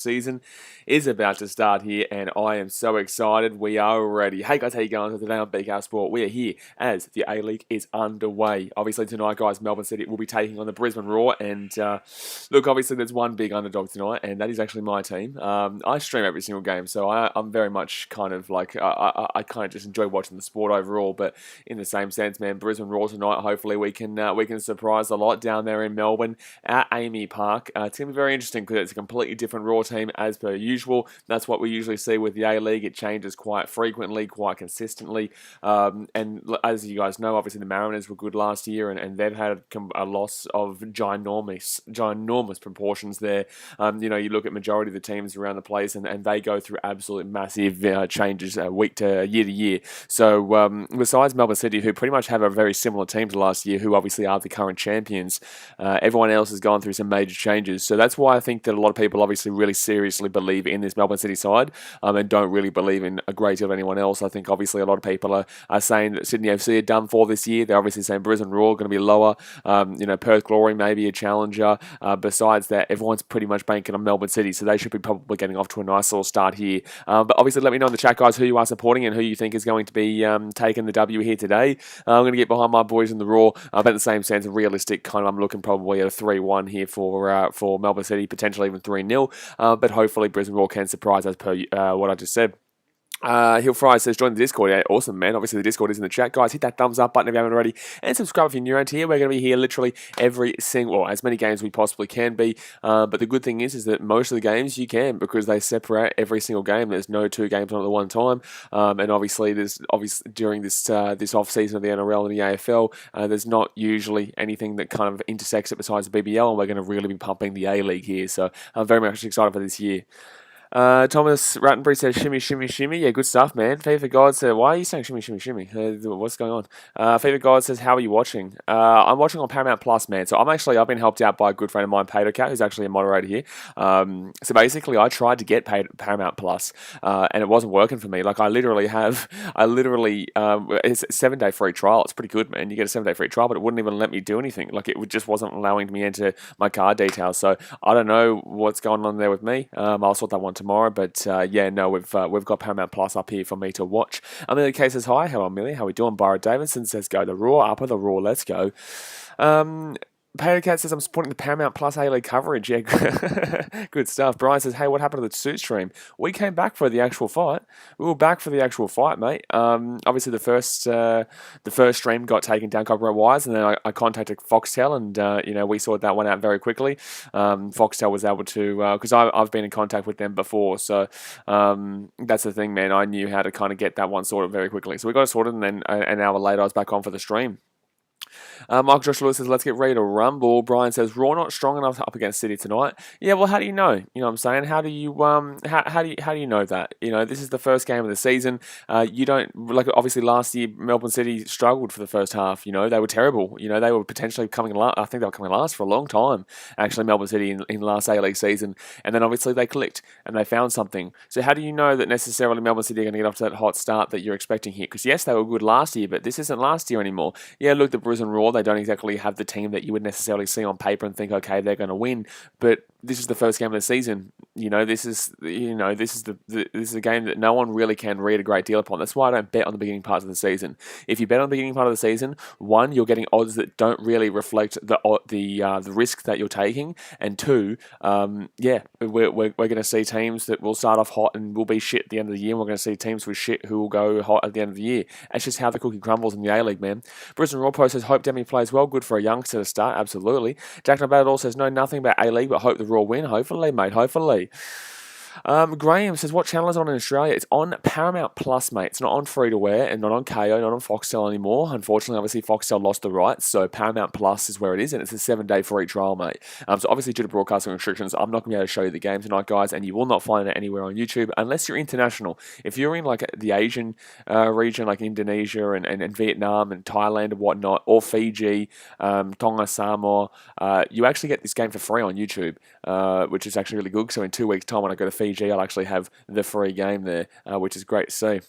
season is about to start here, and I am so excited. We are ready. Hey guys, how you going? Today on BKR Sport, we are here as the A-League is underway. Obviously tonight, guys, Melbourne City will be taking on the Brisbane Roar, and look, obviously there's one big underdog tonight, and that is actually my team. I stream every single game, so I'm very much kind of like I kind of just enjoy watching the sport overall. But in the same sense, man, Brisbane Roar tonight. Hopefully we can surprise a lot down there in Melbourne at ARmy Park. It's gonna be very interesting because it's a completely different Raw team as per usual. That's what we usually see with the A-League. It changes quite frequently, quite consistently. And as you guys know, obviously the Mariners were good last year, and they've had a loss of ginormous proportions there. You look at majority of the teams around the place, and they go through absolute massive changes week to year. So besides Melbourne City, who pretty much have a very similar team to last year, who obviously are the current champions, everyone else has gone through some major changes. So that's why I think that a lot of people obviously really seriously believe in this Melbourne City side, and don't really believe in a great deal of anyone else. I think obviously a lot of people are saying that Sydney FC are done for this year. They're obviously saying Brisbane Roar going to be lower. Perth Glory maybe a challenger. Besides that, everyone's pretty much banking on Melbourne City, so they should be probably getting off to a nice little start here. But obviously let me know in the chat, guys, who you are supporting and who you think is going to be taking the W here today. I'm going to get behind my boys in the Raw, but in the same sense, realistic kind of, I'm looking probably at a 3-1 here for Melbourne City, potentially even 3-0. But hopefully Brisbane Roar can surprise as per what I just said. Hill Fry says, join the Discord. Yeah, awesome, man. Obviously, the Discord is in the chat. Guys, hit that thumbs up button if you haven't already. And subscribe if you're new around here. We're going to be here literally every single, as many games we possibly can be. But the good thing is that most of the games you can, because they separate every single game. There's no two games on at the one time. And obviously, during this off season of the NRL and the AFL, there's not usually anything that kind of intersects it besides the BBL. And we're going to really be pumping the A-League here. So I'm very much excited for this year. Thomas Rattenbury says, shimmy, shimmy, shimmy. Yeah, good stuff, man. Fever God said, why are you saying shimmy, shimmy, shimmy? What's going on? Fever God says, how are you watching? I'm watching on Paramount Plus, man. So I've been helped out by a good friend of mine, Pato Cat, who's actually a moderator here. So basically, I tried to get Paramount Plus, and it wasn't working for me. Like, it's a 7-day free trial. It's pretty good, man. You get a 7-day free trial, but it wouldn't even let me do anything. Like, it just wasn't allowing me to enter my card details. So I don't know what's going on there with me. I'll sort that one tomorrow, but we've got Paramount Plus up here for me to watch. Amelia K says hi. Hello, Amelia. How we doing? Byron Davidson says go the Raw, up with the Raw. Let's go. Pato Cat says, I'm supporting the Paramount Plus A-League coverage. Yeah, good stuff. Brian says, hey, what happened to the suit stream? We came back for the actual fight. We were back for the actual fight, mate. Obviously, the first stream got taken down copyright-wise, and then I contacted Foxtel, and, we sorted that one out very quickly. Foxtel was able to, because I've been in contact with them before, so that's the thing, man. I knew how to kind of get that one sorted very quickly. So we got it sorted, and then an hour later, I was back on for the stream. Michael Josh Lewis says, let's get ready to rumble. Brian says, Raw not strong enough up against City tonight. Yeah, well, how do you know? You know what I'm saying? How do you how do you know that? This is the first game of the season. You don't, like, obviously last year Melbourne City struggled for the first half. They were terrible. They were potentially coming last. I think they were coming last for a long time. Actually, Melbourne City in last A-League season, and then obviously they clicked and they found something. So how do you know that necessarily Melbourne City are going to get off to that hot start that you're expecting here? Because yes, they were good last year, but this isn't last year anymore. Yeah, look, the Brisbane Roar, they don't exactly have the team that you would necessarily see on paper and think, okay, they're going to win. But this is the first game of the season. This is a game that no one really can read a great deal upon. That's why I don't bet on the beginning parts of the season. If you bet on the beginning part of the season, one, you're getting odds that don't really reflect the risk that you're taking, and two, we're going to see teams that will start off hot and will be shit at the end of the year. And we're going to see teams with shit who will go hot at the end of the year. That's just how the cookie crumbles in the A-League, man. Brisbane Roar says, hope Demi plays well. Good for a youngster to start. Absolutely. Jack Nabadal says, know nothing about A-League, but hope the Raw win. Hopefully, mate. Hopefully. Graham says, what channel is it on in Australia? It's on Paramount Plus, mate. It's not on free-to-wear and not on KO, not on Foxtel anymore. Unfortunately, obviously, Foxtel lost the rights, so Paramount Plus is where it is, and it's a 7-day free trial, mate. So obviously, due to broadcasting restrictions, I'm not going to be able to show you the game tonight, guys, and you will not find it anywhere on YouTube unless you're international. If you're in, like, the Asian region, like Indonesia and Vietnam and Thailand and whatnot, or Fiji, Tonga, Samoa, you actually get this game for free on YouTube, which is actually really good. So in 2 weeks' time, when I go to Fiji, I'll actually have the free game there, which is great to see.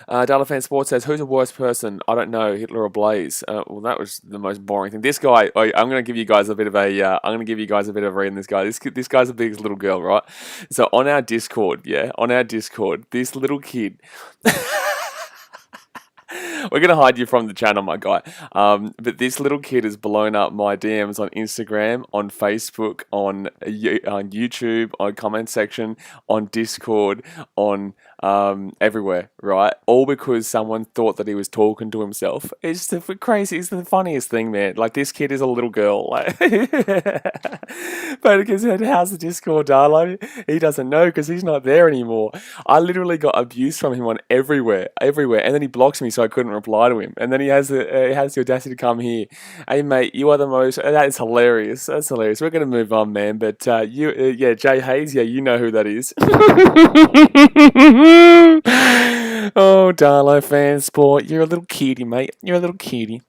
Dala Fan Sports says, "Who's the worst person? I don't know, Hitler or Blaze." Well, that was the most boring thing. This guy, I'm going to give you guys a bit of a. I'm going to give you guys a bit of a read on this guy. This guy's the biggest little girl, right? So on our Discord, this little kid. We're going to hide you from the channel, my guy. But this little kid has blown up my DMs on Instagram, on Facebook, on YouTube, on comment section, on Discord, on everywhere, right? All because someone thought that he was talking to himself. It's the crazy. It's the funniest thing, man. Like, this kid is a little girl. Like, but because how's the Discord, darling? He doesn't know because he's not there anymore. I literally got abuse from him on everywhere, and then he blocks me, so I couldn't reply to him. And then he has the audacity to come here. Hey, mate, you are the most. That is hilarious. That's hilarious. We're gonna move on, man. But Jay Hayes, you know who that is. Oh, Darlo Fan Sport, you're a little cutie, mate. You're a little cutie,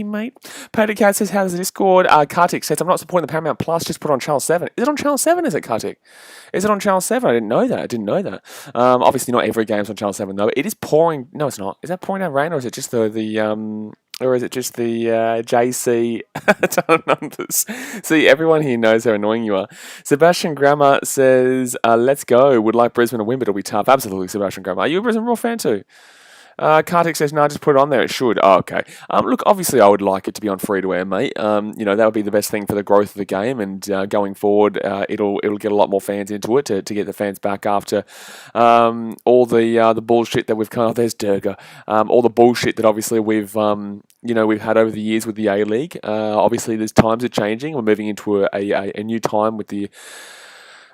mate. Pater Cat says, "How's the Discord?" Kartik says, "I'm not supporting the Paramount Plus. Just put it on Channel 7. Is it on Channel 7? Is it, Kartik? Is it on Channel 7? I didn't know that. Obviously, not every game's on Channel 7 though. It is pouring. No, it's not. Is that pouring down rain, or is it just the JC numbers? See, everyone here knows how annoying you are. Sebastian Grammer says, "Let's go. Would like Brisbane to win, but it'll be tough." Absolutely, Sebastian Grammer. Are you a Brisbane Roar fan too? Kartik says, "No, just put it on there. It should." Oh, okay. Look, obviously, I would like it to be on free to air, mate. That would be the best thing for the growth of the game, and going forward, it'll get a lot more fans into it to get the fans back after all the bullshit that we've kind of. There's Durga. All the bullshit that obviously we've had over the years with the A League. Obviously, there's times are changing. We're moving into a new time with the.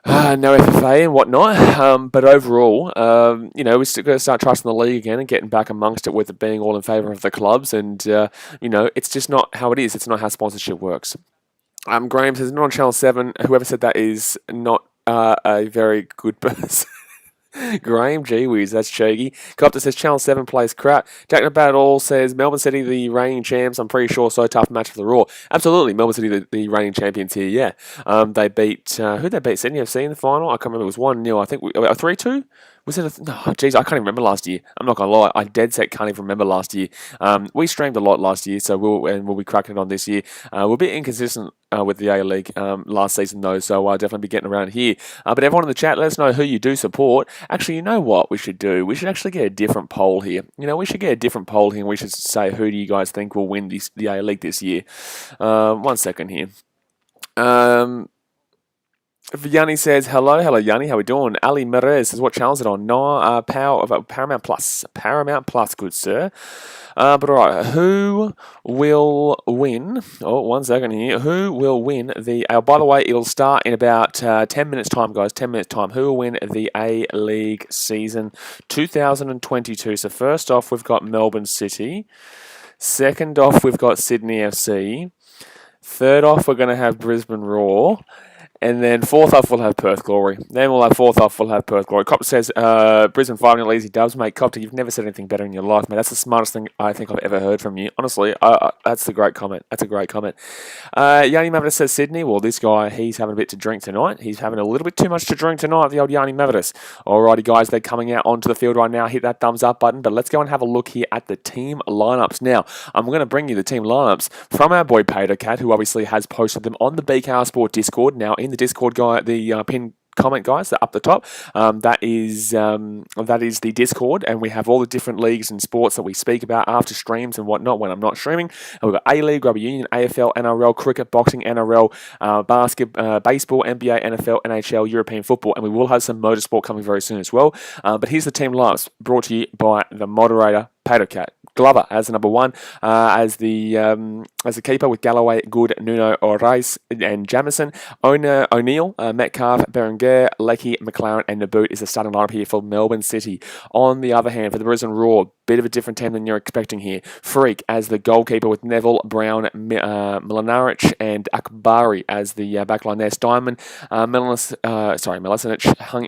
No FFA and whatnot, but overall, we're still going to start trusting the league again and getting back amongst it with it being all in favour of the clubs, and it's just not how it is. It's not how sponsorship works. Graham says, "Not on Channel 7. Whoever said that is not a very good person." Graham, gee whiz, that's cheeky. Copter says Channel 7 plays crap. Jack About It All says Melbourne City, the reigning champs. I'm pretty sure so tough match for the Roar. Absolutely, Melbourne City, the reigning champions here, yeah. They beat, who'd they beat? Sydney FC in the final? I can't remember, it was 1-0. I think, 3-2? Was it no, geez, I can't even remember last year. I'm not going to lie. I dead set can't even remember last year. We streamed a lot last year, so we'll be cracking it on this year. We're a bit inconsistent with the A-League last season, though, so I'll definitely be getting around here. But everyone in the chat, let us know who you do support. Actually, you know what we should do? We should actually get a different poll here. We should get a different poll here, and we should say, who do you guys think will win the A-League this year? 1 second here. Yanni says, hello Yanni, how we doing? Ali Merez says, what channel is it on? No, Paramount Plus, good sir. But alright, who will win? Oh, 1 second here. Who will win the, by the way, it'll start in about 10 minutes time, guys, 10 minutes time. Who will win the A-League season 2022? So first off, we've got Melbourne City. Second off, we've got Sydney FC. Third off, we're going to have Brisbane Roar. And then fourth off, we'll have Perth Glory. Then we'll have Perth Glory. Copter says, Brisbane 5-0 easy dubs, mate. Copter, you've never said anything better in your life, mate. That's the smartest thing I think I've ever heard from you. Honestly, that's a great comment. Yanni Mavidus says Sydney. Well, this guy, he's having a bit to drink tonight. He's having a little bit too much to drink tonight, the old Yanni Mavidus. Alrighty, guys, they're coming out onto the field right now. Hit that thumbs up button. But let's go and have a look here at the team lineups. Now, I'm going to bring you the team lineups from our boy Pater Cat, who obviously has posted them on the BKR Sport Discord. Now, in the Discord guy, the pinned comment, guys, up the top, that is the Discord, and we have all the different leagues and sports that we speak about after streams and whatnot when I'm not streaming. And we've got A-League, Rugby Union, AFL, NRL, Cricket, Boxing, NRL, Baseball, NBA, NFL, NHL, European football, and we will have some motorsport coming very soon as well. But here's the team lineups brought to you by the moderator, Pater Cat. Glover as the number 1, as the keeper with Galloway, Good, Nuno, O'Rice, and Jamison. O'Neill, Metcalf, Berenguer, Leckie, McLaren, and Naboot is the starting lineup here for Melbourne City. On the other hand, for the Brisbane Roar, bit of a different team than you're expecting here. Freak as the goalkeeper with Neville, Brown, Milanaric, and Akbari as the backline there. Steinman, Melisanic,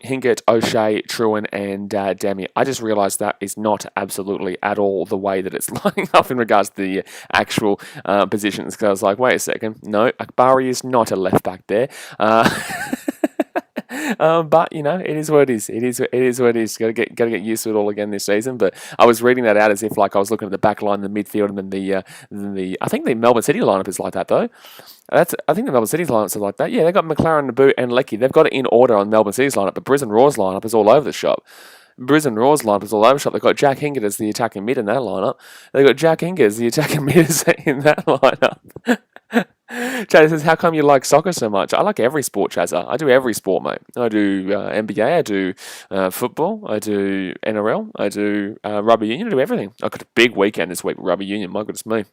Hingert, O'Shea, Truan, and Demi. I just realised that is not absolutely at all the way that it's lining up in regards to the actual positions, because I was like, wait a second, no, Akbari is not a left back there. But it is what it is. It is what it is. Got to get used to it all again this season. But I was reading that out as if like I was looking at the back line, the midfield, and then the I think the Melbourne City lineup is like that though. I think the Melbourne City's lineups are like that. Yeah, they've got McLaren, Naboo, and Lecky. They've got it in order on Melbourne City's lineup, but Brisbane Roar's lineup is all over the shop. Brisbane Roar's lineup is all over the shop. They've got Jack Hingert as the attacking mid in that lineup. They've got Jack Hingert as the attacking mid in that lineup. Chaz says, how come you like soccer so much? I like every sport, Chazza. I do every sport, mate. I do NBA, I do football, I do NRL, I do rugby union, I do everything. I got a big weekend this week with rugby union, my goodness me.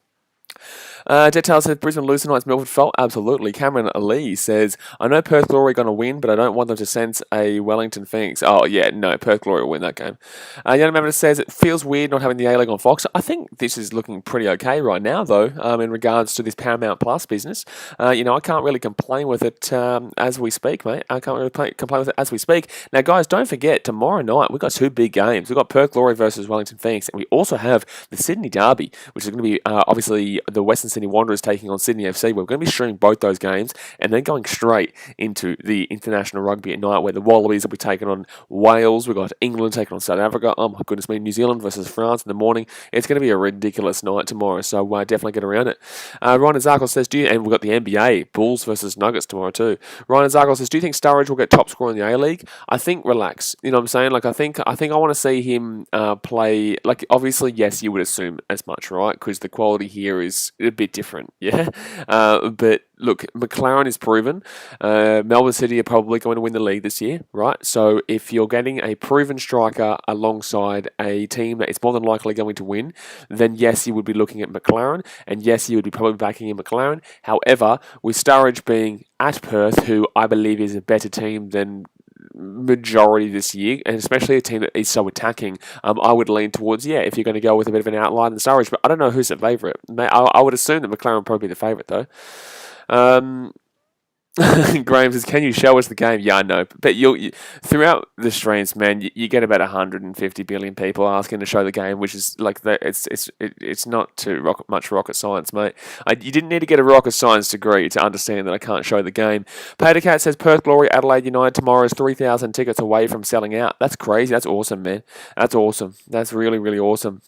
Detail says Brisbane lose tonight's Milford fault. Absolutely. Cameron Lee says, I know Perth Glory are going to win, but I don't want them to sense a Wellington Phoenix. Oh, yeah, no, Perth Glory will win that game. Young Mammoth says, it feels weird not having the A-League on Fox. I think this is looking pretty okay right now, though, in regards to this Paramount Plus business. I can't really complain with it as we speak, mate. I can't really complain with it as we speak. Now, guys, don't forget, tomorrow night, we've got two big games. We've got Perth Glory versus Wellington Phoenix, and we also have the Sydney Derby, which is going to be, obviously, the Western Sydney Wanderers taking on Sydney FC. We're going to be streaming both those games and then going straight into the international rugby at night where the Wallabies will be taking on Wales. We've got England taking on South Africa. Oh my goodness me, New Zealand versus France in the morning. It's going to be a ridiculous night tomorrow, so definitely get around it. Ryan Zarkle says, and we've got the NBA, Bulls versus Nuggets tomorrow too. Ryan Zarkle says, do you think Sturridge will get top scorer in the A-League? I think relax. You know what I'm saying? Like I think I want to see him play. Like obviously, yes, you would assume as much, right? Because the quality here is a bit different. Yeah. But look, McLaren is proven. Melbourne City are probably going to win the league this year, right? So if you're getting a proven striker alongside a team that is more than likely going to win, then yes, you would be looking at McLaren, and yes, you would be probably backing in McLaren. However, with Sturridge being at Perth, who I believe is a better team than majority this year, and especially a team that is so attacking, I would lean towards, if you're going to go with a bit of an outlier than Sturridge, but I don't know who's the favourite. I would assume that McLaren would probably be the favourite, though. Graham says, can you show us the game? Yeah, I know. But you throughout the streams, man, you get about 150 billion people asking to show the game, which is like it's not too much rocket science, mate. You didn't need to get a rocket science degree to understand that I can't show the game. Patercat says, Perth Glory, Adelaide United tomorrow is 3,000 tickets away from selling out. That's crazy. That's awesome, man. That's awesome. That's really, really awesome.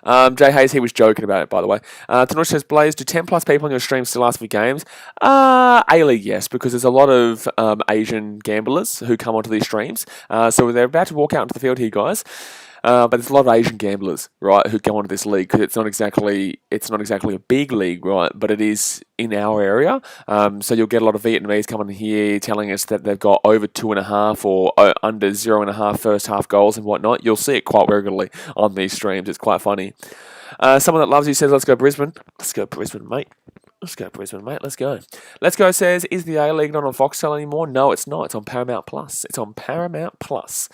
Jay Hayes, he was joking about it, by the way. Tanush says, Blaze, do 10 plus people on your stream still ask for games? A-League, yes, because there's a lot of Asian gamblers who come onto these streams. So they're about to walk out into the field here, guys. But there's a lot of Asian gamblers, right, who go onto this league because it's not exactly a big league, right, but it is in our area. So you'll get a lot of Vietnamese coming here telling us that they've got over 2.5 or under 0.5 first half goals and whatnot. You'll see it quite regularly on these streams. It's quite funny. Someone that loves you says, let's go Brisbane. Let's go Brisbane, mate. Let's go Brisbane, mate. Let's go. Let's go says, is the A-League not on Foxtel anymore? No, it's not. It's on Paramount Plus. It's on Paramount Plus.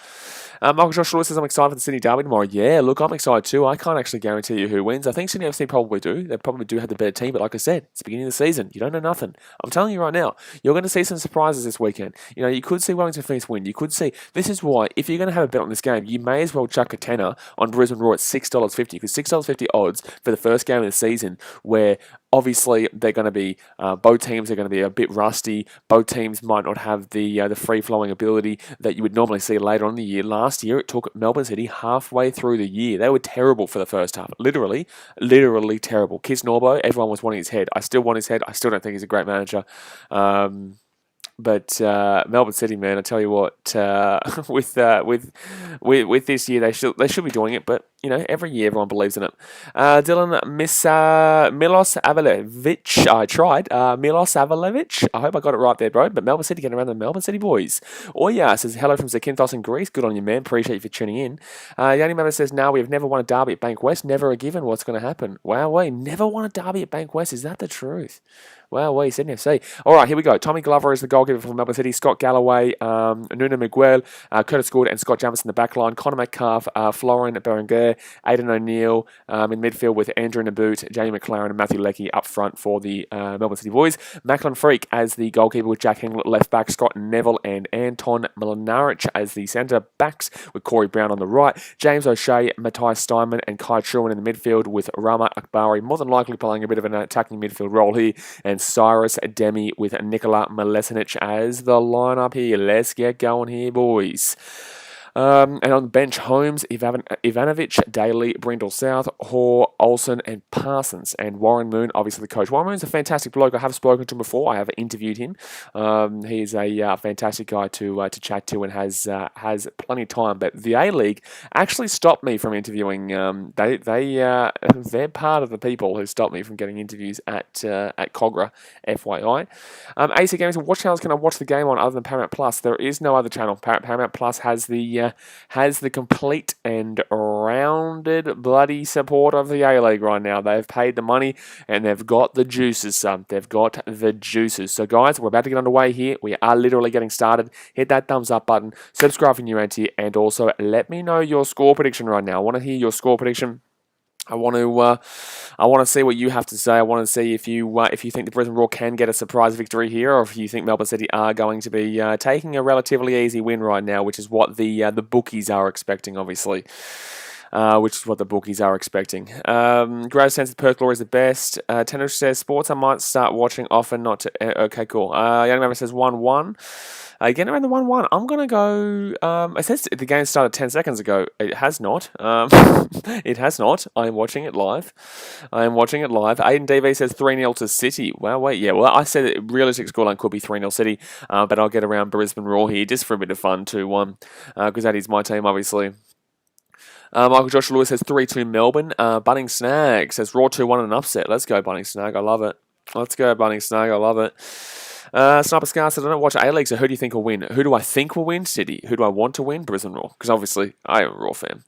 Michael Josh Lewis says, I'm excited for the Sydney Derby tomorrow. Yeah, look, I'm excited too. I can't actually guarantee you who wins. I think Sydney FC probably do. They probably do have the better team, but like I said, it's the beginning of the season. You don't know nothing. I'm telling you right now, you're going to see some surprises this weekend. You could see Wellington Phoenix win. You could see, this is why, if you're going to have a bet on this game, you may as well chuck a tenner on Brisbane Roar at $6.50, because $6.50 odds for the first game of the season, where obviously they're going to be, both teams are going to be a bit rusty. Both teams might not have the free-flowing ability that you would normally see later on in the year. Last year, it took Melbourne City halfway through the year. They were terrible for the first half. Literally terrible. Kiss Norbo, everyone was wanting his head. I still want his head. I still don't think he's a great manager. But Melbourne City, man, I tell you what, with this year, they should be doing it. But every year everyone believes in it. Dylan Milos Avalevic, I tried. Milos Avalevic, I hope I got it right there, bro. But Melbourne City getting around the Melbourne City boys. Oh yeah, says hello from Zakynthos in Greece. Good on you, man. Appreciate you for tuning in. Yanni Mama says, now we have never won a derby at Bank West. Never a given. What's going to happen? Wow, we never won a derby at Bank West. Is that the truth? Wow, we Sydney FC. All right, here we go. Tommy Glover is the goalkeeper for Melbourne City. Scott Galloway, Nuno Miguel, Curtis Good, and Scott Jamison in the back line. Connor Metcalf, Florian Berenguer, there. Aidan O'Neill in midfield with Andrew Naboot, Jamie McLaren and Matthew Leckie up front for the Melbourne City boys. Macklin Freak as the goalkeeper with Jack Hengel at left back, Scott Neville and Anton Milanaric as the centre backs with Corey Brown on the right. James O'Shea, Matthias Steinman and Kai Truman in the midfield with Rama Akbari more than likely playing a bit of an attacking midfield role here, and Cyrus Demi with Nikola Milesinic as the lineup here. Let's get going here, boys. And on the bench, Holmes, Ivanovic, Daly, Brindle South, Hoare, Olsen, and Parsons. And Warren Moon, obviously the coach. Warren Moon's a fantastic bloke. I have spoken to him before. I have interviewed him. He's a fantastic guy to chat to and has plenty of time. But the A-League actually stopped me from interviewing. They're part of the people who stopped me from getting interviews at Cogra, FYI. AC Games, what channels can I watch the game on other than Paramount Plus? There is no other channel. Paramount Plus has the complete and rounded bloody support of the A-League right now. They've paid the money and they've got the juices, son. They've got the juices. So guys, we're about to get underway here. We are literally getting started. Hit that thumbs up button, subscribe if you're new here, and also let me know your score prediction right now. I want to hear your score prediction. I want to see what you have to say. I want to see if you think the Brisbane Roar can get a surprise victory here, or if you think Melbourne City are going to be taking a relatively easy win right now, which is what the bookies are expecting, obviously. Which is what the bookies are expecting. Grave sense Perth Glory is the best. Tenor says sports I might start watching often. Not to okay, cool. Young Member says 1-1. Again, around the 1-1, I'm going to go... it says the game started 10 seconds ago. It has not. It has not. I am watching it live. Aiden DV says 3-0 to City. Wow, wait, yeah. Well, I said that realistic scoreline could be 3-0 City, but I'll get around Brisbane Roar here just for a bit of fun too, because that is my team, obviously. Michael Joshua Lewis says 3-2 Melbourne. Bunning Snag says Raw 2-1 and an upset. Let's go, Bunning Snag. I love it. Let's go, Bunning Snag. I love it. Sniper Scar says, I don't watch A-League, so who do you think will win? Who do I think will win? City. Who do I want to win? Brisbane Roar. Because obviously, I am a Raw fan.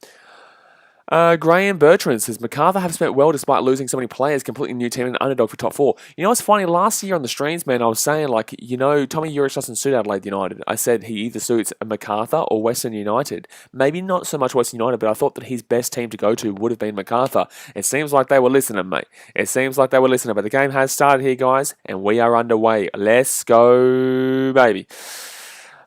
Graham Bertrand says, MacArthur have spent well despite losing so many players, completely new team and underdog for top 4. You know what's funny? Last year on the streams, man, I was saying, like, Tommy Urich doesn't suit Adelaide United. I said he either suits MacArthur or Western United. Maybe not so much Western United, but I thought that his best team to go to would have been MacArthur. It seems like they were listening, mate. It seems like they were listening, but the game has started here, guys, and we are underway. Let's go, baby.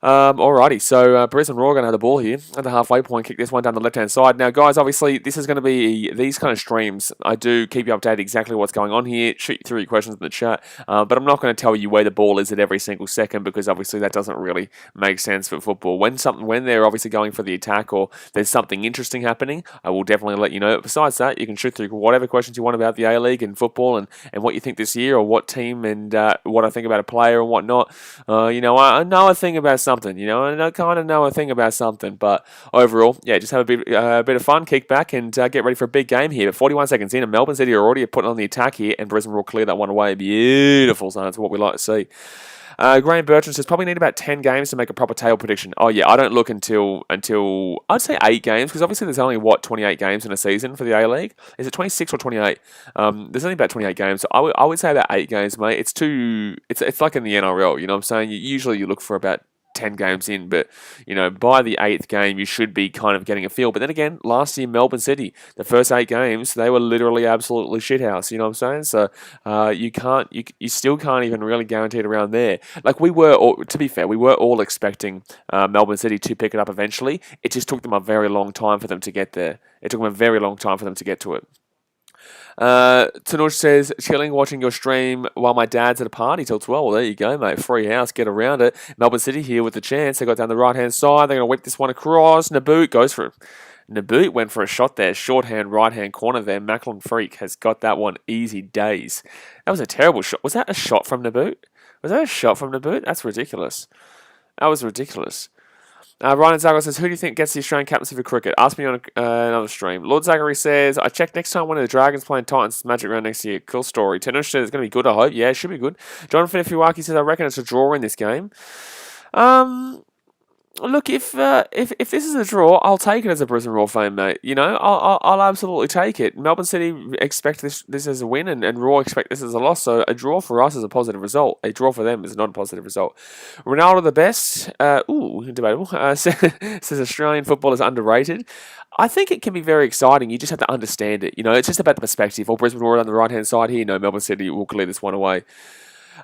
Alrighty, so Brisbane Roar are going to have the ball here at the halfway point, kick this one down the left-hand side. Now, guys, obviously, this is going to be these kind of streams. I do keep you updated exactly what's going on here, shoot through your questions in the chat, but I'm not going to tell you where the ball is at every single second because obviously that doesn't really make sense for football. When they're obviously going for the attack or there's something interesting happening, I will definitely let you know. Besides that, you can shoot through whatever questions you want about the A-League and football and what you think this year or what team and what I think about a player and whatnot. I know a thing about something, and I kind of know a thing about something, but overall, yeah, just have a bit of fun, kick back, and get ready for a big game here. But 41 seconds in, and Melbourne City are already putting on the attack here, and Brisbane will clear that one away. Beautiful, son. That's what we like to see. Graham Bertrand says, probably need about 10 games to make a proper table prediction. Oh, yeah, I don't look until I'd say 8 games, because obviously there's only, 28 games in a season for the A-League? Is it 26 or 28? There's only about 28 games, so I would say about 8 games, mate. It's like in the NRL, you know what I'm saying? Usually you look for about 10 games in, but by the 8th game you should be kind of getting a feel. But then again, last year Melbourne City, the first 8 games they were literally absolutely shithouse, you know what I'm saying? So you still can't even really guarantee it around there. Like to be fair, we were all expecting Melbourne City to pick it up eventually. It just took them a very long time for them to get there. It took them a very long time for them to get to it. Tanush says, chilling, watching your stream while my dad's at a party till 12. Well, there you go, mate. Free house, get around it. Melbourne City here with the chance. They got down the right-hand side. They're going to whip this one across. Naboot goes for it. Naboot went for a shot there. Shorthand, right-hand corner there. Macklin Freak has got that one easy days. That was a terrible shot. Was that a shot from Naboot? That's ridiculous. That was ridiculous. Ryan Zagor says, who do you think gets the Australian captaincy for cricket? Ask me on another stream. Lord Zachary says, I checked next time one of the Dragons playing Titans Magic Round next year. Cool story. Tenush says it's going to be good, I hope. Yeah, it should be good. Jonathan Fiwaki says, I reckon it's a draw in this game. Look, if this is a draw, I'll take it as a Brisbane Roar fan, mate. I'll absolutely take it. Melbourne City expect this as a win, and Roar expect this as a loss. So a draw for us is a positive result. A draw for them is not a positive result. Ronaldo the best. Debatable. Says Australian football is underrated. I think it can be very exciting. You just have to understand it. It's just about the perspective. Or Brisbane Roar on the right hand side here. Melbourne City will clear this one away.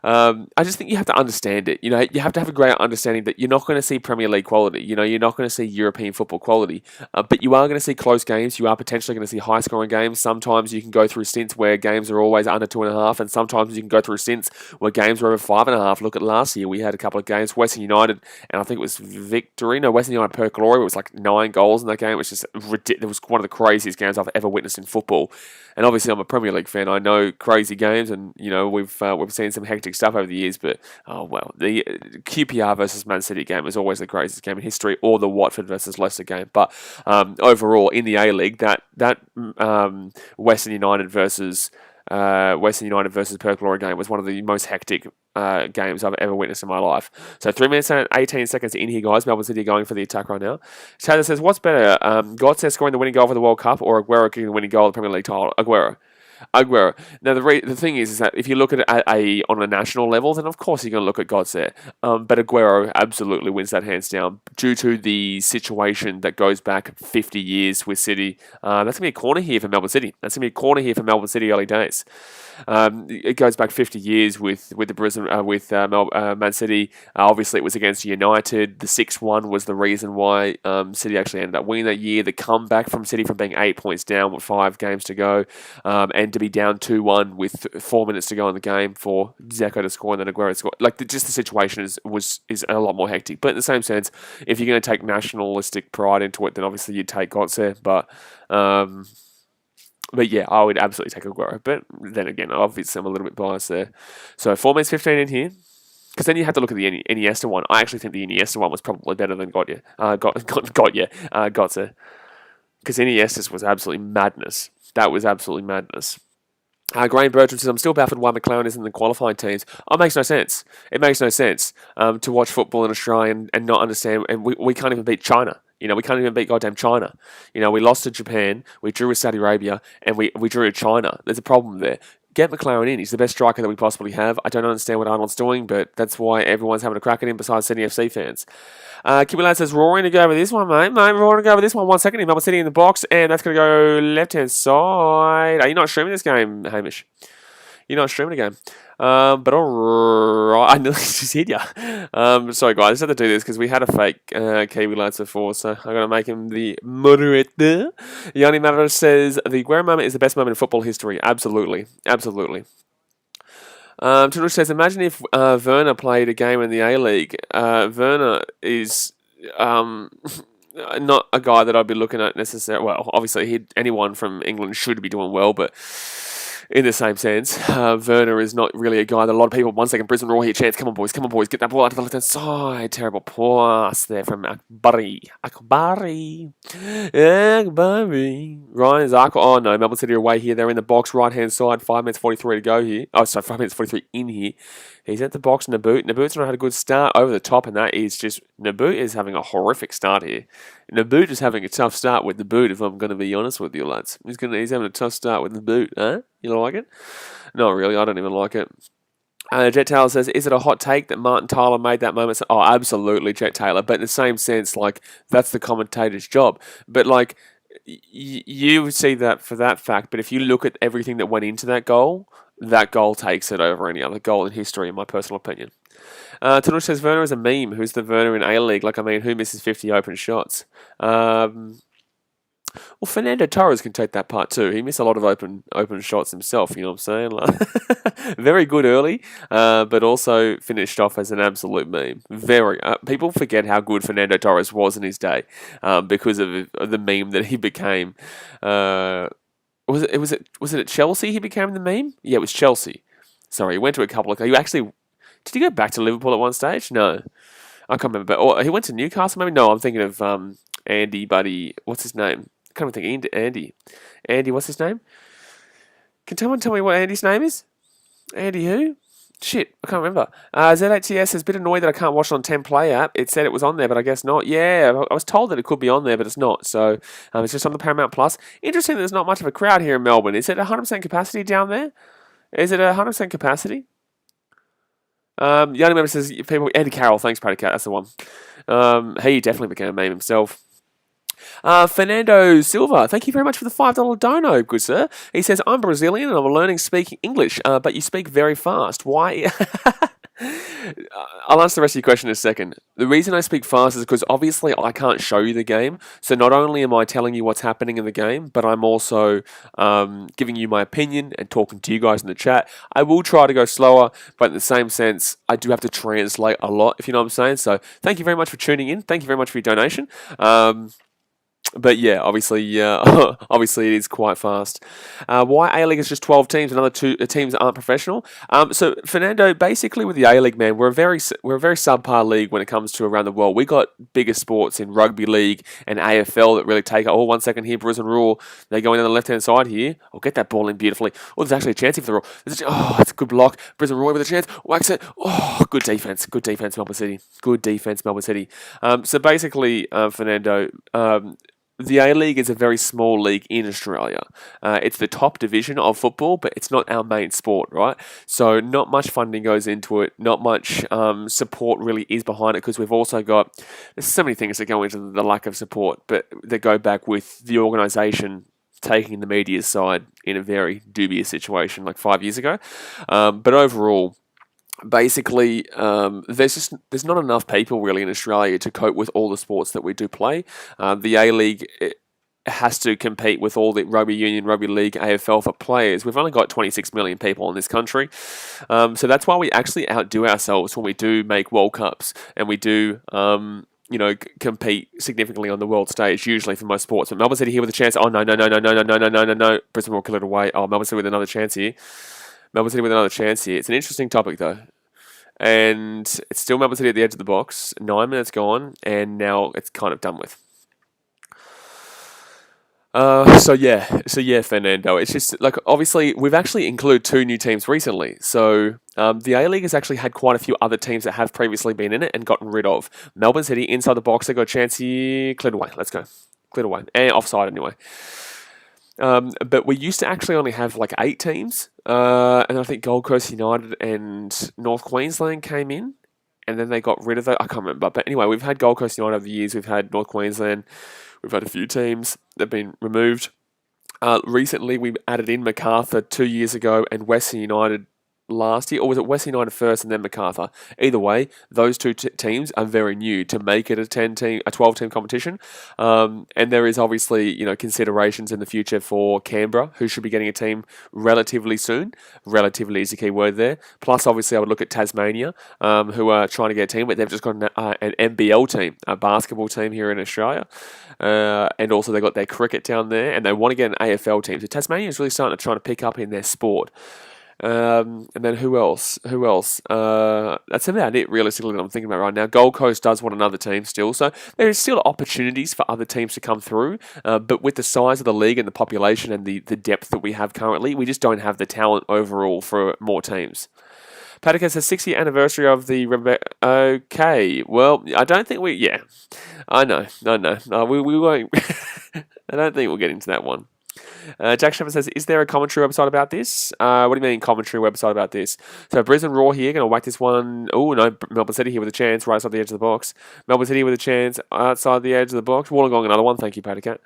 I just think you have to understand it. You have to have a great understanding that you're not going to see Premier League quality. You're not going to see European football quality, but you are going to see close games. You are potentially going to see high-scoring games. Sometimes you can go through stints where games are always under 2.5, and sometimes you can go through stints where games are over 5.5. Look at last year. We had a couple of games, Western United, and I think it was Western United per Glory. It was like 9 goals in that game. It was just ridiculous. It was one of the craziest games I've ever witnessed in football. And obviously, I'm a Premier League fan. I know crazy games, and we've seen some hectic stuff over the years. But the QPR versus Man City game is always the craziest game in history, or the Watford versus Leicester game. But overall, in the A League, that Western United versus Perth Glory game was one of the most hectic games I've ever witnessed in my life. So 3 minutes and 18 seconds in here, guys. Melbourne City going for the attack right now. Taylor says, what's better, Gotze scoring the winning goal for the World Cup or Aguero kicking the winning goal of the Premier League title? Aguero. Now, the thing is that if you look at it on a national level, then of course you're going to look at Gotze. But Aguero absolutely wins that hands down due to the situation that goes back 50 years with City. That's going to be a corner here for Melbourne City. Early days. It goes back 50 years with the Brisbane Man City. Obviously, it was against United. The 6-1 was the reason why City actually ended up winning that year. The comeback from City from being 8 points down with 5 games to go, and to be down 2-1 with 4 minutes to go in the game for Zeko to score and then Aguero to score. Just the situation is a lot more hectic. But in the same sense, if you're going to take nationalistic pride into it, then obviously you'd take Gotze. But yeah, I would absolutely take Aguero. But then again, obviously I'm a little bit biased there. So 4 minutes 15 in here. Because then you have to look at the Iniesta one. I actually think the Iniesta one was probably better than Gotze. Because Iniesta's was absolutely madness. That was absolutely madness. Graham Bertram says, I'm still baffled why McLaren isn't in the qualifying teams. It makes no sense. It makes no sense to watch football in Australia and not understand. And we can't even beat China. We can't even beat goddamn China. We lost to Japan, we drew with Saudi Arabia, and we drew with China. There's a problem there. Get McLaren in. He's the best striker that we possibly have. I don't understand what Arnold's doing, but that's why everyone's having a crack at him besides Sydney FC fans. Kimmy Lad says, roaring to go over this one, mate. Roaring to go over this one. 1 second. Melbourne City in the box, and that's going to go left-hand side. Are you not streaming this game, Hamish? You're not streaming a game. But alright, I nearly just hit ya. Sorry guys, I just had to do this because we had a fake Kiwi lads before, so I'm going to make him the moderator. Yanni Maver says, the Aguero moment is the best moment in football history. Absolutely. Absolutely. Tunush says, imagine if Werner played a game in the A-League. Werner is... not a guy that I'd be looking at necessarily. Well, obviously, anyone from England should be doing well, but in the same sense, Werner is not really a guy that a lot of people. 1 second, Brisbane Roar here, chance. Come on, boys, get that ball out to the left hand side. Terrible pass there from Akbari. Ryan Zarko. Oh no, Melbourne City are away here. They're in the box, right hand side. 5 minutes 43 to go here. Oh, sorry, 5 minutes 43 in here. He's at the box, Naboot. Naboot's not had a good start over the top, and that is just... Naboot is having a horrific start here. Naboot is having a tough start with the boot, if I'm going to be honest with you, lads. He's having a tough start with the boot, huh? You don't like it? Not really, I don't even like it. Jet Taylor says, is it a hot take that Martin Tyler made that moment? Oh, absolutely, Jet Taylor. But in the same sense, that's the commentator's job. But, you see that for that fact, but if you look at everything that went into that goal takes it over any other goal in history, in my personal opinion. Tanush says, Werner is a meme. Who's the Werner in A-League? Who misses 50 open shots? Well, Fernando Torres can take that part too. He missed a lot of open shots himself, you know what I'm saying? Very good early, but also finished off as an absolute meme. People forget how good Fernando Torres was in his day because of the meme that he became. Was it at Chelsea he became the meme? Yeah, it was Chelsea. Sorry, he went to a couple of... Did he go back to Liverpool at one stage? No. I can't remember. Or he went to Newcastle maybe? No, I'm thinking of Andy, buddy. What's his name? I can't even think. Andy. Andy, what's his name? Can someone tell me what Andy's name is? Andy who? Shit, I can't remember. Z8TS is a bit annoyed that I can't watch it on 10 Play app. It said it was on there, but I guess not. Yeah, I was told that it could be on there, but it's not. So it's just on the Paramount Plus. Interesting that there's not much of a crowd here in Melbourne. Is it 100% capacity down there? Is it 100% capacity? The only member says people. Andy Carroll, thanks, Paddy Cat. That's the one. He definitely became a meme himself. Fernando Silva, thank you very much for the $5 dono, good sir. He says, I'm Brazilian and I'm learning speaking English, but you speak very fast. Why? I'll answer the rest of your question in a second. The reason I speak fast is because obviously I can't show you the game. So not only am I telling you what's happening in the game, but I'm also giving you my opinion and talking to you guys in the chat. I will try to go slower, but in the same sense, I do have to translate a lot, if you know what I'm saying. So thank you very much for tuning in. Thank you very much for your donation. But yeah, obviously, obviously it is quite fast. Why A-League is just 12 teams and other two teams aren't professional? So Fernando, basically with the A-League, man, we're a very subpar league when it comes to around the world. We got bigger sports in Rugby League and AFL that really take. Oh, 1 second here, Brisbane Roar. They're going on the left-hand side here. I'll get that ball in beautifully. Oh, there's actually a chance here for the Roar. Oh, it's a good block. Brisbane Roar with a chance. Wax it. Oh, good defense. Good defense, Melbourne City. Good defense, Melbourne City. So basically, Fernando. The A-League is a very small league in Australia. It's the top division of football, but it's not our main sport, right? So not much funding goes into it. Not much support really is behind it because we've also got... There's so many things that go into the lack of support, but they go back with the organisation taking the media's side in a very dubious situation like 5 years ago. But overall... Basically, there's not enough people really in Australia to cope with all the sports that we do play. The A-League has to compete with all the rugby union, rugby league, AFL for players. We've only got 26 million people in this country. So that's why we actually outdo ourselves when we do make World Cups and we do... compete significantly on the world stage, usually for most sports. But Melbourne City here with a chance. Oh, no. Brisbane will kill it away. Oh, Melbourne City with another chance here. Melbourne City with another chance here. It's an interesting topic, though. And it's still Melbourne City at the edge of the box. 9 minutes gone, and now it's kind of done with. So yeah, Fernando. It's just, like, obviously, we've actually included 2 new teams recently. So the A-League has actually had quite a few other teams that have previously been in it and gotten rid of. Melbourne City, inside the box, they got a chance here. Cleared away. Let's go. Cleared away. And offside, anyway. But we used to actually only have like 8 teams, and I think Gold Coast United and North Queensland came in, and then they got rid of it. I can't remember, but anyway, we've had Gold Coast United over the years. We've had North Queensland. We've had a few teams that have been removed. Recently, we added in Macarthur 2 years ago and Western United last year, or was it Western United first and then Macarthur? Either way, those two teams are very new to make it a 12-team competition. And there is obviously, considerations in the future for Canberra, who should be getting a team relatively soon. Relatively is the key word there. Plus, obviously, I would look at Tasmania, who are trying to get a team, but they've just got an NBL team, a basketball team here in Australia. And also they've got their cricket down there, and they want to get an AFL team. So Tasmania is really starting to try to pick up in their sport. And then who else? That's about it, realistically, that I'm thinking about right now. Gold Coast does want another team still, so there is still opportunities for other teams to come through. But with the size of the league and the population and the depth that we have currently, we just don't have the talent overall for more teams. Paddock has a 6-year anniversary of the... Okay, well, I don't think we... Yeah, I know. We won't... I don't think we'll get into that one. Jack Shepherd says, is there a commentary website about this? What do you mean commentary website about this? So Brisbane Roar here, going to whack this one. Oh, no, Melbourne City here with a chance right outside the edge of the box. Melbourne City with a chance outside the edge of the box. Wollongong, another one. Thank you, Paddock.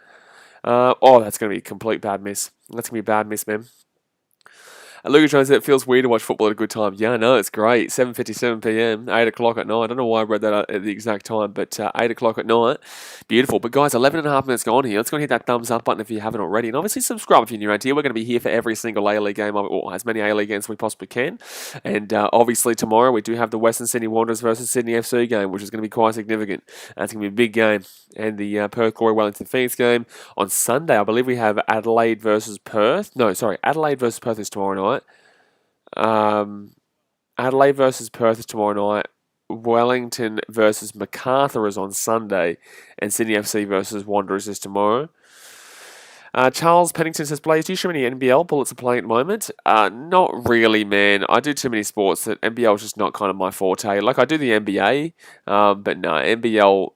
That's going to be a complete bad miss. That's going to be a bad miss, man. Luca Jones said it feels weird to watch football at a good time. Yeah, no, it's great. 7:57 p.m, 8 o'clock at night. I don't know why I read that at the exact time, but 8 o'clock at night. Beautiful. But guys, 11 and a half minutes gone here. Let's go and hit that thumbs up button if you haven't already. And obviously subscribe if you're new around here. We're going to be here for every single A-League game, or as many A-League games as we possibly can. And obviously tomorrow we do have the Western Sydney Wanderers versus Sydney FC game, which is going to be quite significant. That's going to be a big game. And the Perth Glory Wellington Phoenix game. On Sunday, I believe we have Adelaide versus Perth. No, sorry, Adelaide versus Perth is tomorrow night. Adelaide versus Perth is tomorrow night. Wellington versus Macarthur is on Sunday, and Sydney FC versus Wanderers is tomorrow. Charles Pennington says, Blaze, do you stream any NBL bullets are playing at the moment? Not really, man. I do too many sports that NBL is just not kind of my forte. Like, I do the NBA, but no, NBL,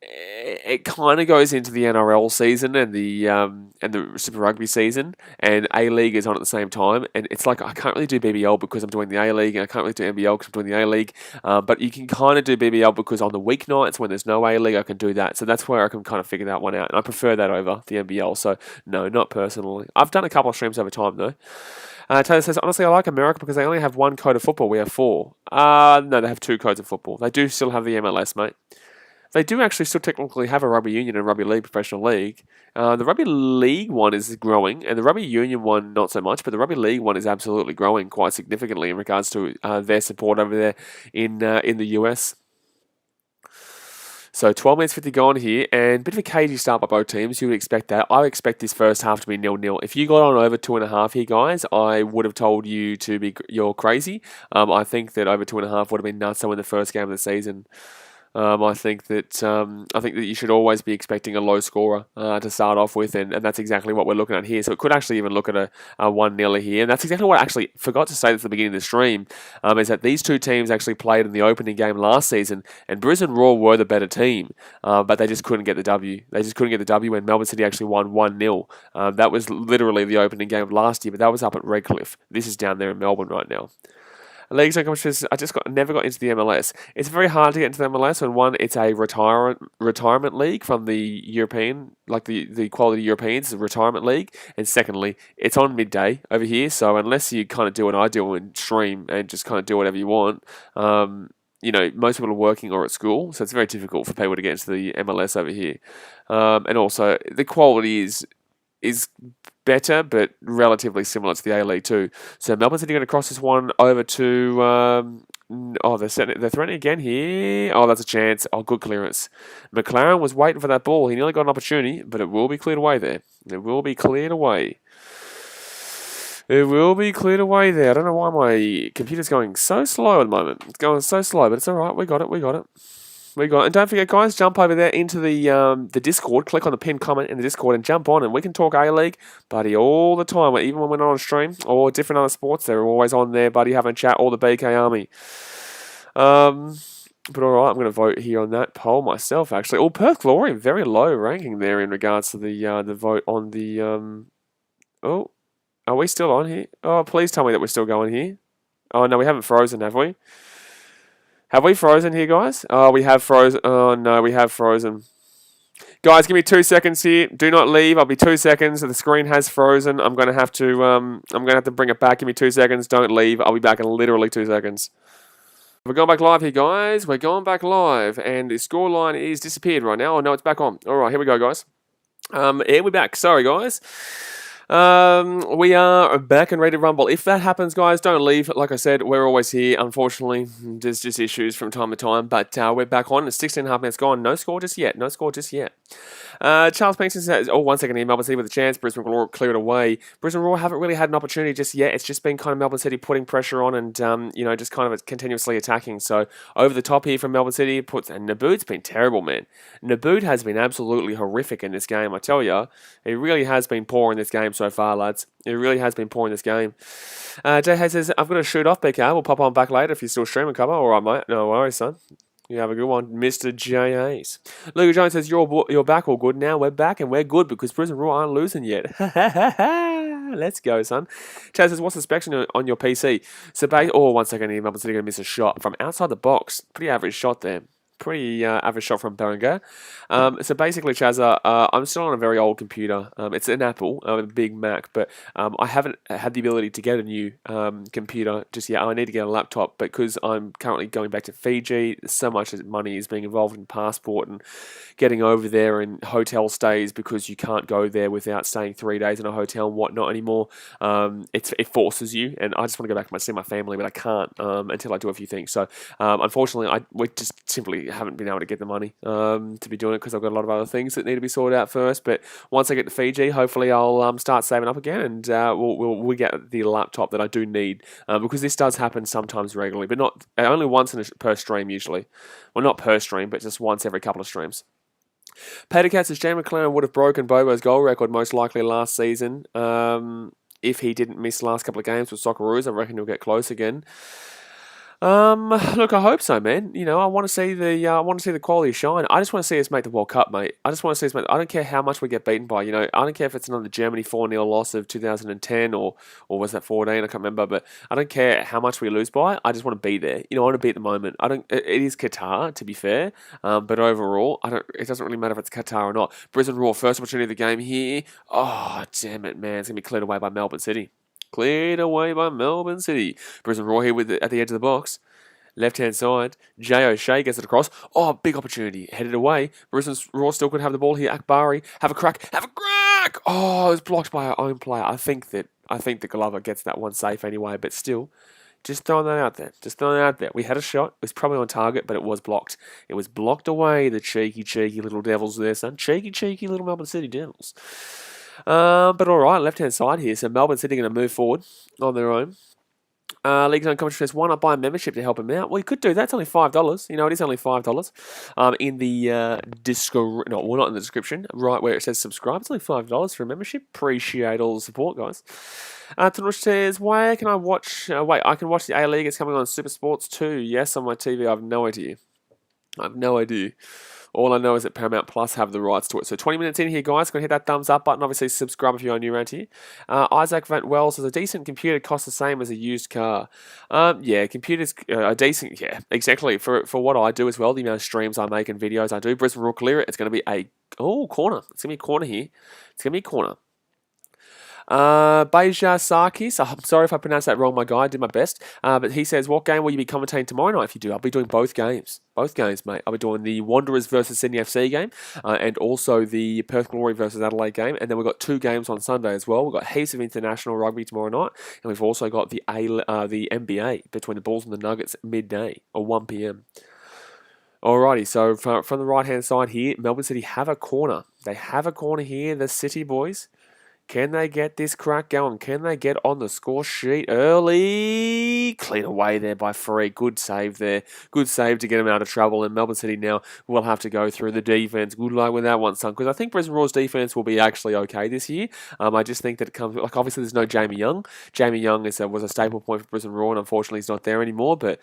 it kind of goes into the NRL season and the Super Rugby season, and A League is on at the same time. And it's like I can't really do BBL because I'm doing the A League, and I can't really do NBL because I'm doing the A League. But you can kind of do BBL because on the weeknights when there's no A League, I can do that. So that's where I can kind of figure that one out, and I prefer that over the NBL. So no, not personally. I've done a couple of streams over time though. Taylor says, honestly, I like America because they only have one code of football. We have four. No, they have two codes of football. They do still have the MLS, mate. They do actually still technically have a rugby union and rugby league professional league. The rugby league one is growing, and the rugby union one not so much. But the rugby league one is absolutely growing quite significantly in regards to their support over there in the US. So 12 minutes 50 gone here, and a bit of a cagey start by both teams. You would expect that. I expect this first half to be 0-0. If you got on over 2.5 here, guys, I would have told you you're crazy. I think that over 2.5 would have been nuts in the first game of the season. I think that you should always be expecting a low scorer to start off with, and that's exactly what we're looking at here. So it could actually even look at a 1-0 here, and that's exactly what I actually forgot to say at the beginning of the stream, is that these two teams actually played in the opening game last season, and Brisbane Roar were the better team, but they just couldn't get the W. They just couldn't get the W when Melbourne City actually won 1-0. That was literally the opening game of last year, but that was up at Redcliffe. This is down there in Melbourne right now. Leagues and competitions, never got into the MLS. It's very hard to get into the MLS when one, it's a retirement league from the European, like the quality Europeans, the retirement league, and secondly, it's on midday over here. So unless you kind of do what I do and stream and just kind of do whatever you want, most people are working or at school, so it's very difficult for people to get into the MLS over here. And also the quality is better, but relatively similar to the A-League too. So Melbourne City going to cross this one over to... they're threatening again here. Oh, that's a chance. Oh, good clearance. McLaren was waiting for that ball. He nearly got an opportunity, but it will be cleared away there. It will be cleared away. It will be cleared away there. I don't know why my computer's going so slow at the moment. It's going so slow, but it's all right. We got it. And don't forget, guys, jump over there into the Discord. Click on the pinned comment in the Discord and jump on, and we can talk A-League, buddy, all the time. Even when we're not on stream or different other sports, they're always on there, buddy, having a chat. All the BKRmy. But all right, I'm going to vote here on that poll myself, actually. Oh, Perth Glory, very low ranking there in regards to the vote on the... Oh, are we still on here? Oh, please tell me that we're still going here. Oh, no, we haven't frozen, have we? Have we frozen here, guys? Oh, we have frozen. Oh, no, we have frozen. Guys, give me 2 seconds here. Do not leave. I'll be 2 seconds. The screen has frozen. I'm going to have to bring it back. Give me 2 seconds. Don't leave. I'll be back in literally 2 seconds. We're going back live here, guys. We're going back live, and the scoreline is disappeared right now. Oh, no, it's back on. All right, here we go, guys. We're back. Sorry, guys. We are back and ready to rumble. If that happens, guys, don't leave. Like I said, we're always here. Unfortunately, there's just issues from time to time, but we're back on. It's 16.5 minutes gone. No score just yet. Charles Pennington says, 1 second here. Melbourne City with a chance. Brisbane Roar cleared away. Brisbane Roar haven't really had an opportunity just yet. It's just been kind of Melbourne City putting pressure on and, just kind of continuously attacking. So over the top here from Melbourne City, and Nabood's been terrible, man. Nabood has been absolutely horrific in this game, I tell you. He really has been poor in this game so far, lads. It really has been poor in this game. Jay Hayes says, I've got to shoot off, BK. We'll pop on back later if you're still streaming, cover. All right, mate. No worries, son. You have a good one, Mr. J. Hayes. Luke Jones says, you're back all good now. We're back and we're good because Brisbane Roar aren't losing yet. Let's go, son. Chaz says, what's the specs on your PC? So, 1 second here. Melbourne City going to miss a shot from outside the box. Pretty average shot there. Pretty average shot from Berenguer. So basically, Chazza, I'm still on a very old computer. It's an Apple, a big Mac, but I haven't had the ability to get a new computer just yet. I need to get a laptop because I'm currently going back to Fiji. So much money is being involved in passport and getting over there and hotel stays because you can't go there without staying 3 days in a hotel and whatnot anymore. It forces you, and I just want to go back and see my family, but I can't until I do a few things. So unfortunately, we just simply haven't been able to get the money to be doing it because I've got a lot of other things that need to be sorted out first. But once I get to Fiji, hopefully I'll start saving up again, and we'll get the laptop that I do need because this does happen sometimes regularly, but not only once per stream usually. Well, not per stream, but just once every couple of streams. Patercat says Jay McLaren would have broken Bobo's goal record most likely last season. If he didn't miss the last couple of games with Socceroos, I reckon he'll get close again. Look, I hope so, man. You know, I want to see the quality shine. I just want to see us make the World Cup, mate. I just want to see us make. I don't care how much we get beaten by. You know, I don't care if it's another Germany 4-0 loss of 2010 or was that 14? I can't remember, but I don't care how much we lose by. I just want to be there. You know, I want to be at the moment. I don't. It is Qatar, to be fair, but overall, I don't. It doesn't really matter if it's Qatar or not. Brisbane Roar, first opportunity of the game here. Oh, damn it, man! It's gonna be cleared away by Melbourne City. Cleared away by Melbourne City. Brisbane Roar here at the edge of the box. Left-hand side, Jay O'Shea gets it across. Oh, big opportunity. Headed away. Brisbane Roar still could have the ball here. Akbari, have a crack. Have a crack! Oh, it was blocked by our own player. I think the Glover gets that one safe anyway, but still, just throwing that out there. Just throwing it out there. We had a shot. It was probably on target, but it was blocked. It was blocked away, the cheeky little devils there, son. Cheeky little Melbourne City Devils. But all right, left-hand side here. So Melbourne City going to move forward on their own. League Zone commentary says, why not buy a membership to help him out? Well, you could do that. It's only $5. You know, it is only $5. In the description, no, well, not in the description, right where it says subscribe. It's only $5 for a membership. Appreciate all the support, guys. Tanush says, why can I watch? I can watch the A League. It's coming on Super Sports 2. Yes, on my TV. I have no idea. All I know is that Paramount Plus have the rights to it. So 20 minutes in here, guys. Going to hit that thumbs up button. Obviously, subscribe if you're new around here. Isaac Van Wells says, a decent computer costs the same as a used car. Yeah, computers are decent. Yeah, exactly. For what I do as well, the amount of streams I make and videos I do. Brisbane Roar clear it. It's going to be a corner. It's going to be a corner here. It's going to be a corner. Beja Sarkis, I'm sorry if I pronounced that wrong, my guy, I did my best. But he says, what game will you be commentating tomorrow night if you do? I'll be doing both games. Both games, mate. I'll be doing the Wanderers versus Sydney FC game and also the Perth Glory versus Adelaide game. And then we've got 2 games on Sunday as well. We've got heaps of international rugby tomorrow night. And we've also got the NBA between the Bulls and the Nuggets midday or 1 p.m. Alrighty, so from the right-hand side here, Melbourne City have a corner. They have a corner here, the City boys. Can they get this crack going? Can they get on the score sheet early? Clean away there by Free. Good save there. Good save to get them out of trouble. And Melbourne City now will have to go through the defence. Good luck with that one, son. Because I think Brisbane Roar's defence will be actually okay this year. I just think that it comes... Like, obviously, there's no Jamie Young. Jamie Young was a staple point for Brisbane Roar, and unfortunately, he's not there anymore. But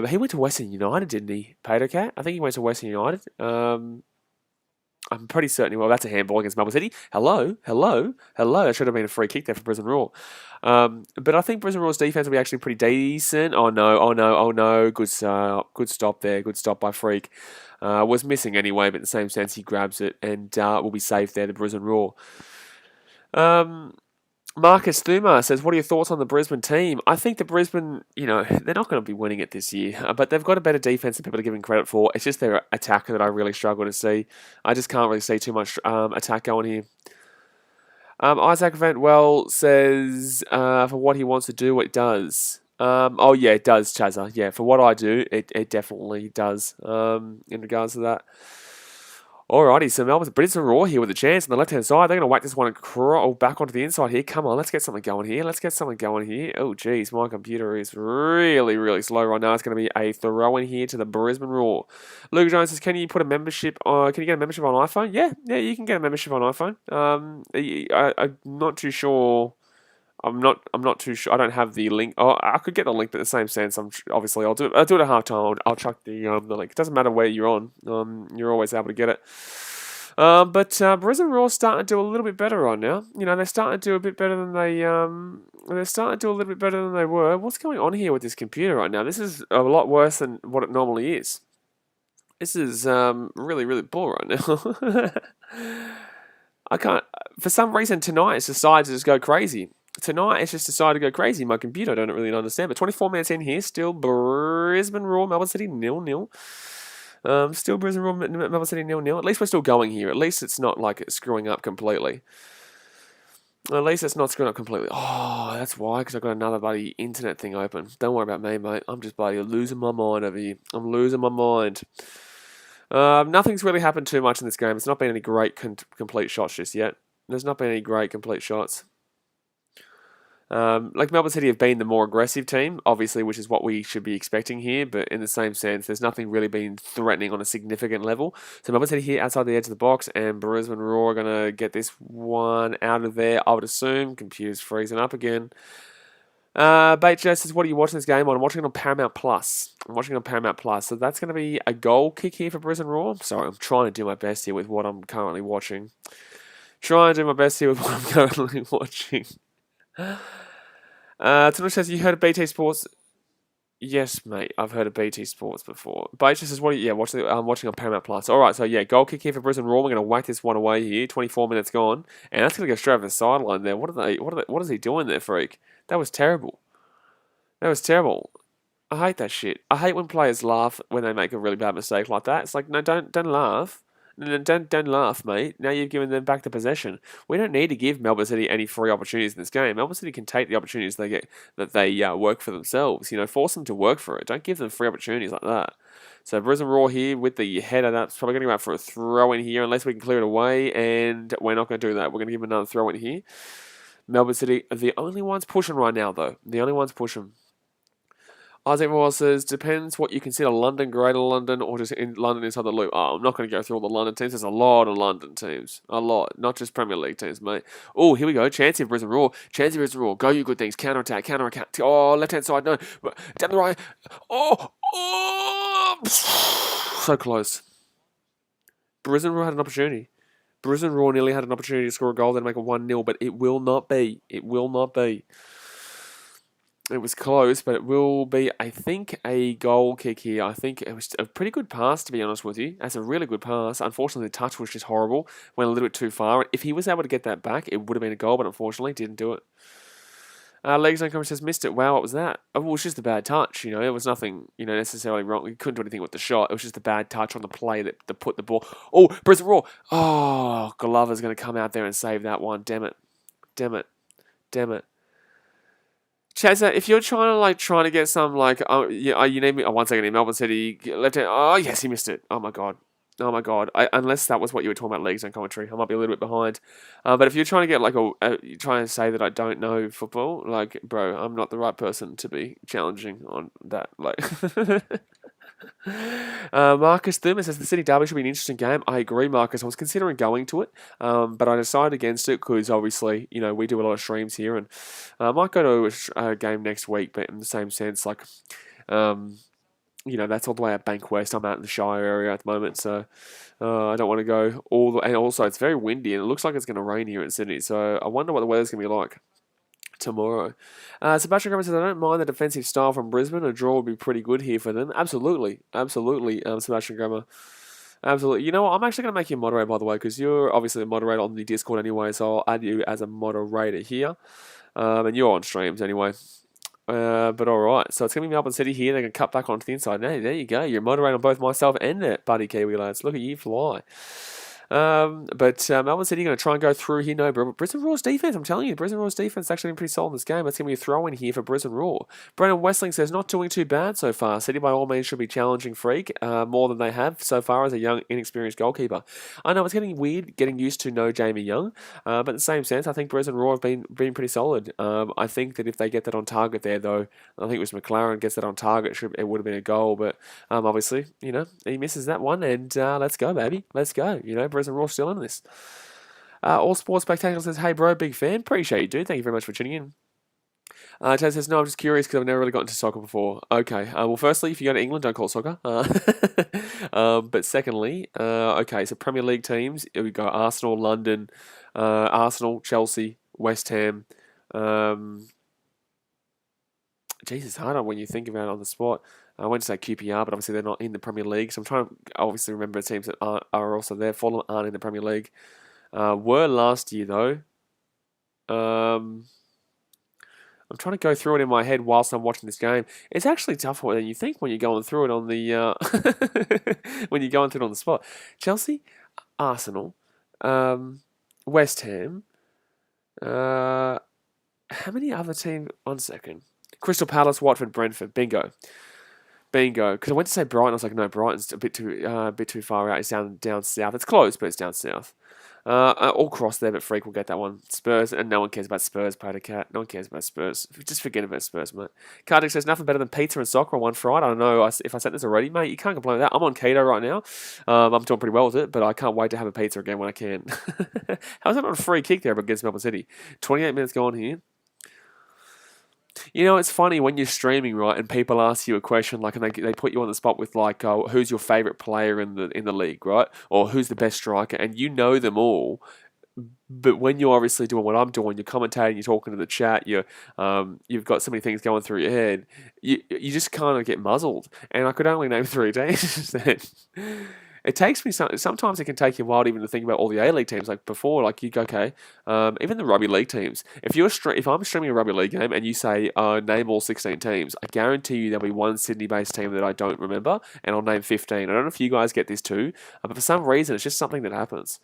he went to Western United, didn't he, Patercat? I think he went to Western United. I'm pretty certain. Well, that's a handball against Melbourne City. Hello. That should have been a free kick there for Brisbane Roar. But I think Brisbane Roar's defense will be actually pretty decent. Oh no. Good stop there. Good stop by Freak. Was missing anyway, but in the same sense, he grabs it and will be safe there, the Brisbane Roar. Marcus Thuma says, what are your thoughts on the Brisbane team? I think the Brisbane, they're not going to be winning it this year, but they've got a better defence than people are giving credit for. It's just their attack that I really struggle to see. I just can't really see too much attack going here. Isaac Ventwell says, for what he wants to do, it does. It does, Chazza. Yeah, for what I do, it definitely does in regards to that. Alrighty, so Melbourne Brisbane Roar here with a chance on the left-hand side. They're going to whack this one back onto the inside here. Come on, let's get something going here. Oh, geez, my computer is really slow right now. It's going to be a throw-in here to the Brisbane Roar. Luke Jones says, can you get a membership on iPhone? Yeah, you can get a membership on iPhone. I'm not too sure. I'm not too sure. I don't have the link. Oh, I could get the link, but in the same sense, obviously I'll do it at halftime. I'll chuck the link. It doesn't matter where you're on. You're always able to get it. But Brisbane Roar starting to do a little bit better right now. They're starting to do a bit better than they're starting to do a little bit better than they were. What's going on here with this computer right now? This is a lot worse than what it normally is. This is really poor right now. I can't. For some reason tonight, it's decided to just go crazy. It's just decided to go crazy. My computer, I don't really understand. But 24 minutes in here, still Brisbane Roar, Melbourne City 0-0. Still Brisbane Roar, Melbourne City 0-0. At least we're still going here. At least it's not like it's screwing up completely. Oh, that's why, because I've got another bloody internet thing open. Don't worry about me, mate. I'm just bloody losing my mind over here. I'm losing my mind. Nothing's really happened too much in this game. It's not been any great complete shots just yet. There's not been any great complete shots. Like Melbourne City have been the more aggressive team, obviously, which is what we should be expecting here. But in the same sense, there's nothing really been threatening on a significant level. So Melbourne City here outside the edge of the box, and Brisbane Roar are going to get this one out of there, I would assume. Computer's freezing up again. Bait Joe says, what are you watching this game on? I'm watching it on Paramount Plus. So that's going to be a goal kick here for Brisbane Roar. Sorry, I'm trying to do my best here with what I'm currently watching. Tuna says, you heard of BT Sports? Yes, mate, I've heard of BT Sports before. Bait Joe says, I'm watching on Paramount Plus. All right, so yeah, goal kick here for Brisbane Roar. We're going to whack this one away here. 24 minutes gone, and that's going to go straight over the sideline there. What is he doing there, freak? That was terrible. I hate that shit. I hate when players laugh when they make a really bad mistake like that. It's like, no, don't laugh. No, don't laugh, mate. Now you've given them back the possession. We don't need to give Melbourne City any free opportunities in this game. Melbourne City can take the opportunities they get that they work for themselves. Force them to work for it. Don't give them free opportunities like that. So Brisbane Roar here with the header. That's probably going to go out for a throw in here unless we can clear it away, and we're not going to do that. We're going to give them another throw in here. Melbourne City are the only ones pushing right now, though. The only ones pushing. Isaac Moore says, depends what you consider London, Greater London, or just in London inside the loop. Oh, I'm not going to go through all the London teams. There's a lot of London teams. A lot. Not just Premier League teams, mate. Oh, here we go. Chancey of Brisbane Roar. Go, you good things. Counter-attack. Oh, left-hand side, no. Down the right. Oh. So close. Brisbane Roar had an opportunity. Brisbane Roar nearly had an opportunity to score a goal, then make it 1-0, but it will not be. It was close, but it will be, I think, a goal kick here. I think it was a pretty good pass, to be honest with you. That's a really good pass. Unfortunately, the touch was just horrible. Went a little bit too far. If he was able to get that back, it would have been a goal, but unfortunately, didn't do it. Legs on comment says, missed it. Wow, what was that? Oh, it was just a bad touch. There was nothing, necessarily wrong. We couldn't do anything with the shot. It was just a bad touch on the play that put the ball. Oh, Brisbane Roar. Oh, Glover's going to come out there and save that one. Damn it. Chazza, if you're trying to get some you need me. Oh, 1 second in Melbourne City left hand. Oh yes, he missed it. Oh my god. Unless that was what you were talking about, leagues and commentary, I might be a little bit behind. But if you're trying to get you're trying to say that I don't know football, bro, I'm not the right person to be challenging on that. Marcus Thurman says the City Derby should be an interesting game. I agree, Marcus. I was considering going to it, but I decided against it because obviously, we do a lot of streams here, and I might go to a game next week. But in the same sense, that's all the way at Bankwest. I'm out in the Shire area at the moment, so I don't want to go all the. And also, it's very windy, and it looks like it's going to rain here in Sydney. So I wonder what the weather's going to be like tomorrow. Sebastian Graham says, I don't mind the defensive style from Brisbane. A draw would be pretty good here for them. Absolutely. Sebastian Grammer. Absolutely. You know what? I'm actually going to make you a moderator, by the way, because you're obviously a moderator on the Discord anyway, so I'll add you as a moderator here. And you're on streams anyway. But all right. So it's going to be Melbourne City here. They're going to cut back onto the inside. Hey, there you go. You're moderating on both myself and that buddy Kiwi lads. Look at you fly. But Melbourne City going to try and go through here. No, but Brisbane Roar's defense, I'm telling you, Brisbane Roar's defense has actually been pretty solid in this game. That's going to be a throw in here for Brisbane Roar. Brandon Westling says, not doing too bad so far. City by all means should be challenging Freak more than they have so far as a young, inexperienced goalkeeper. I know it's getting weird getting used to no Jamie Young, but in the same sense, I think Brisbane Roar have been pretty solid. I think that if they get that on target there, though, I think it was McLaren gets that on target, it would have been a goal, but obviously, he misses that one, and let's go, baby. Let's go. Brisbane Roar still in this. All Sports Spectacular says, hey bro, big fan. Appreciate you, dude. Thank you very much for tuning in. Chad says, no, I'm just curious because I've never really gotten into soccer before. Okay. Well, firstly, if you go to England, don't call it soccer. But secondly, okay, so Premier League teams, we go Arsenal, London, Arsenal, Chelsea, West Ham. Jesus, harder when you think about it on the spot. I went to say QPR, but obviously they're not in the Premier League. So I'm trying to obviously remember teams that are also there. Fulham aren't in the Premier League. Were last year, though. I'm trying to go through it in my head whilst I'm watching this game. It's actually tougher than you think when you're going through it on the when you're going through it on the spot. Chelsea, Arsenal, West Ham. How many other teams? 1 second. Crystal Palace, Watford, Brentford. Bingo. Bingo. Because I went to say Brighton, I was like, no, Brighton's a bit too far out. It's down south. It's close, but it's down south. All cross there, but Freak will get that one. Spurs, and no one cares about Spurs, Pater Cat. No one cares about Spurs. Just forget about Spurs, mate. Kardik says, nothing better than pizza and soccer on one Friday. I don't know if I said this already, mate. You can't complain with that. I'm on keto right now. I'm doing pretty well with it, but I can't wait to have a pizza again when I can. How's that not a free kick there against Melbourne City? 28 minutes gone here. You know, it's funny when you're streaming, right, and people ask you a question, like, and they put you on the spot with, like, who's your favourite player in the league, right? Or who's the best striker, and you know them all. But when you're obviously doing what I'm doing, you're commentating, you're talking to the chat, you've got so many things going through your head, you just kind of get muzzled. And I could only name 3 teams. It takes me sometimes it can take you a while even to think about all the A-League teams. Like before, like you go, okay, even the Rugby League teams. If I'm streaming a Rugby League game and you say, name all 16 teams, I guarantee you there'll be one Sydney-based team that I don't remember, and I'll name 15. I don't know if you guys get this too, but for some reason, it's just something that happens.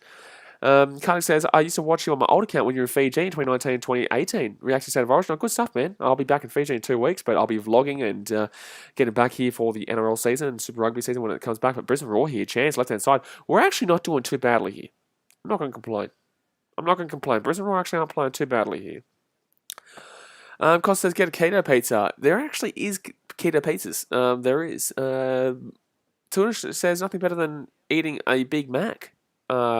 Carly says, I used to watch you on my old account when you were in Fiji in 2019 and 2018. Reaction State of Origin. Good stuff, man. I'll be back in Fiji in 2 weeks, but I'll be vlogging and getting back here for the NRL season and Super Rugby season when it comes back. But Brisbane Roar here, chance, left-hand side. We're actually not doing too badly here. I'm not going to complain. Brisbane Roar actually aren't playing too badly here. Costa says, get a keto pizza. There actually is keto pizzas. There is. Tunish says, nothing better than eating a Big Mac.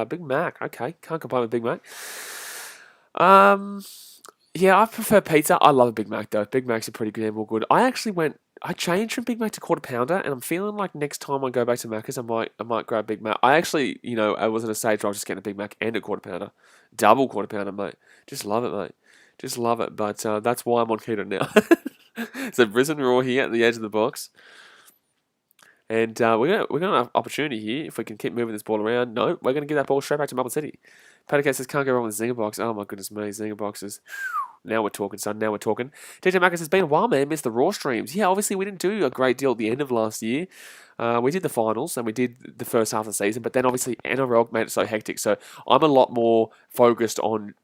Big Mac, okay. Can't complain with Big Mac. Yeah, I prefer pizza. I love a Big Mac, though. Big Macs are pretty damn good. I changed from Big Mac to Quarter Pounder, and I'm feeling like next time I go back to Macca's, I might grab Big Mac. I actually, I was at a stage where I was just getting a Big Mac and a Quarter Pounder. Double Quarter Pounder, mate. Just love it, mate. Just love it. But that's why I'm on keto now. So Brisbane Roar here at the edge of the box. And we're gonna have opportunity here if we can keep moving this ball around. No, we're gonna give that ball straight back to Melbourne City. Patrick says can't go wrong with Zinger box. Oh my goodness me, Zinger boxes. Now we're talking, son. Now we're talking. DJ Marcus has been a while, man. Missed the Raw streams. Yeah, obviously we didn't do a great deal at the end of last year. We did the finals and we did the first half of the season, but then obviously NRL made it so hectic. So I'm a lot more focused on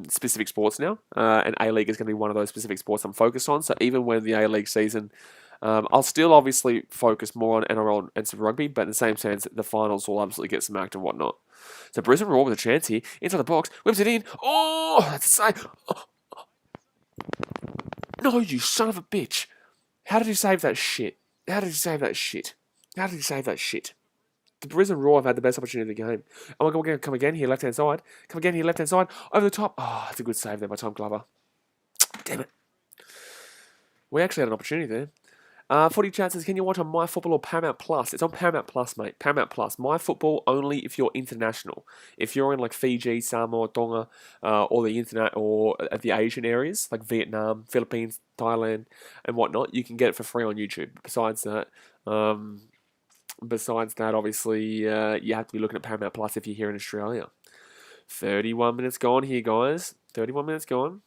specific sports now, and A-League is going to be one of those specific sports I'm focused on. So even when the A-League season, I'll still obviously focus more on NRL and Super Rugby, but in the same sense, the finals will absolutely get some act and whatnot. So Brisbane Roar with a chance here, inside the box, whips it in. Oh, that's a save. Oh. No, you son of a bitch. How did he save that shit? The Brisbane Roar have had the best opportunity of the game. Oh my God, we're going to come again here, left-hand side. Over the top. Oh, it's a good save there by Tom Glover. Damn it. We actually had an opportunity there. Footy Chat says, can you watch on MyFootball or Paramount Plus? It's on Paramount Plus, mate. Paramount Plus. MyFootball only if you're international. If you're in like Fiji, Samoa, Tonga, or the internet or the Asian areas like Vietnam, Philippines, Thailand, and whatnot, you can get it for free on YouTube. Besides that, obviously, you have to be looking at Paramount Plus if you're here in Australia. 31 minutes gone here, guys. 31 minutes gone.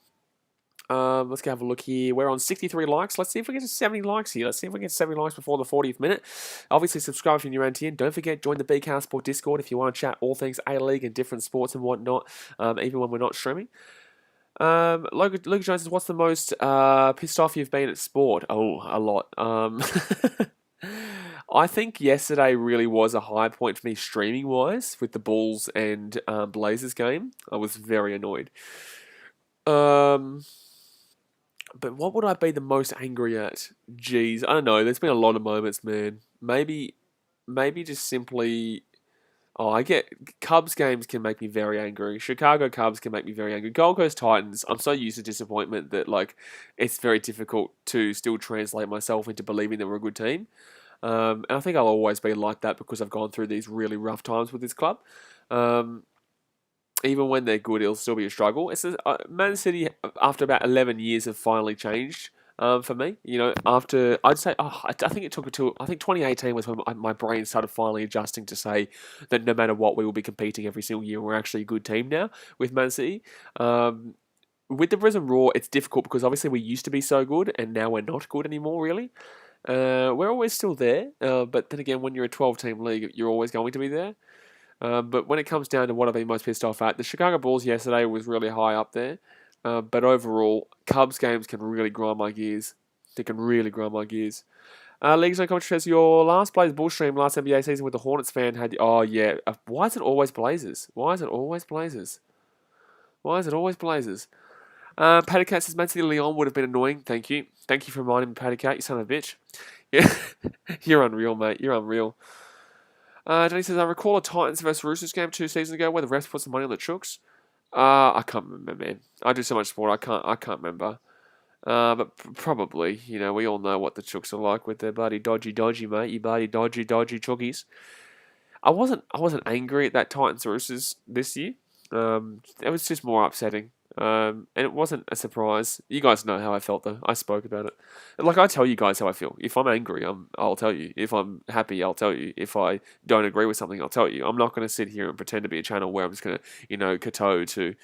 Let's go have a look here. We're on 63 likes. Let's see if we get to 70 likes here. Let's see if we get 70 likes before the 40th minute. Obviously, subscribe if you're new around here. Don't forget, join the BKR Sport Discord if you want to chat all things A-League and different sports and whatnot, even when we're not streaming. Luke Jones says, what's the most pissed off you've been at sport? Oh, a lot. I think yesterday really was a high point for me streaming-wise with the Bulls and Blazers game. I was very annoyed. But what would I be the most angry at? Jeez, I don't know. There's been a lot of moments, man. Maybe just simply... Oh, I get... Cubs games can make me very angry. Chicago Cubs can make me very angry. Gold Coast Titans, I'm so used to disappointment that, like, it's very difficult to still translate myself into believing that we're a good team. And I think I'll always be like that because I've gone through these really rough times with this club. Even when they're good, it'll still be a struggle. It's Man City, after about 11 years, have finally changed for me. After, I'd say, I think it took until, I think 2018 was when my brain started finally adjusting to say that no matter what, we will be competing every single year. We're actually a good team now with Man City. With the Brisbane Roar, it's difficult because obviously we used to be so good and now we're not good anymore, really. We're always still there, but then again, when you're a 12-team league, you're always going to be there. But when it comes down to what I've been most pissed off at, the Chicago Bulls yesterday was really high up there. But overall, Cubs games can really grind my gears. They can really grind my gears. League's no commentary says your last Blaze Bull stream last NBA season with the Hornets fan had. Oh yeah. Why is it always Blazers? Why is it always Blazers? Why is it always Blazers? Patty Cat says Man City Leon would have been annoying. Thank you. Thank you for reminding me, Patty Cat. You son of a bitch. Yeah, you're unreal, mate. You're unreal. Johnny says I recall a Titans versus Roosters game 2 seasons ago where the refs put some money on the Chooks. I can't remember, man. I do so much sport. I can't remember. But probably, we all know what the Chooks are like with their bloody dodgy, mate. You bloody dodgy Chookies. I wasn't angry at that Titans Roosters this year. It was just more upsetting. And it wasn't a surprise. You guys know how I felt though. I spoke about it. Like I tell you guys how I feel. If I'm angry, I'll tell you. If I'm happy, I'll tell you. If I don't agree with something, I'll tell you. I'm not going to sit here and pretend to be a channel where I'm just going to, kowtow to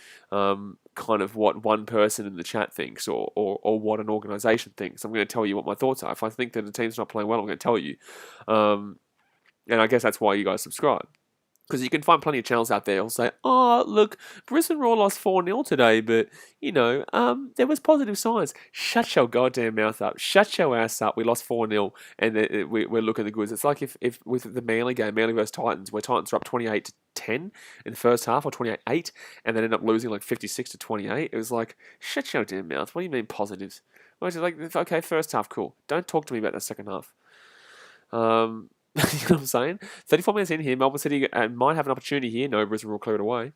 kind of what one person in the chat thinks or what an organisation thinks. I'm going to tell you what my thoughts are. If I think that the team's not playing well, I'm going to tell you. And I guess that's why you guys subscribe. Because you can find plenty of channels out there who'll say, oh, look, Brisbane Roar lost 4-0 today, but, there was positive signs. Shut your goddamn mouth up. Shut your ass up. We lost 4-0, and we're looking at the goods. It's like if with the Manly game, Manly versus Titans, where Titans are up 28-10 in the first half, or 28-8, and then end up losing like 56-28. It was like, shut your damn mouth. What do you mean positives? Well, it's like, okay, first half, cool. Don't talk to me about the second half. You know what I'm saying? 34 minutes in here, Melbourne City might have an opportunity here. No, Brisbane will clear it away.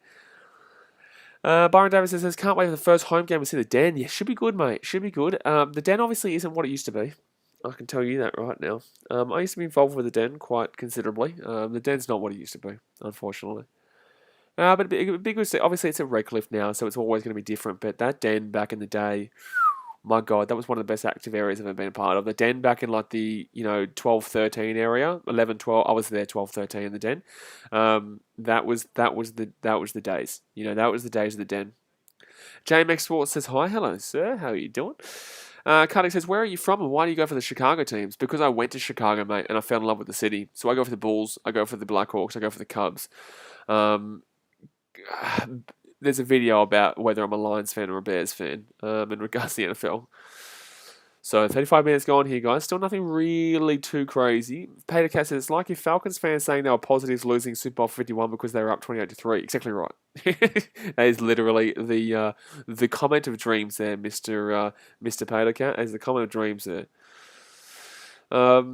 Byron Davis says, can't wait for the first home game to see the Den. Yeah, should be good, mate. Should be good. The Den obviously isn't what it used to be. I can tell you that right now. I used to be involved with the Den quite considerably. The Den's not what it used to be, unfortunately. But it'd be good to see. Obviously, it's at Redcliffe now, so it's always going to be different. But that Den back in the day... My God, that was one of the best active areas I've ever been a part of. The Den back in like the 12-13 area, 11-12. I was there 12-13 in the Den. That was the days. That was the days of the Den. JMX Sports says hi, hello sir, how are you doing? Cardick says, where are you from and why do you go for the Chicago teams? Because I went to Chicago, mate, and I fell in love with the city. So I go for the Bulls, I go for the Blackhawks, I go for the Cubs. There's a video about whether I'm a Lions fan or a Bears fan in regards to the NFL. So 35 minutes gone here, guys. Still nothing really too crazy. Peter Cat says, it's like if Falcons fans saying they were positives losing Super Bowl 51 because they were up 28-3. Exactly right. That is literally the comment of dreams there, Mr. Peter Cat. That is the comment of dreams there. But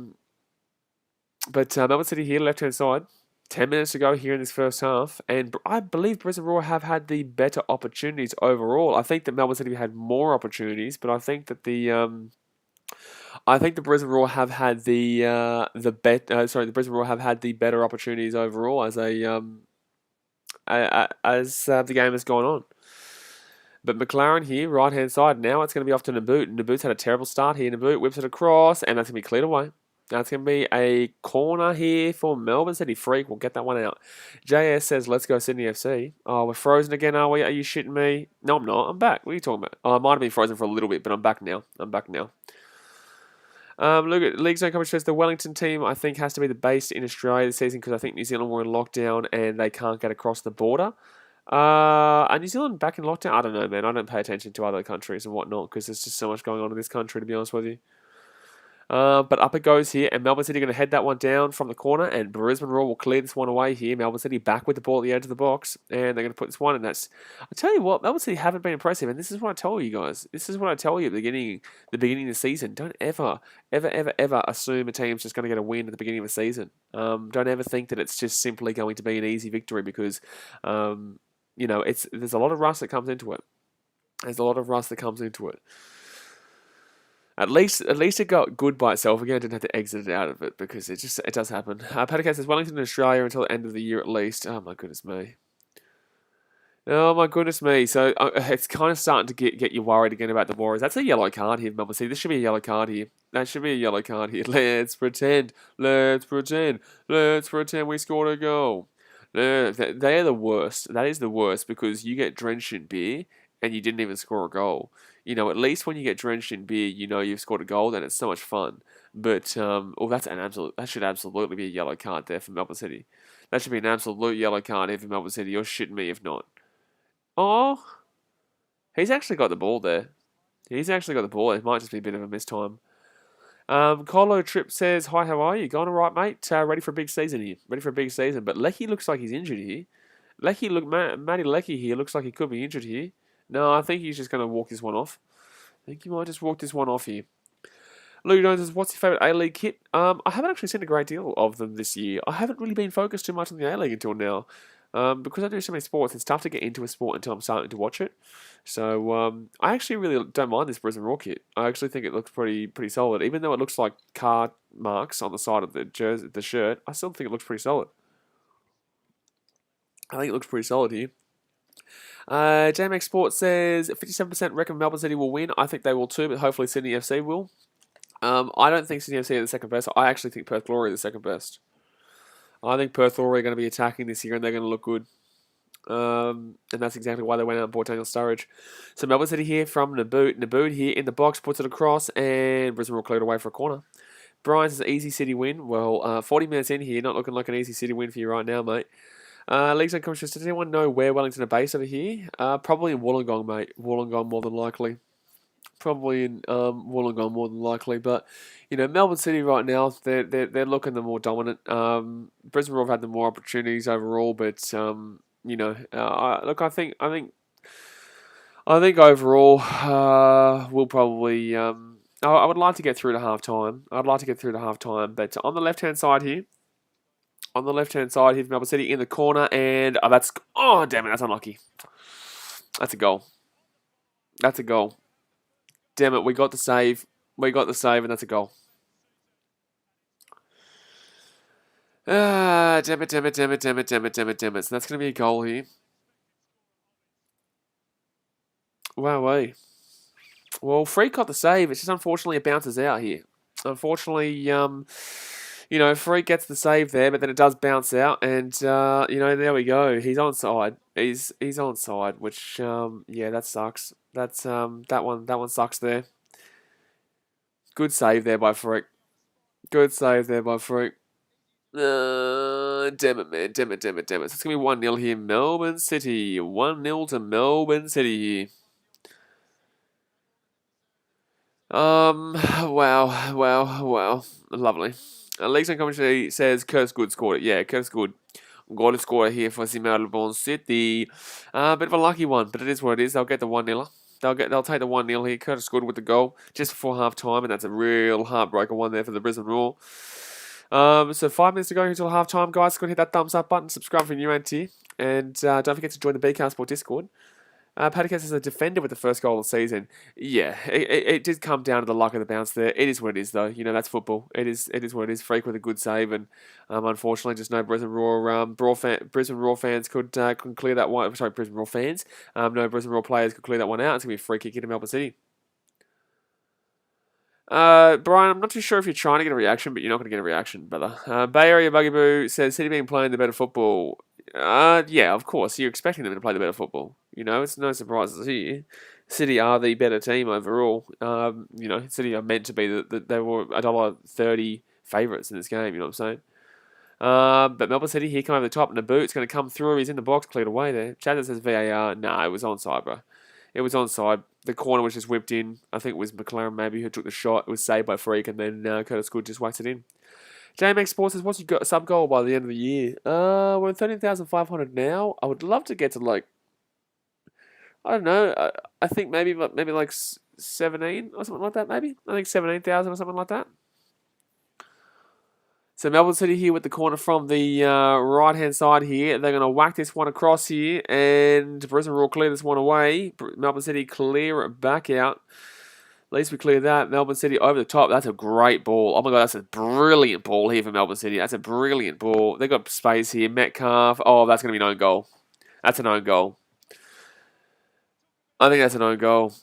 Melbourne City here, left-hand side. 10 minutes to go here in this first half, and I believe Brisbane Roar have had the better opportunities overall. I think that Melbourne City had more opportunities, but I think that the Brisbane Roar have had the Brisbane Roar have had the better opportunities overall as the game has gone on. But McLaren here, right hand side. Now it's going to be off to Naboot. Naboot's had a terrible start here. Naboot whips it across, and that's going to be cleared away. That's going to be a corner here for Melbourne City. Freak, we'll get that one out. JS says, let's go Sydney FC. Oh, we're frozen again, are we? Are you shitting me? No, I'm not. I'm back. What are you talking about? Oh, I might have been frozen for a little bit, but I'm back now. Look at League's No Coverage says the Wellington team, I think, has to be the base in Australia this season because I think New Zealand were in lockdown and they can't get across the border. Are New Zealand back in lockdown? I don't know, man. I don't pay attention to other countries and whatnot because there's just so much going on in this country, to be honest with you. But up it goes here, and Melbourne City are going to head that one down from the corner, and Brisbane Roar will clear this one away here. Melbourne City back with the ball at the edge of the box, and they're going to put this one, and that's... I tell you what, Melbourne City haven't been impressive, and this is what I tell you guys. This is what I tell you at the beginning of the season. Don't ever assume a team's just going to get a win at the beginning of the season. Don't ever think that it's just simply going to be an easy victory because, there's a lot of rust that comes into it. At least it got good by itself. Again, I didn't have to exit it out of it because it does happen. Paddock says Wellington in Australia until the end of the year at least. Oh my goodness me. So it's kind of starting to get you worried again about the Warriors. That's a yellow card here, Melbourne City. This should be a yellow card here. Let's pretend we scored a goal. They are the worst. That is the worst because you get drenched in beer and you didn't even score a goal. At least when you get drenched in beer, you've scored a goal, then it's so much fun. But that should absolutely be a yellow card there for Melbourne City. That should be an absolute yellow card here for Melbourne City. You're shitting me if not. Oh, he's actually got the ball there. It might just be a bit of a mistime. Colo Trip says, hi, how are you? Going all right, mate? Ready for a big season here. Ready for a big season. But Lecky looks like he's injured here. Matty Lecky here looks like he could be injured here. No, I think he's just going to walk this one off. I think he might just walk this one off here. Luke Jones says, what's your favourite A-League kit? I haven't actually seen a great deal of them this year. I haven't really been focused too much on the A-League until now. Because I do so many sports, it's tough to get into a sport until I'm starting to watch it. So I actually really don't mind this Brisbane Roar kit. I actually think it looks pretty solid. Even though it looks like car marks on the side of the shirt, I still think it looks pretty solid. I think it looks pretty solid here. JMX Sports says 57% reckon Melbourne City will win. I think they will too, but hopefully Sydney FC will. I don't think Sydney FC are the second best. I actually think Perth Glory are the second best. I think Perth Glory are going to be attacking this year and they're going to look good. And that's exactly why they went out and bought Daniel Sturridge. So Melbourne City here from Naboot. Naboot here in the box, puts it across, and Brisbane will clear it away for a corner. Brian says easy City win. Well, 40 minutes in here, not looking like an easy City win for you right now, mate. Leagues and Commissioners, does anyone know where Wellington are based over here? Probably in Wollongong, mate. Wollongong more than likely. Probably in Wollongong more than likely, but Melbourne City right now they're looking the more dominant. Brisbane Roar have had the more opportunities overall, but look, I think overall we'll probably. I would like to get through to half time. I'd like to get through to half time, but on the left hand side here. On the left hand side here, Melbourne City in the corner, and damn it, that's unlucky. That's a goal. That's a goal. Damn it, we got the save. We got the save, and that's a goal. Damn it. So that's going to be a goal here. Wow. Well, Freak got the save. It's just unfortunately it bounces out here. Unfortunately, Freak gets the save there, but then it does bounce out, and there we go. He's onside. He's onside, which that sucks. That's that one sucks there. Good save there by Freak. Damn it, man. Damn it. So it's going to be 1-0 here. Melbourne City. 1-0 to Melbourne City here. Wow. Lovely. Leagues and Commentary says Curtis Good scored it. Yeah, Curtis Good. Got a score here for the Melbourne City. Bit of a lucky one, but it is what it is. They'll get the 1-0. They'll take the 1-0 here. Curtis Good with the goal just before half time, and that's a real heartbreaker one there for the Brisbane Roar. So 5 minutes to go until half time, guys. Go and hit that thumbs up button, subscribe if you're new around here, and don't forget to join the BKR Sport Discord. Padicas is a defender with the first goal of the season. Yeah, it did come down to the luck of the bounce there. It is what it is, though. That's football. It is what it is. Freak with a good save, and unfortunately, just no Brisbane Roar. Brisbane Roar fans could clear that one. Sorry, Brisbane Roar fans. No Brisbane Roar players could clear that one out. It's gonna be a free kick into Melbourne City. Brian, I'm not too sure if you're trying to get a reaction, but you're not going to get a reaction, brother. Bay Area Bugaboo says City been playing the better football. Yeah, of course. You're expecting them to play the better football. It's no surprises here. City are the better team overall. City are meant to be they were $1.30 favourites in this game. You know what I'm saying? But Melbourne City here come over the top, and the boot's going to come through. He's in the box, cleared away there. Chad says VAR. Nah, it was onside, bro. It was onside. The corner was just whipped in. I think it was McLaren maybe who took the shot. It was saved by Freak, and then Curtis Good just whacked it in. JMX Sports says, what's your sub goal by the end of the year? We're at 13,500 now. I would love to get to I don't know. I think maybe like 17 or something like that. Maybe I think 17,000 or something like that. So Melbourne City here with the corner from the right-hand side here. They're going to whack this one across here, and Brisbane will clear this one away. Melbourne City clear it back out. At least we clear that. Melbourne City over the top. That's a great ball. Oh my God, that's a brilliant ball here for Melbourne City. That's a brilliant ball. They've got space here. Metcalf. Oh, that's going to be an own goal. That's an own goal. I think that's an own goal.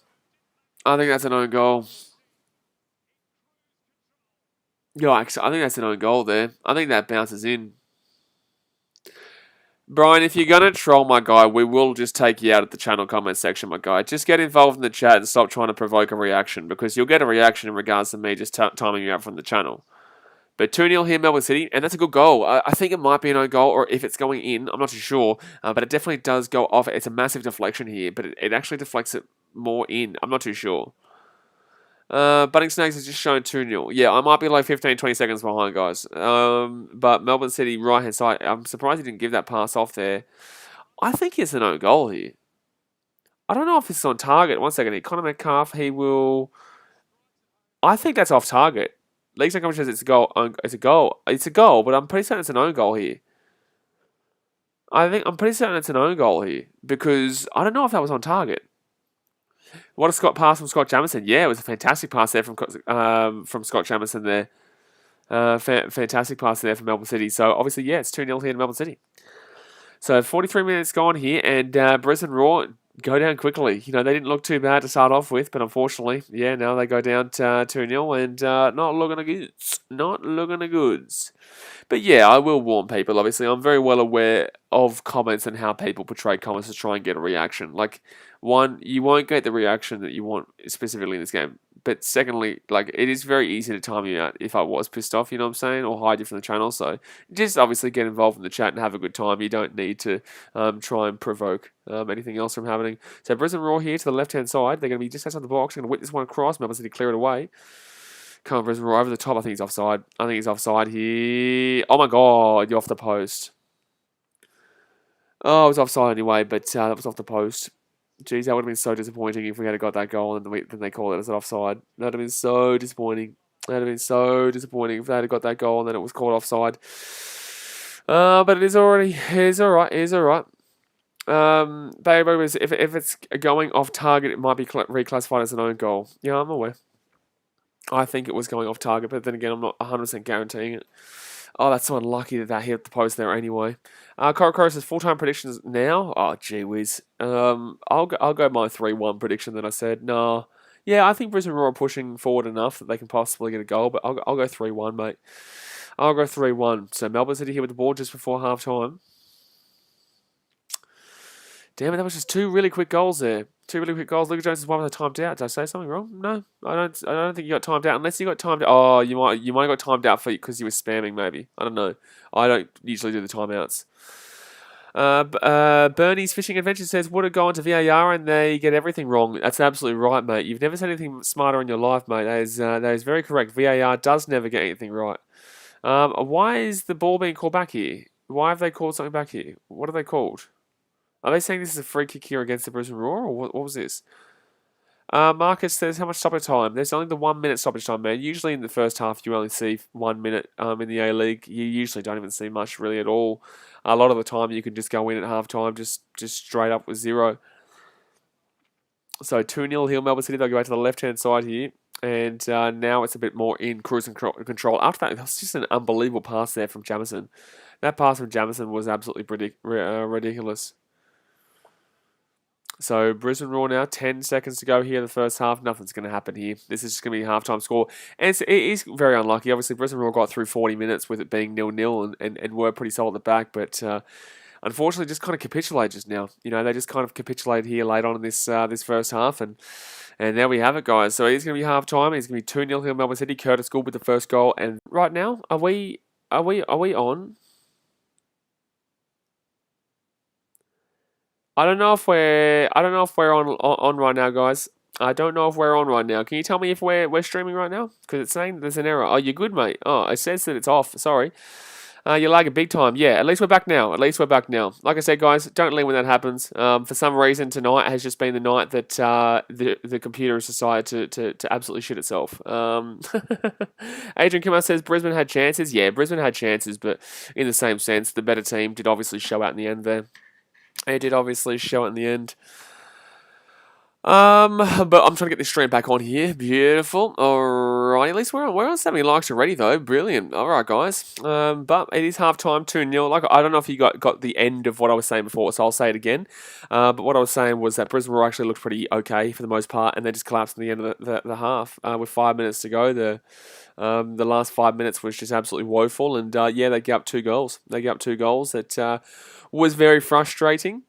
Yeah, actually, I think that's an own goal there. I think that bounces in. Brian, if you're going to troll my guy, we will just take you out of the channel comment section, my guy. Just get involved in the chat and stop trying to provoke a reaction, because you'll get a reaction in regards to me just timing you out from the channel. But 2-0 here, Melbourne City, and that's a good goal. I think it might be an own goal, or if it's going in, I'm not too sure. But it definitely does go off. It's a massive deflection here, but it actually deflects it more in. I'm not too sure. Budding Snakes is just showing 2-0. Yeah, I might be like 15, 20 seconds behind, guys. But Melbourne City, right-hand side, I'm surprised he didn't give that pass off there. I think it's an own goal here. I don't know if it's on target. 1 second here. Connor Metcalf, he will... I think that's off target. League's Company says it's a goal. It's a goal. It's a goal, but I'm pretty certain it's an own goal here. I'm pretty certain it's an own goal here because I don't know if that was on target. What a pass from Scott Jamieson. Yeah, it was a fantastic pass there from Scott Jamieson there. Fantastic pass there from Melbourne City. So obviously, yeah, it's 2-0 here in Melbourne City. So 43 minutes gone here, and Brisbane Roar go down quickly. You know, they didn't look too bad to start off with, but unfortunately, yeah, now they go down to 2-0 and not looking a goods. Not looking a goods. But yeah, I will warn people, obviously. I'm very well aware of comments and how people portray comments to try and get a reaction. Like, one, you won't get the reaction that you want specifically in this game. But secondly, like, it is very easy to time you out if I was pissed off, you know what I'm saying? Or hide you from the channel. So just obviously get involved in the chat and have a good time. You don't need to try and provoke anything else from happening. So Brisbane Roar here to the left-hand side. They're going to be just outside the box. Going to whip this one across. Melbourne City clear it away. Come on, Brisbane Roar over the top. I think he's offside. I think he's offside here. Oh my God, you're off the post. Oh, it was offside anyway, but that was off the post. Jeez, that would have been so disappointing if we had got that goal and then they called it as an offside. That would have been so disappointing. That would have been so disappointing if they had got that goal and then it was called offside. But it is already, it is alright, it is alright. If it's going off target, it might be reclassified as an own goal. Yeah, I'm aware. I think it was going off target, but then again, I'm not 100% guaranteeing it. Oh, that's so unlucky that hit the post there anyway. Coro says full-time predictions now. Oh, gee whiz. I'll go my 3-1 prediction that I said. No. Yeah, I think Brisbane Roar are pushing forward enough that they can possibly get a goal, but I'll go 3-1, mate. I'll go 3-1. So Melbourne City here with the ball just before half-time. Damn it, that was just 2 really quick goals there. 2 really quick goals. Luke Jones is one with a timed out. Did I say something wrong? No, I don't think you got timed out. Unless you got timed out. Oh, you might have got timed out because you were spamming, maybe. I don't know. I don't usually do the timeouts. Bernie's Fishing Adventure says, would have gone to VAR and they get everything wrong. That's absolutely right, mate. You've never said anything smarter in your life, mate. That is very correct. VAR does never get anything right. Why is the ball being called back here? Why have they called something back here? What are they called? Are they saying this is a free kick here against the Brisbane Roar, or what was this? Marcus says, how much stoppage time? There's only the 1 minute stoppage time, man. Usually in the first half, you only see 1 minute in the A-League. You usually don't even see much really at all. A lot of the time, you can just go in at half time, just straight up with 0. So 2-0 here, Melbourne City. They'll go back to the left-hand side here. And now it's a bit more in cruise control. After that was just an unbelievable pass there from Jamieson. That pass from Jamieson was absolutely ridiculous. So Brisbane Roar now, 10 seconds to go here in the first half. Nothing's going to happen here. This is just going to be a halftime score. And it is very unlucky. Obviously, Brisbane Roar got through 40 minutes with it being 0-0 and were pretty solid at the back. But unfortunately, just kind of capitulated just now. You know, they just kind of capitulated here late on in this first half. And there we have it, guys. So it's going to be halftime. It's going to be 2-0 here in Melbourne City. Curtis Gould with the first goal. And right now, are we on? I don't know if we're on right now, guys. I don't know if we're on right now. Can you tell me if we're streaming right now? Because it's saying there's an error. Oh, you're good, mate. Oh, it says that it's off. Sorry. You're lagging big time. Yeah, at least we're back now. Like I said, guys, don't leave when that happens. For some reason, tonight has just been the night that the computer has decided to absolutely shit itself. Adrian Kimmer says Brisbane had chances. Yeah, Brisbane had chances, but in the same sense, the better team did obviously show out in the end there. It did obviously show it in the end. But I'm trying to get this stream back on here. Beautiful. Alright, at least we're on 70 likes already though. Brilliant. Alright, guys. But it is halftime 2-0. Like, I don't know if you got the end of what I was saying before, so I'll say it again. But what I was saying was that Brisbane Roar actually looked pretty okay for the most part, and they just collapsed in the end of the half. With 5 minutes to go, the last 5 minutes was just absolutely woeful, and yeah, they gave up 2 goals. That was very frustrating.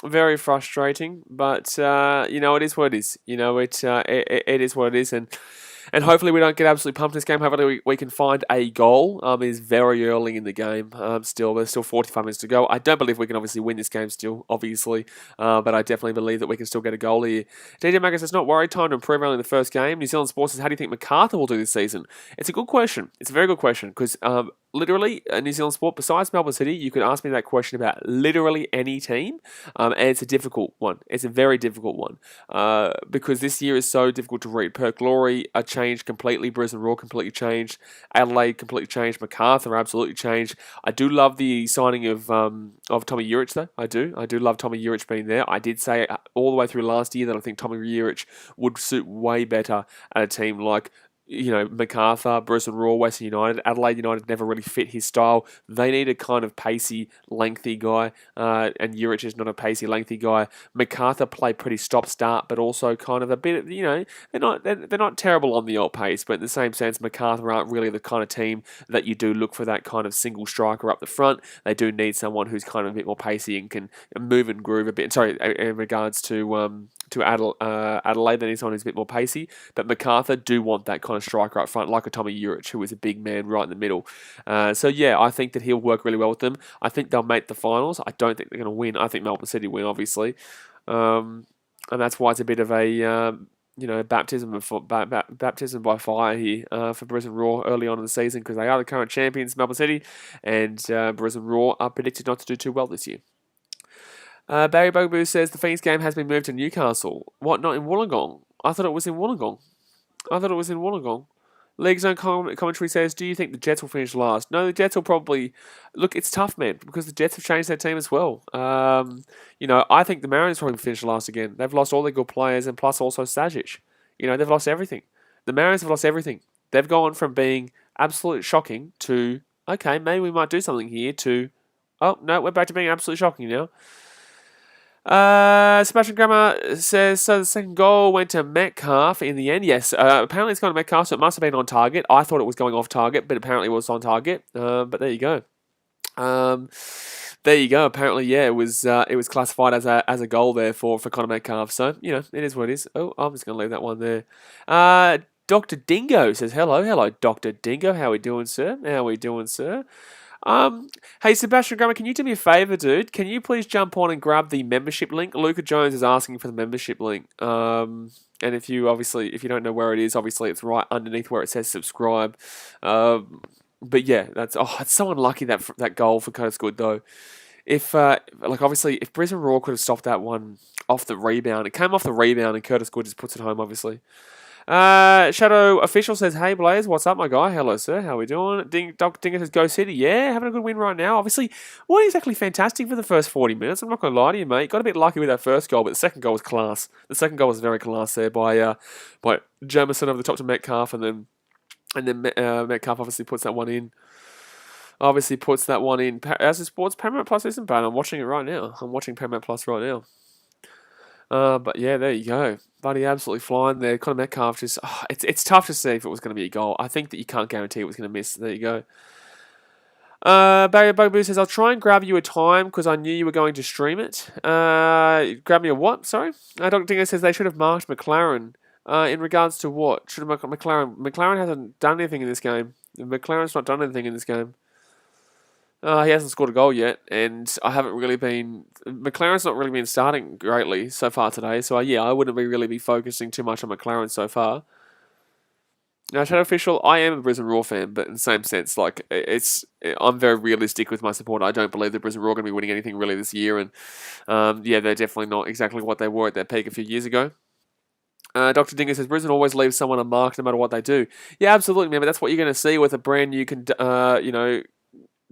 Very frustrating, but you know, it is what it is. You know, it is what it is, and And hopefully we don't get absolutely pumped this game. Hopefully we can find a goal. It is very early in the game. Still, there's still 45 minutes to go. I don't believe we can obviously win this game still, obviously. But I definitely believe that we can still get a goal here. DJ Magus says, not worried. Time to improve early in the first game. New Zealand Sports says, how do you think MacArthur will do this season? It's a good question. It's a very good question because literally, New Zealand Sport, besides Melbourne City, you could ask me that question about literally any team, and it's a difficult one. It's a very difficult one because this year is so difficult to read. Perth Glory are changed completely. Brisbane Roar completely changed. Adelaide completely changed. MacArthur absolutely changed. I do love the signing of Tommy Urich, though. I do love Tommy Urich being there. I did say all the way through last year that I think Tommy Urich would suit way better at a team like MacArthur, Brisbane Roar, Western United. Adelaide United never really fit his style. They need a kind of pacey, lengthy guy, and Urich is not a pacey, lengthy guy. MacArthur play pretty stop-start, but also kind of a bit, they're not terrible on the old pace, but in the same sense, MacArthur aren't really the kind of team that you do look for that kind of single striker up the front. They do need someone who's kind of a bit more pacey and can move and groove a bit. Sorry, in regards to Adelaide, they need someone who's a bit more pacey, but MacArthur do want that kind of striker up front, like a Tommy Urich, who is a big man right in the middle. So yeah, I think that he'll work really well with them. I think they'll make the finals. I don't think they're going to win. I think Melbourne City win, obviously, and that's why it's a bit of a baptism by fire here for Brisbane Roar early on in the season because they are the current champions, Melbourne City, and Brisbane Roar are predicted not to do too well this year. Barry Bugaboo says the Phoenix game has been moved to Newcastle. What, not in Wollongong? I thought it was in Wollongong. League Zone commentary says, do you think the Jets will finish last? No, the Jets will probably... Look, it's tough, man, because the Jets have changed their team as well. I think the Mariners will probably finish last again. They've lost all their good players and plus also Stajic. They've lost everything. The Mariners have lost everything. They've gone from being absolutely shocking to, okay, maybe we might do something here to, oh, no, we're back to being absolutely shocking now. Sebastian Grammer says, so the second goal went to Metcalf in the end. Yes, apparently it's gone to Metcalf, so it must have been on target. I thought it was going off target, but apparently it was on target. But there you go. Apparently, yeah, it was classified as a goal there for Conor Metcalf. So, it is what it is. Oh, I'm just going to leave that one there. Dr. Dingo says, hello, Dr. Dingo. How are we doing, sir? Hey, Sebastian Grammer, can you do me a favour, dude? Can you please jump on and grab the membership link? Luca Jones is asking for the membership link. And if you don't know where it is, obviously it's right underneath where it says subscribe. But yeah, it's so unlucky that goal for Curtis Good though. If Brisbane Roar could have stopped that one off the rebound, it came off the rebound and Curtis Good just puts it home, obviously. Shadow Official says, hey Blaze, what's up my guy? Hello sir, how we doing? Dr. Dinger says, go City. Yeah, having a good win right now. Obviously, wasn't exactly fantastic for the first 40 minutes. I'm not going to lie to you, mate. Got a bit lucky with that first goal, but the second goal was class. The second goal was very class there by Jamison over the top to Metcalf, and then Metcalf obviously puts that one in. As a sports, Paramount Plus isn't bad. I'm watching it right now. I'm watching Paramount Plus right now. But yeah, there you go. Buddy absolutely flying there. Conor Metcalf just... it's tough to see if it was going to be a goal. I think that you can't guarantee it was going to miss. There you go. Barry Bugaboo says, I'll try and grab you a time because I knew you were going to stream it. Grab me a what? Sorry? Dr. Dingo says they should have marked McLaren. In regards to what? Should have McLaren... McLaren hasn't done anything in this game. McLaren's not done anything in this game. He hasn't scored a goal yet, and I haven't really been... McLaren's not really been starting greatly so far today, so I wouldn't really be focusing too much on McLaren so far. Now, Shadow Official, I am a Brisbane Roar fan, but in the same sense, I'm very realistic with my support. I don't believe that Brisbane Roar are going to be winning anything really this year, and they're definitely not exactly what they were at their peak a few years ago. Dr. Dinger says, Brisbane always leaves someone unmarked no matter what they do. Yeah, absolutely, man, but that's what you're going to see with a brand new,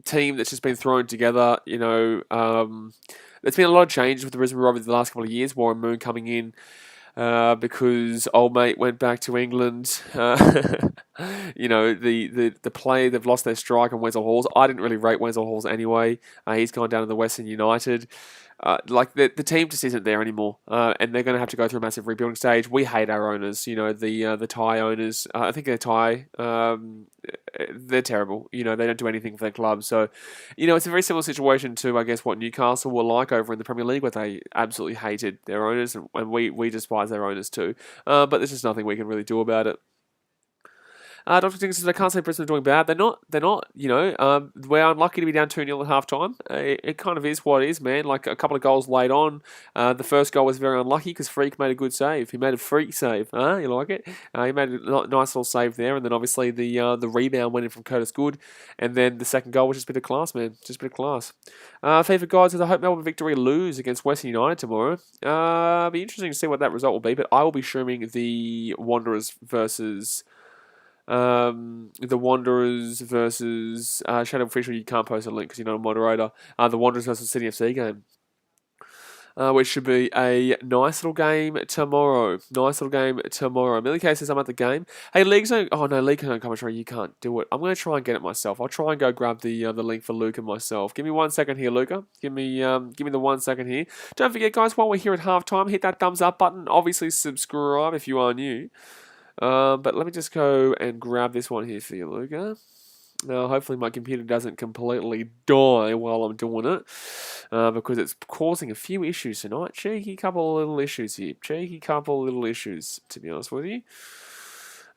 team that's just been thrown together. There's been a lot of changes with the Brisbane Roar over the last couple of years. Warren Moon coming in because old mate went back to England. The play, they've lost their strike on Wenzel Halls. I didn't really rate Wenzel Halls anyway. He's gone down to the Western United. The team just isn't there anymore, and they're going to have to go through a massive rebuilding stage. We hate our owners, the Thai owners. I think they're Thai. They're terrible. They don't do anything for their club. So, it's a very similar situation to, I guess, what Newcastle were like over in the Premier League, where they absolutely hated their owners, and we despise their owners too. But there's just nothing we can really do about it. Dr. Ding says, I can't say Brisbane are doing bad. They're not. They're not. You know, we're unlucky to be down 2-0 at half time. It kind of is what it is, man. Like a couple of goals late on. The first goal was very unlucky because Freak made a good save. He made a freak save. You like it? He made a nice little save there, and then obviously the rebound went in from Curtis Good, and then the second goal was just a bit of class, man. Just a bit of class. FIFA Guide says, I hope Melbourne Victory lose against Western United tomorrow. Be interesting to see what that result will be, but I will be streaming the Wanderers versus Shadow Official. You can't post a link because you're not a moderator. The Wanderers versus Sydney FC game. Which should be a nice little game tomorrow. Millie K says I'm at the game. Hey, League's no... Oh, no, League don't commentary. You can't do it. I'm going to try and get it myself. I'll try and go grab the link for Luke and myself. Give me 1 second here, Luca. Give me the 1 second here. Don't forget, guys, while we're here at halftime, hit that thumbs up button. Obviously, subscribe if you are new. But let me just go and grab this one here for you, Luca. Now, hopefully my computer doesn't completely die while I'm doing it, because it's causing a few issues tonight. Cheeky couple of little issues here. To be honest with you.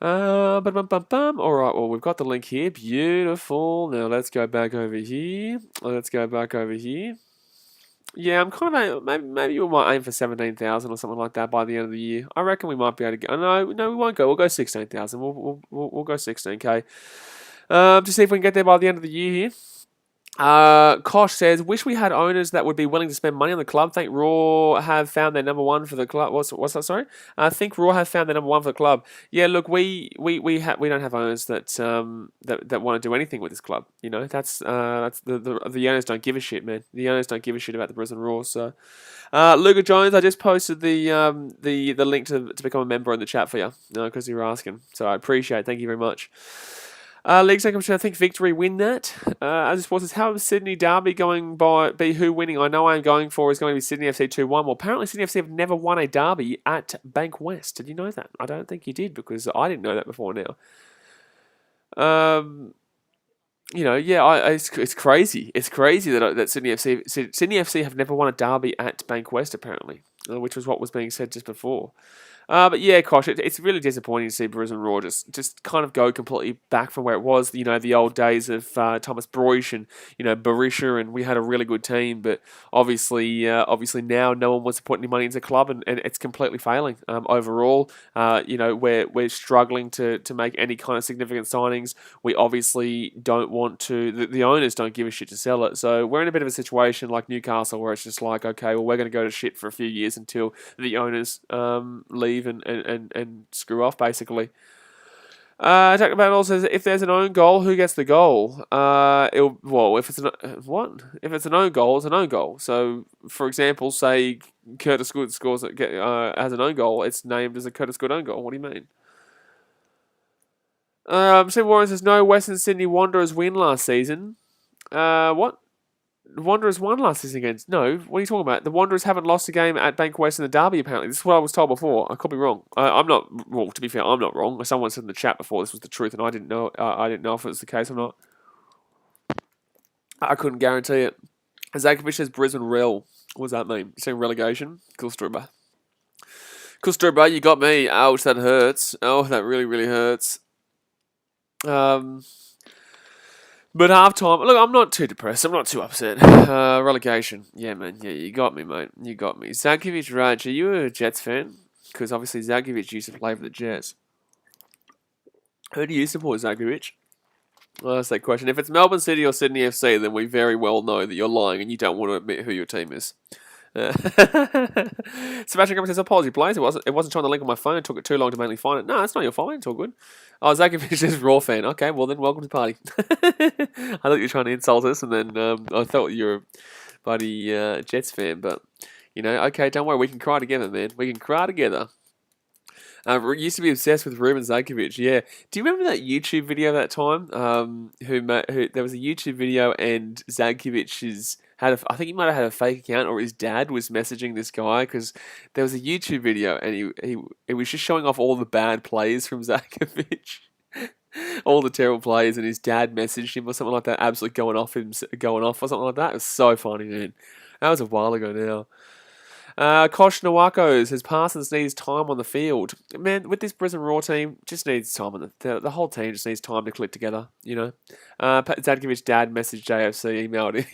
Alright, well, we've got the link here. Beautiful. Now, let's go back over here. Yeah, I'm kind of maybe we might aim for 17,000 or something like that by the end of the year. I reckon we might be able to go. No, we won't go. We'll go 16,000. We'll go 16k. To see if we can get there by the end of the year here. Kosh says, wish we had owners that would be willing to spend money on the club. Think Roar have found their number one for the club. What's that? Sorry. Think Roar have found their number one for the club. Yeah, look, we don't have owners that want to do anything with this club. You know, that's the owners don't give a shit, man. The owners don't give a shit about the Brisbane Roar. So, Luca Jones, I just posted the link to become a member in the chat for you, because you were asking. So I appreciate it. Thank you very much. League second, I think Victory win that. As sports says, how is Sydney Derby going by? Be who winning? I know I'm going for is going to be Sydney FC 2-1. Well, apparently Sydney FC have never won a derby at Bank West. Did you know that? I don't think you did, because I didn't know that before now. You know, yeah, it's crazy. It's crazy that Sydney FC have never won a derby at Bank West, apparently, which was what was being said just before. But yeah, gosh, it's really disappointing to see Brisbane Roar just kind of go completely back from where it was. You know, the old days of Thomas Broish and Barisha, and we had a really good team. But obviously now no one wants to put any money into the club, and it's completely failing overall. We're struggling to make any kind of significant signings. We obviously don't want to. The owners don't give a shit to sell it. So we're in a bit of a situation like Newcastle, where it's just like, okay, well, we're going to go to shit for a few years until the owners leave and screw off, basically. Jack Battle says, if there's an own goal, who gets the goal? If it's an own goal, it's an own goal. So, for example, say Curtis Good scores as an own goal, it's named as a Curtis Good own goal. What do you mean? Steve Warren says, no Western Sydney Wanderers win last season. What? The Wanderers won last season against... No, what are you talking about? The Wanderers haven't lost a game at Bank West in the derby, apparently. This is what I was told before. I could be wrong. I'm not... Well, to be fair, I'm not wrong. Someone said in the chat before this was the truth, and I didn't know if it was the case or not. I couldn't guarantee it. Zakovic says Brisbane Rel. What does that mean? You saying relegation? Kulstruba, you got me. Ouch, that hurts. Oh, that really, really hurts. But half-time, look, I'm not too depressed. I'm not too upset. Relegation. Yeah, man. Yeah, you got me, mate. You got me. Zagovic Raj, are you a Jets fan? Because obviously Zagovic used to play for the Jets. Who do you support, Zagovic? Well, that's that question. If it's Melbourne City or Sydney FC, then we very well know that you're lying and you don't want to admit who your team is. Sebastian Grimmett says, apology, Blaze. It wasn't trying to link on my phone. It took it too long to mainly find it. No, it's not your fault. It's all good. Oh, Zakovic is Raw fan. Okay, well then, welcome to the party. I thought you were trying to insult us, and then I thought you were a bloody Jets fan. But, okay, don't worry. We can cry together, man. We can cry together. Used to be obsessed with Ruben Zakovic. Yeah. Do you remember that YouTube video that time? Who there was a YouTube video and Zakovic's I think he might have had a fake account, or his dad was messaging this guy, because there was a YouTube video and he was just showing off all the bad plays from Zakovic, all the terrible plays, and his dad messaged him or something like that, absolutely going off or something like that. It was so funny, man. That was a while ago now. Kosh Nawako says Parsons needs time on the field. Man, with this Brisbane Roar team, just needs time on the whole team just needs time to click together, you know. Pat Zadkovich's dad messaged JFC, emailed him.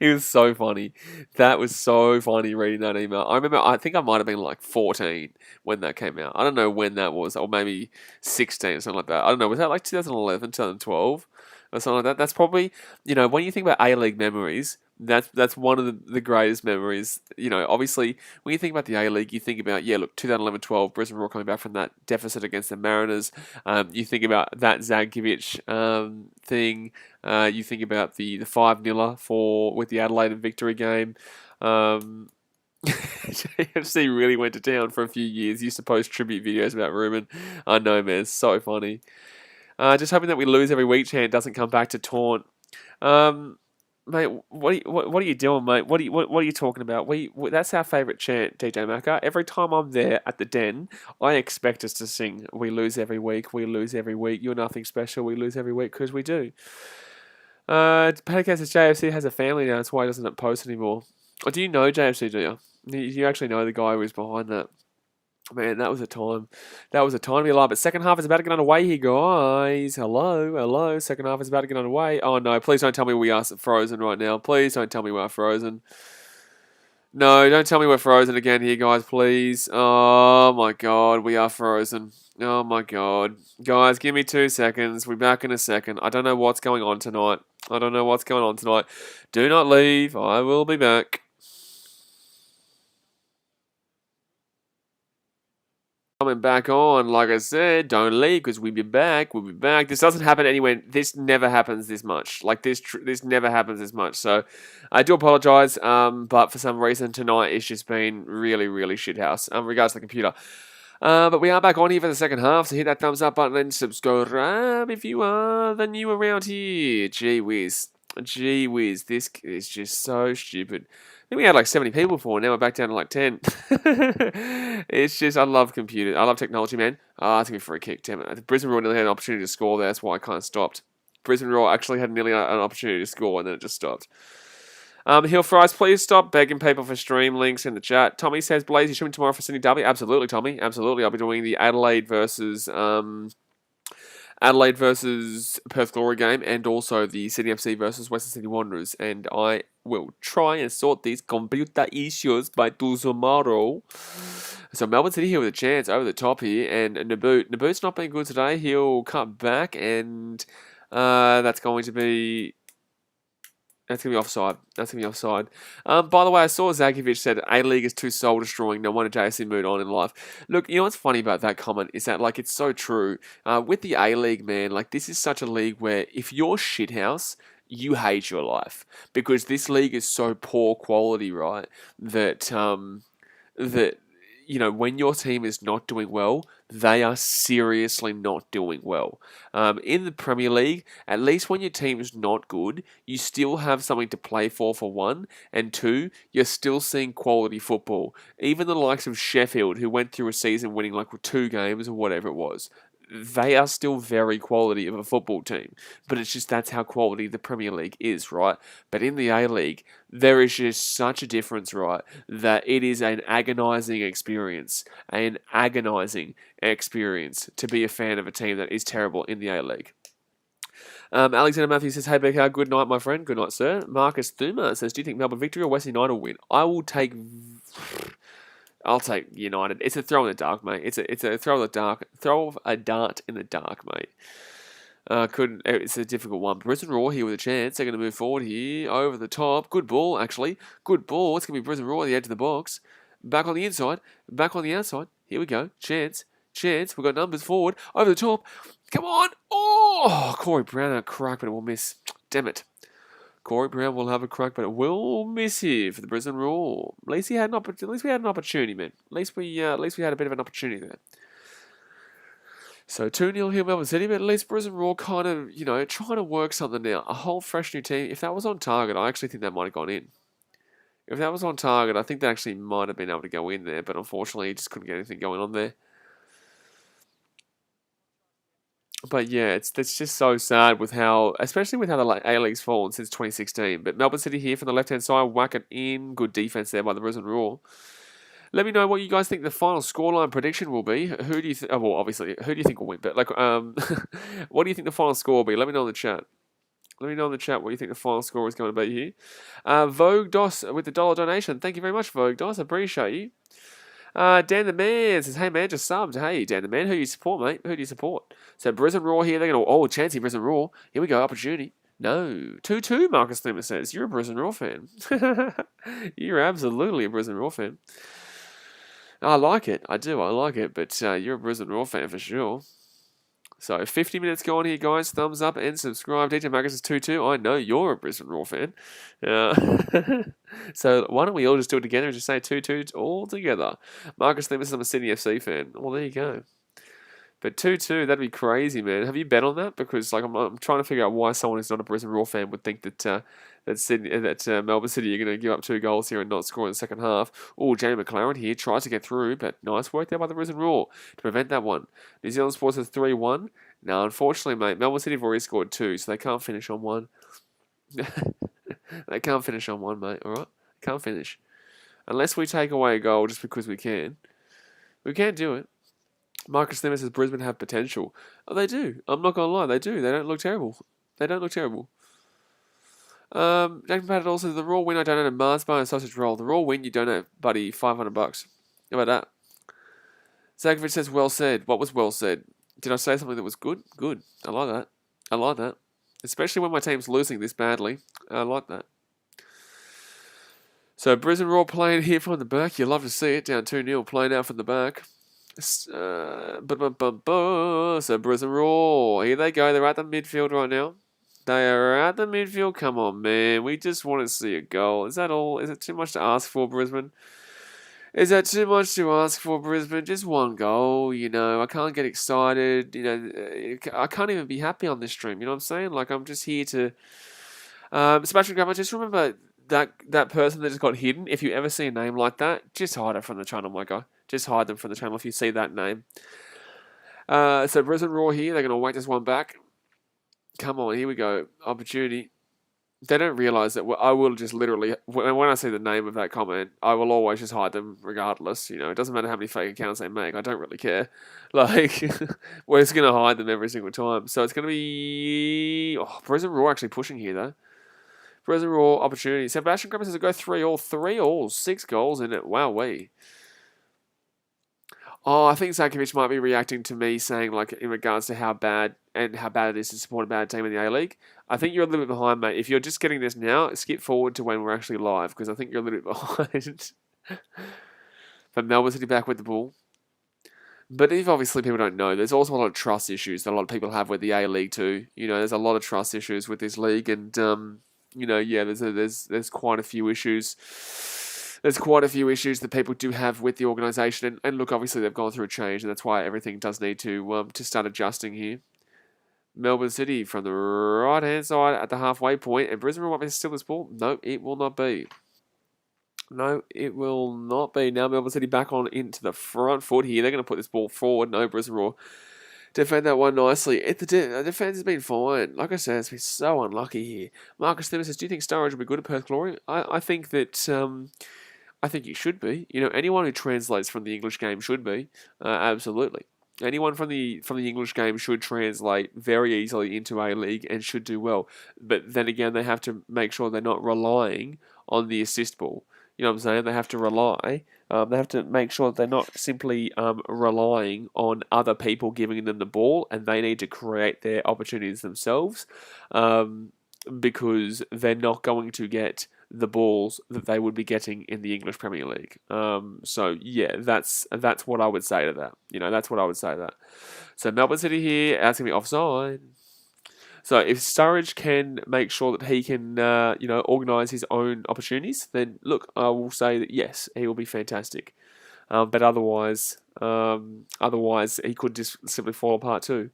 It was so funny. That was so funny reading that email. I think I might have been like 14 when that came out. I don't know when that was, or maybe 16 or something like that. I don't know. Was that like 2011, 2012? Or something like that. That's probably, when you think about A-League memories, that's one of the greatest memories. Obviously, when you think about the A-League, you think about, 2011-12, Brisbane Roar coming back from that deficit against the Mariners. You think about that Zagkovic thing. You think about the 5-0 with the Adelaide victory game. JFC really went to town for a few years. Used to post tribute videos about Ruben. I know, man. It's so funny. Just hoping that we lose every week. Chant doesn't come back to taunt. Mate, what are you doing, mate? What are you talking about? That's our favourite chant, DJ Macca. Every time I'm there at the den, I expect us to sing, "We lose every week, we lose every week. You're nothing special. We lose every week," because we do. Paddock says JFC has a family now. That's why he doesn't post anymore. Oh, do you know JFC? Do you? Do you actually know the guy who was behind that? Man, that was a time. That was a time to be alive. But second half is about to get underway here, guys. Hello. Second half is about to get underway. Oh, no. Please don't tell me we are frozen right now. Please don't tell me we are frozen. No, don't tell me we're frozen again here, guys, please. Oh, my God. We are frozen. Oh, my God. Guys, give me 2 seconds. We're back in a second. I don't know what's going on tonight. Do not leave. I will be back. Coming back on, like I said, don't leave because we'll be back. This doesn't happen anywhere. This never happens this much. Like this never happens this much. So I do apologize. But for some reason tonight it's just been really, really shithouse. Regards to the computer. But we are back on here for the second half. So hit that thumbs up button and subscribe if you are the new around here. Gee whiz, this is just so stupid. I think we had like 70 people before. Now we're back down to like 10. It's just, I love computers. I love technology, man. It's going to be for a kick. Damn it. Brisbane Roar nearly had an opportunity to score there. That's why I kind of stopped. Brisbane Roar actually had nearly an opportunity to score and then it just stopped. Hill Fries, please stop begging people for stream links in the chat. Tommy says, Blaze, you shooting tomorrow for Sydney Derby? Absolutely, Tommy. Absolutely. I'll be doing the Adelaide versus Perth Glory game and also the Sydney FC versus Western Sydney Wanderers. And I will try and sort these computer issues by tomorrow. So Melbourne City here with a chance over the top here. And Naboot's not been good today. He'll cut back and that's going to be offside. By the way, I saw Zagovic said A-League is too soul-destroying. No wonder JSC moved on in life. Look, you know what's funny about that comment is that, like, it's so true. With the A-League, man, like, this is such a league where if you're shithouse, you hate your life. Because this league is so poor quality, right, that when your team is not doing well, they are seriously not doing well. In the Premier League, at least when your team is not good, you still have something to play for one, and two, you're still seeing quality football. Even the likes of Sheffield, who went through a season winning like 2 games or whatever it was, they are still very quality of a football team. But it's just that's how quality the Premier League is, right? But in the A-League, there is just such a difference, right? That it is an agonising experience. To be a fan of a team that is terrible in the A-League. Alexander Matthews says, hey, Becca, good night, my friend. Good night, sir. Marcus Thuma says, do you think Melbourne victory or West United will win? I'll take United. It's a throw in the dark, mate. It's a throw in the dark. Throw a dart in the dark, mate. It's a difficult one. Brisbane Roar here with a chance. They're going to move forward here. Over the top. Good ball, actually. Good ball. It's going to be Brisbane Roar at the edge of the box. Back on the inside. Back on the outside. Here we go. Chance. We've got numbers forward. Over the top. Come on. Oh, Corey Brown a crack, but it will miss. Damn it. Corey Brown will have a crack, but it will miss here for the Brisbane Roar. At least we had an opportunity, man. At least we had a bit of an opportunity there. So 2-0 here, Melbourne City, but at least Brisbane Roar kind of, trying to work something now. A whole fresh new team. If that was on target, I actually think that might have gone in. If that was on target, I think that actually might have been able to go in there, but unfortunately, he just couldn't get anything going on there. But yeah, it's just so sad with how, especially with how the A-League's fallen since 2016. But Melbourne City here from the left-hand side, whack it in. Good defense there by the Brisbane Roar. Let me know what you guys think the final scoreline prediction will be. Who do you think? Oh, well, obviously, who do you think will win? But what do you think the final score will be? Let me know in the chat. Let me know in the chat what you think the final score is going to be here. Vogue Dos with the $1 donation. Thank you very much, Vogue Dos. I appreciate you. Dan the Man says, hey man, just subbed. Hey, Dan the Man, who do you support, mate? Who do you support? So Brisbane Roar here, they're going to, Chancey Brisbane Roar. Here we go, opportunity. No, 2-2, Marcus Lima says. You're a Brisbane Roar fan. You're absolutely a Brisbane Roar fan. I like it, I do, I like it, but you're a Brisbane Roar fan for sure. So 50 minutes gone here, guys. Thumbs up and subscribe. DJ Marcus is 2-2. I know you're a Brisbane Roar fan. So why don't we all just do it together and just say 2-2 all together? Marcus Lemus, I'm a Sydney FC fan. Well, there you go. But 2-2, that'd be crazy, man. Have you bet on that? Because I'm trying to figure out why someone who's not a Brisbane Roar fan would think that Melbourne City are going to give up 2 goals here and not score in the second half. Oh, Jamie McLaren here tries to get through, but nice work there by the Brisbane Roar to prevent that one. New Zealand Sports has 3-1. No, unfortunately, mate, Melbourne City have already scored 2, so they can't finish on 1. They can't finish on 1, mate, alright? Can't finish. Unless we take away a goal just because we can. We can't do it. Marcus Lemus says Brisbane have potential. Oh, they do. I'm not going to lie, they do. They don't look terrible. They don't look terrible. Jack Patton also, the Raw win, I donated a Mars bar and sausage roll. The Raw win, you donate, buddy, $500. How about that? Zakovic says, well said. What was well said? Did I say something that was good? Good. I like that. I like that. Especially when my team's losing this badly. I like that. So Brisbane Roar playing here from the back. You love to see it. Down 2-0, playing out from the back. So Brisbane Roar. Here they go. They're at the midfield right now. They are at the midfield. Come on, man. We just want to see a goal. Is that all? Is it too much to ask for, Brisbane? Is that too much to ask for, Brisbane? Just one goal, you know. I can't get excited. You know, I can't even be happy on this stream. You know what I'm saying? Like, I'm just here to... Sebastian Grandma, just remember that person that just got hidden. If you ever see a name like that, just hide it from the channel, my guy. Just hide them from the channel if you see that name. So Brisbane Roar here. They're going to whack this one back. Come on, here we go. Opportunity. They don't realise that I will just literally, when I see the name of that comment, I will always just hide them regardless. You know, it doesn't matter how many fake accounts they make. I don't really care. Like, we're just going to hide them every single time. So it's going to be... Oh, Brisbane Roar actually pushing here, though. Brisbane Roar opportunity. Sebastian Graham says, go 3-all, 6 goals in it. Wowee. Oh, I think Zakovic might be reacting to me saying, like, in regards to how bad it is to support a bad team in the A-League. I think you're a little bit behind, mate. If you're just getting this now, skip forward to when we're actually live, because I think you're a little bit behind. But Melbourne City back with the ball. But if obviously people don't know, there's also a lot of trust issues that a lot of people have with the A-League too. You know, there's a lot of trust issues with this league, and you know, yeah, there's quite a few issues. There's quite a few issues that people do have with the organisation, and look, obviously they've gone through a change, and that's why everything does need to start adjusting here. Melbourne City from the right-hand side at the halfway point, and Brisbane might be still this ball. No, it will not be. No, it will not be. Now Melbourne City back on into the front foot here. They're going to put this ball forward. No, Brisbane Roar defend that one nicely. The defence has been fine. Like I said, it's been so unlucky here. Marcus Thimmers says, do you think Sturridge will be good at Perth Glory? I think that... I think he should be. You know, anyone who translates from the English game should be. Absolutely. Anyone from the English game should translate very easily into A-League and should do well. But then again, they have to make sure they're not relying on the assist ball. You know what I'm saying? They have to rely. They have to make sure that they're not simply relying on other people giving them the ball, and they need to create their opportunities themselves, because they're not going to get the balls that they would be getting in the English Premier League. So yeah, that's what I would say to that. You know, that's what I would say to that. So Melbourne City here, that's going to be offside. So if Sturridge can make sure that he can, you know, organise his own opportunities, then look, I will say that yes, he will be fantastic. But otherwise he could just simply fall apart too.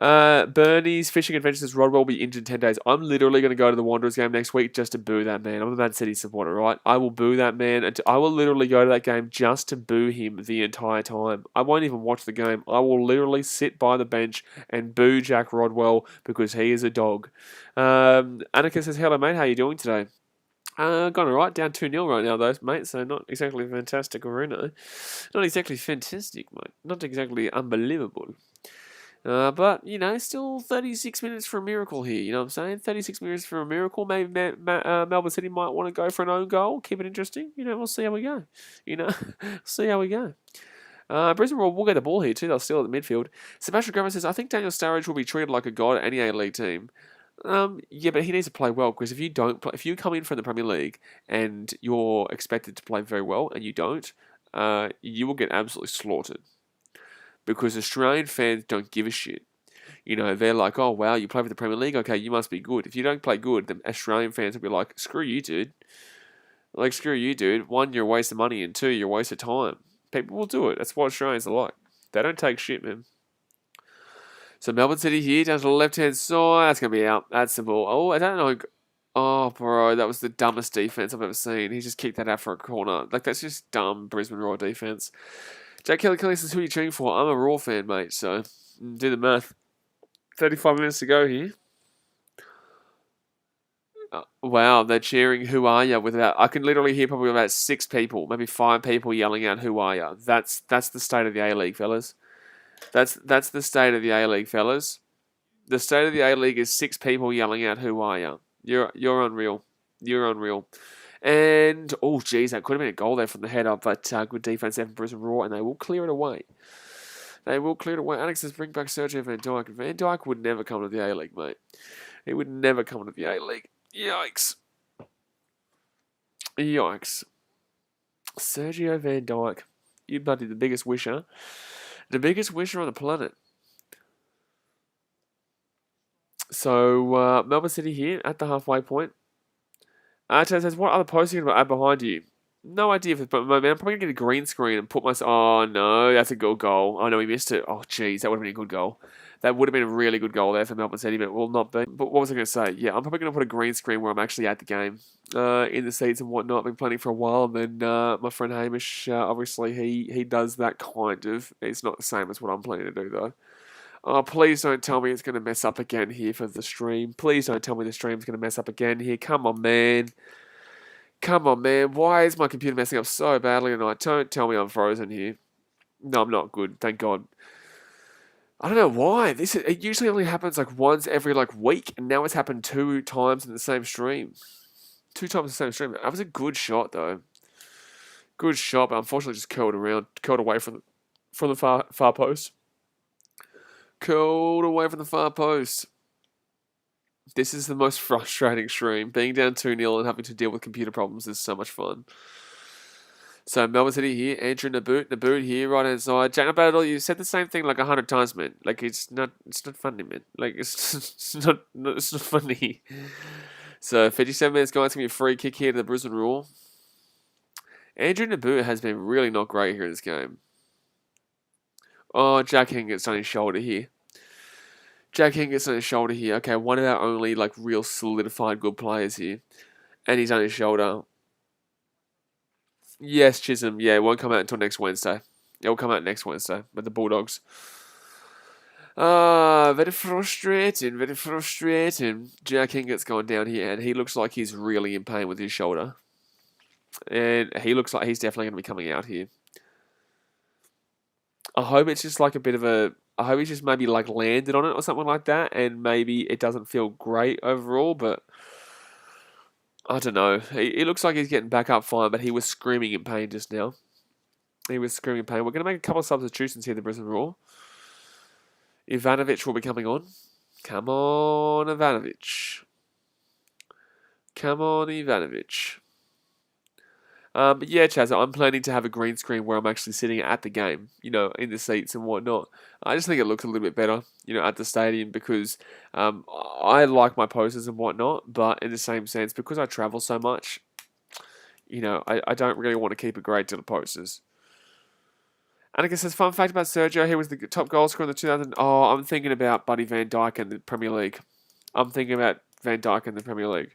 Bernie's Fishing Adventures Rodwell will be injured in 10 days. I'm literally going to go to the Wanderers game next week just to boo that man. I'm a Man City supporter, right? I will boo that man. And I will literally go to that game just to boo him the entire time. I won't even watch the game. I will literally sit by the bench and boo Jack Rodwell because he is a dog. Annika says, hello, mate. How are you doing today? Gone alright, down 2-0 right now, though, mate, so not exactly fantastic, Not exactly fantastic, mate. Not exactly unbelievable. But, still 36 minutes for a miracle here, you know what I'm saying? 36 minutes for a miracle. Maybe Melbourne City might want to go for an own goal, keep it interesting. We'll see how we go. See how we go. Brisbane Roar will get the ball here too. They'll steal at the midfield. Sebastian Graham says, I think Daniel Sturridge will be treated like a god at any A-League team. Yeah, but he needs to play well because if you come in from the Premier League and you're expected to play very well and you don't, you will get absolutely slaughtered because Australian fans don't give a shit. They're like, oh wow, you play for the Premier League, okay, you must be good. If you don't play good, the Australian fans will be like, screw you, dude. Like, screw you, dude. One, you're a waste of money, and two, you're a waste of time. People will do it. That's what Australians are like. They don't take shit, man. So Melbourne City here, down to the left-hand side. That's going to be out. That's the ball. Oh, I don't know. Oh, bro, that was the dumbest defense I've ever seen. He just kicked that out for a corner. Like, that's just dumb Brisbane Roar defense. Jack Kelly says, who are you cheering for? I'm a Raw fan, mate, so do the math. 35 minutes to go here. Wow, they're cheering, who are you? I can literally hear probably about 6 people, maybe 5 people yelling out, who are you? That's the state of the A-League, fellas. That's the state of the A-League, fellas. The state of the A-League is 6 people yelling out, who are you? You're unreal. You're unreal. And, oh, geez, that could have been a goal there from the header, but good defense there from Brisbane Roar, and they will clear it away. They will clear it away. Alex says, bring back Sergio Van Dijk. Van Dijk would never come to the A-League, mate. He would never come to the A-League. Yikes. Yikes. Sergio Van Dijk. You bloody the biggest wisher. The biggest wisher on the planet. So, Melbourne City here at the halfway point. Arteta says, what other posts are you going to add behind you? No idea, but man, I'm probably going to get a green screen and put myself... Oh, no, that's a good goal. Oh, no, we missed it. Oh, jeez, that would have been a good goal. That would have been a really good goal there for Melbourne City, but it will not be. But what was I going to say? Yeah, I'm probably going to put a green screen where I'm actually at the game, in the seats and whatnot. I've been planning for a while, and then my friend Hamish, obviously, he does that kind of. It's not the same as what I'm planning to do, though. Oh, please don't tell me it's going to mess up again here for the stream. Please don't tell me the stream's going to mess up again here. Come on, man. Come on, man. Why is my computer messing up so badly tonight? Don't tell me I'm frozen here. No, I'm not good. Thank God. I don't know why. It usually only happens like once every week, and now it's happened 2 times in the same stream. 2 times in the same stream. That was a good shot, though. Good shot, but unfortunately just curled away from the far post. Curled away from the far post. This is the most frustrating stream. Being down 2-0 and having to deal with computer problems is so much fun. So Melbourne City here, Andrew Naboot here, right hand side. Jack Battle, you said the same thing like 100 times, man. Like it's not funny, man. Like it's not funny. So 57 minutes, guys, gonna be a free kick here to the Brisbane Roar. Andrew Naboot has been really not great here in this game. Oh, Jack Hingett's on his shoulder here. Jack Hingett's on his shoulder here. Okay, one of our only real solidified good players here. And he's on his shoulder. Yes, Chisholm. Yeah, it won't come out until next Wednesday. It will come out next Wednesday with the Bulldogs. Very frustrating. Very frustrating. Jack Hingett's going down here, and he looks like he's really in pain with his shoulder. And he looks like he's definitely going to be coming out here. I hope it's just like a bit of a... I hope he's just maybe landed on it or something like that, and maybe it doesn't feel great overall, but I don't know. He looks like he's getting back up fine, but he was screaming in pain just now. He was screaming in pain. We're going to make a couple of substitutions here, the Brisbane Roar. Ivanovic will be coming on. Come on, Ivanovic. Come on, Ivanovic. But yeah, Chaz, I'm planning to have a green screen where I'm actually sitting at the game, in the seats and whatnot. I just think it looks a little bit better, at the stadium because I like my posters and whatnot, but in the same sense, because I travel so much, I don't really want to keep a great deal of posters. And I guess there's fun fact about Sergio. He was the top goal scorer in the 2000. Oh, I'm thinking about Buddy Van Dijk in the Premier League. I'm thinking about Van Dijk in the Premier League.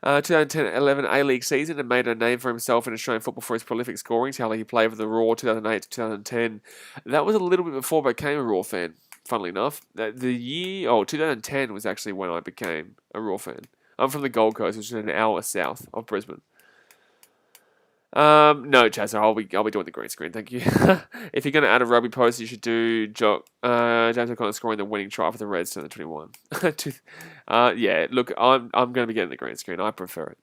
2010-11 A-League season and made a name for himself in Australian football for his prolific scoring. How he played for the Roar 2008 to 2010. That was a little bit before I became a Roar fan, funnily enough. The year, 2010 was actually when I became a Roar fan. I'm from the Gold Coast, which is an hour south of Brisbane. No, Chaz, I'll be doing the green screen, thank you. If you're going to add a rugby post, you should do James O'Connor scoring the winning try for the Reds to the 21. Yeah, look, I'm going to be getting the green screen. I prefer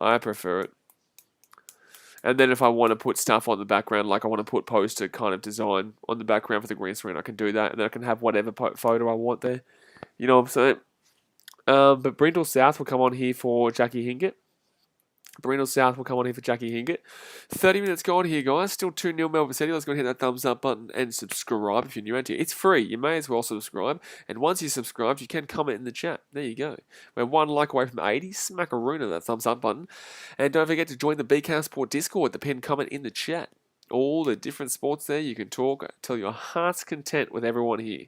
it. And then if I want to put stuff on the background, like I want to put poster kind of design on the background for the green screen, I can do that, and then I can have whatever photo I want there. You know what I'm saying? But Brindle South will come on here for Jackie Hingett. 30 minutes gone here, guys. Still 2-0 Melbourne City. Let's go and hit that thumbs up button and subscribe if you're new around here. It's free. You may as well subscribe. And once you're subscribed, you can comment in the chat. There you go. We're one like away from 80. Smack a rune of that thumbs up button. And don't forget to join the BKR Sport Discord. The pinned comment in the chat. All the different sports there. You can talk till your heart's content with everyone here.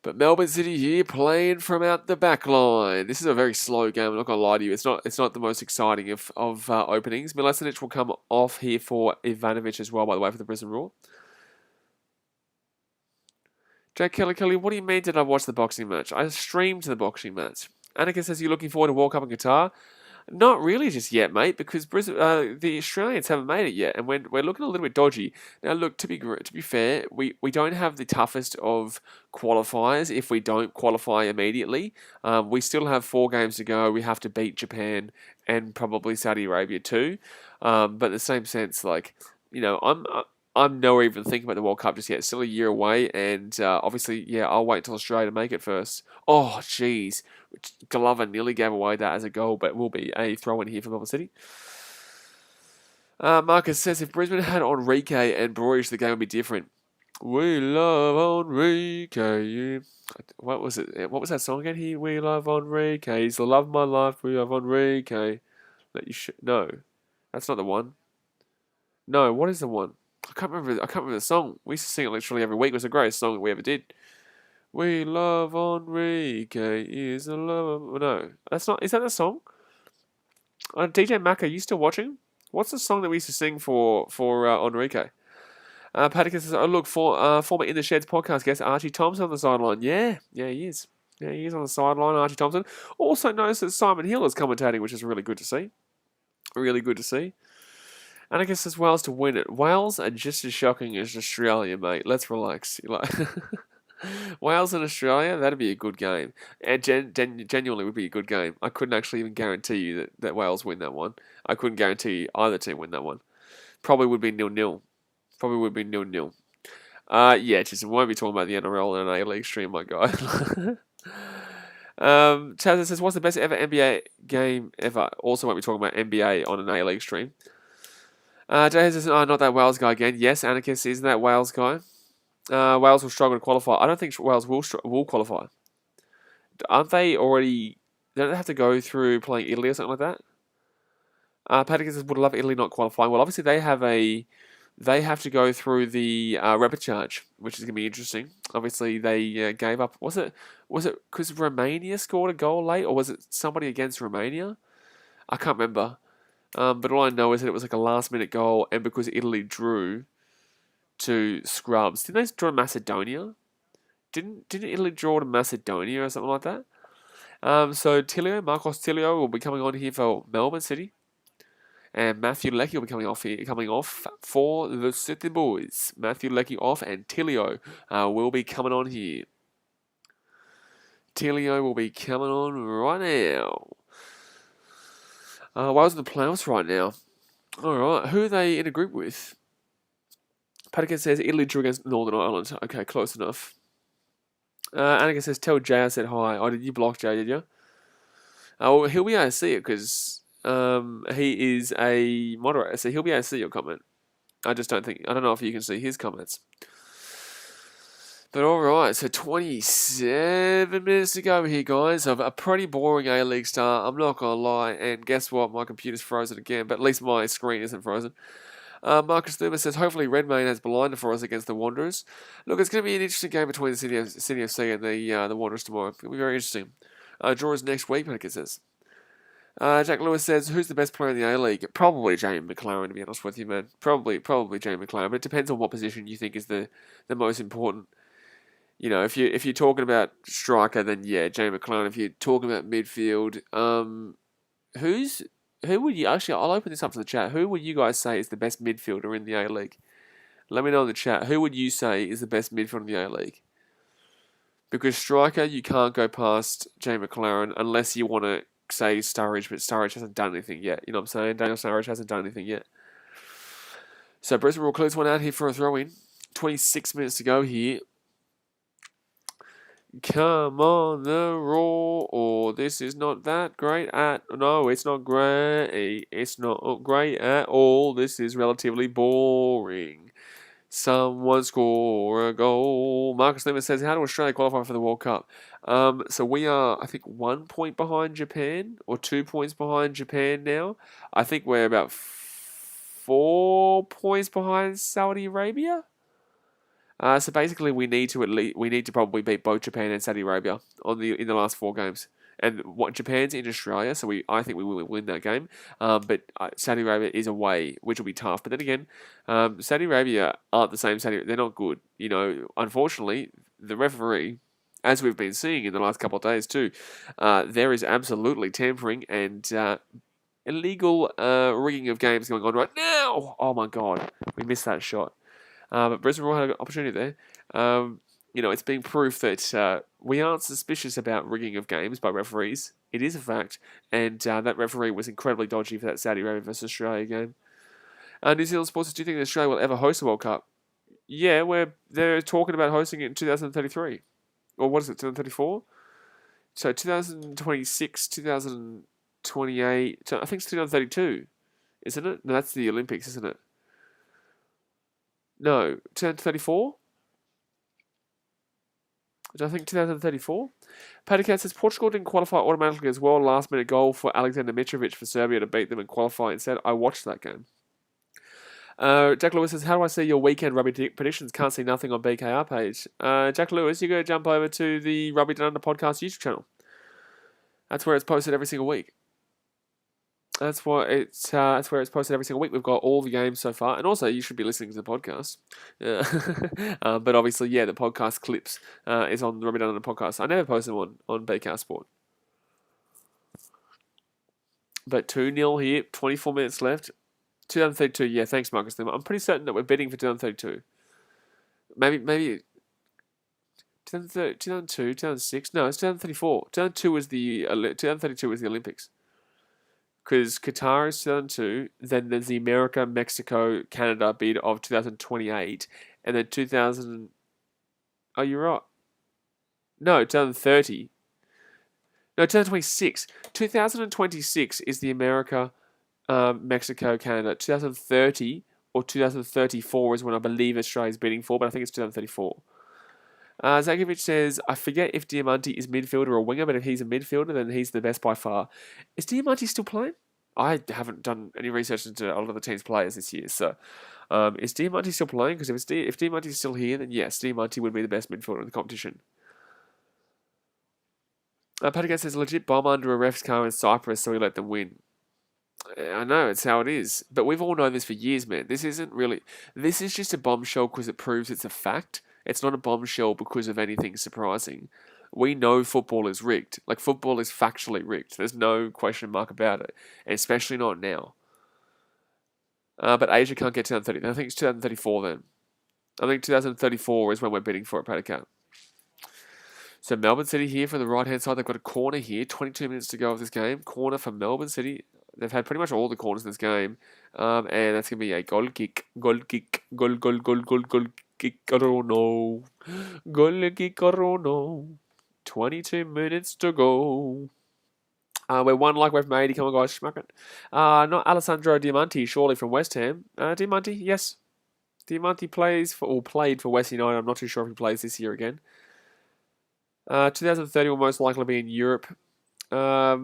But Melbourne City here playing from out the back line. This is a very slow game. I'm not going to lie to you. It's not the most exciting of openings. Milesinic will come off here for Ivanovic as well, by the way, for the Brisbane Roar. Jake Kelly, what do you mean did I watch the boxing match? I streamed the boxing match. Anakin says you're looking forward to World Cup in Qatar. Not really just yet, mate, because the Australians haven't made it yet, and we're looking a little bit dodgy. Now, look, to be fair, we don't have the toughest of qualifiers if we don't qualify immediately. We still have 4 games to go. We have to beat Japan and probably Saudi Arabia too. But in the same sense, like, you know, I'm nowhere even thinking about the World Cup just yet. It's still a year away, and obviously, yeah, I'll wait until Australia to make it first. Oh, jeez. Glover nearly gave away that as a goal, but will be a throw-in here for Melbourne City. Marcus says, if Brisbane had Enrique and Broish, the game would be different. We love Enrique. What was it? What was that song again? Here, we love Enrique. He's the love of my life. We love Enrique. No, that's not the one. No, what is the one? I can't remember the song. We used to sing it literally every week. It was the greatest song that we ever did. We love Enrique. Is the love. No, that's not. Is that the song? DJ Mac, are you still watching? What's the song that we used to sing for Enrique? Patrick says, "Oh look, former In the Sheds podcast guest Archie Thompson on the sideline. Yeah, he is. Yeah, he is on the sideline. Archie Thompson. Also noticed that Simon Hill is commentating, which is really good to see. Really good to see. And I guess as Wales to win it. Wales are just as shocking as Australia, mate. Let's relax. Wales and Australia, that'd be a good game. And genuinely would be a good game. I couldn't actually even guarantee you that Wales win that one. I couldn't guarantee either team win that one. Probably would be 0-0. Yeah, just we won't be talking about the NRL and an A-League stream, my guy. Chaz says, what's the best ever NBA game ever? Also won't be talking about NBA on an A-League stream. Jay says, not that Wales guy again. Yes, Anarchist, isn't that Wales guy? Wales will struggle to qualify. I don't think Wales will qualify. Aren't they already... Don't they have to go through playing Italy or something like that? Patrick says, would love Italy not qualifying. Well, obviously they have to go through the repechage, which is going to be interesting. Obviously they gave up... Was it because Romania scored a goal late, or was it somebody against Romania? I can't remember. But all I know is that it was like a last-minute goal, and because Italy drew to scrubs. Didn't they draw to Macedonia? Didn't Italy draw to Macedonia or something like that? So Marcos Tilio will be coming on here for Melbourne City. And Matthew Leckie will be coming off for the City Boys. Matthew Leckie off, and Tilio will be coming on here. Tilio will be coming on right now. Wales in the playoffs right now. Alright, who are they in a group with? Patrick says Italy drew against Northern Ireland. Okay, close enough. Annika says, tell Jay I said hi. Oh, did you block Jay, did you? Well, he'll be able to see it because he is a moderator, so he'll be able to see your comment. I don't know if you can see his comments. But alright, so 27 minutes to go here, guys, of a pretty boring A-League start. I'm not going to lie, and guess what? My computer's frozen again, but at least my screen isn't frozen. Marcus Loomis says, hopefully Redmayne has blinder for us against the Wanderers. Look, it's going to be an interesting game between the Sydney FC and the Wanderers tomorrow. It's going to be very interesting. Draw is next week, Patrick says. Jack Lewis says, who's the best player in the A-League? Probably Jamie McLaren, to be honest with you, man. Probably Jamie McLaren, but it depends on what position you think is the most important. You know, if you're talking about striker, then yeah, Jamie McLaren. If you're talking about midfield, who would you actually? I'll open this up to the chat. Who would you guys say is the best midfielder in the A-League? Let me know in the chat. Who would you say is the best midfielder in the A-League? Because striker, you can't go past Jamie McLaren unless you want to say Sturridge, but Sturridge hasn't done anything yet. You know what I'm saying? Daniel Sturridge hasn't done anything yet. So Brisbane Roar clears one out here for a throw-in. 26 minutes to go here. Come on, the Roar, or this is not that great at... No, it's not great. It's not great at all. This is relatively boring. Someone score a goal. Marcus Lehman says, how do Australia qualify for the World Cup? So we are, I think, 1 point behind Japan, or 2 points behind Japan now. I think we're about 4 points behind Saudi Arabia. So basically, we need to probably beat both Japan and Saudi Arabia in the last 4 games. And what Japan's in Australia, so I think we will win that game. But Saudi Arabia is away, which will be tough. But then again, Saudi Arabia aren't the same Saudi. They're not good. You know, unfortunately, the referee, as we've been seeing in the last couple of days too, there is absolutely tampering and illegal rigging of games going on right now. Oh my God, we missed that shot. But Brisbane Roar had an opportunity there. You know, it's been proof that we aren't suspicious about rigging of games by referees. It is a fact, and that referee was incredibly dodgy for that Saudi Arabia versus Australia game. New Zealand Sports, do you think that Australia will ever host a World Cup? Yeah, they're talking about hosting it in 2033. Or what is it, 2034? So 2026, 2028, I think it's 2032, isn't it? No, that's the Olympics, isn't it? No, 2034? I think 2034. Patacat says Portugal didn't qualify automatically as well. Last minute goal for Alexander Mitrovic for Serbia to beat them and qualify instead. I watched that game. Jack Lewis says, how do I see your weekend rugby predictions? Can't see nothing on BKR page. Jack Lewis, you go jump over to the Rugby Down Under podcast YouTube channel. That's where it's posted every single week. That's where it's posted every single week. We've got all the games so far, and also you should be listening to the podcast. But obviously, yeah, the podcast clips is on the Rugby Down Under podcast. I never post them on BKR Sport. But 2-0 here, 24 minutes left. 2032, yeah, thanks, Marcus. I'm pretty certain that we're bidding for 2032. Maybe 2002, 2006. No, it's 2034. 2032 was the Olympics. Because Qatar is 2002, then there's the America, Mexico, Canada bid of 2028, and then 2000... Oh, you're right. No, 2030. No, 2026. 2026 is the America, Mexico, Canada. 2030 or 2034 is when I believe Australia's bidding for, but I think it's 2034. Zagovic says, I forget if Diamanti is midfielder or winger, but if he's a midfielder, then he's the best by far. Is Diamanti still playing? I haven't done any research into a lot of the team's players this year, so is Diamanti still playing? Because if Diamanti's still here, then yes, Diamanti would be the best midfielder in the competition. Patagat says, legit bomb under a ref's car in Cyprus, so we let them win. I know, it's how it is. But we've all known this for years, man. This is just a bombshell because it proves it's a fact. It's not a bombshell because of anything surprising. We know football is rigged. Like, football is factually rigged. There's no question mark about it. And especially not now. But Asia can't get 2030. I think it's 2034 then. I think 2034 is when we're bidding for it, Patacat. So Melbourne City here for the right-hand side. They've got a corner here. 22 minutes to go of this game. Corner for Melbourne City. They've had pretty much all the corners in this game. And that's going to be a goal kick. Goal kick. Goal kick. Oh no. Goal kick. Oh no. 22 minutes to go. We're one like we've made. Come on, guys. Schmuck it. Not Alessandro Diamanti, surely from West Ham. Diamanti, yes. Diamanti played for West United. I'm not too sure if he plays this year again. 2030 will most likely be in Europe. I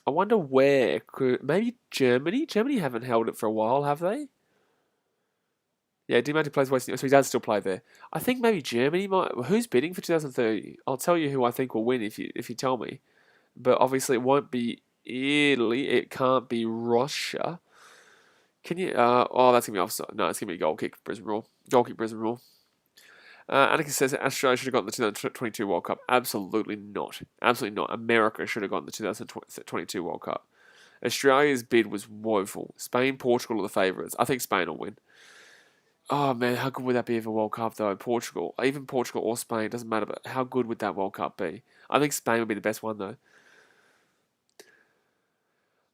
wonder where. Maybe Germany? Germany haven't held it for a while, have they? Yeah, Diamante plays Western Europe, so he does still play there. I think maybe Germany might. Who's bidding for 2030? I'll tell you who I think will win if you tell me. But obviously it won't be Italy. It can't be Russia. Can you? Oh, that's gonna be offside. No, it's gonna be goal kick Brisbane Roar. Goal kick Brisbane Roar. Anakin says that Australia should have gotten the 2022 World Cup. Absolutely not. Absolutely not. America should have gotten the 2022 World Cup. Australia's bid was woeful. Spain, Portugal are the favourites. I think Spain will win. Oh man, how good would that be of a World Cup though? Portugal, even Portugal or Spain, doesn't matter. But how good would that World Cup be? I think Spain would be the best one though.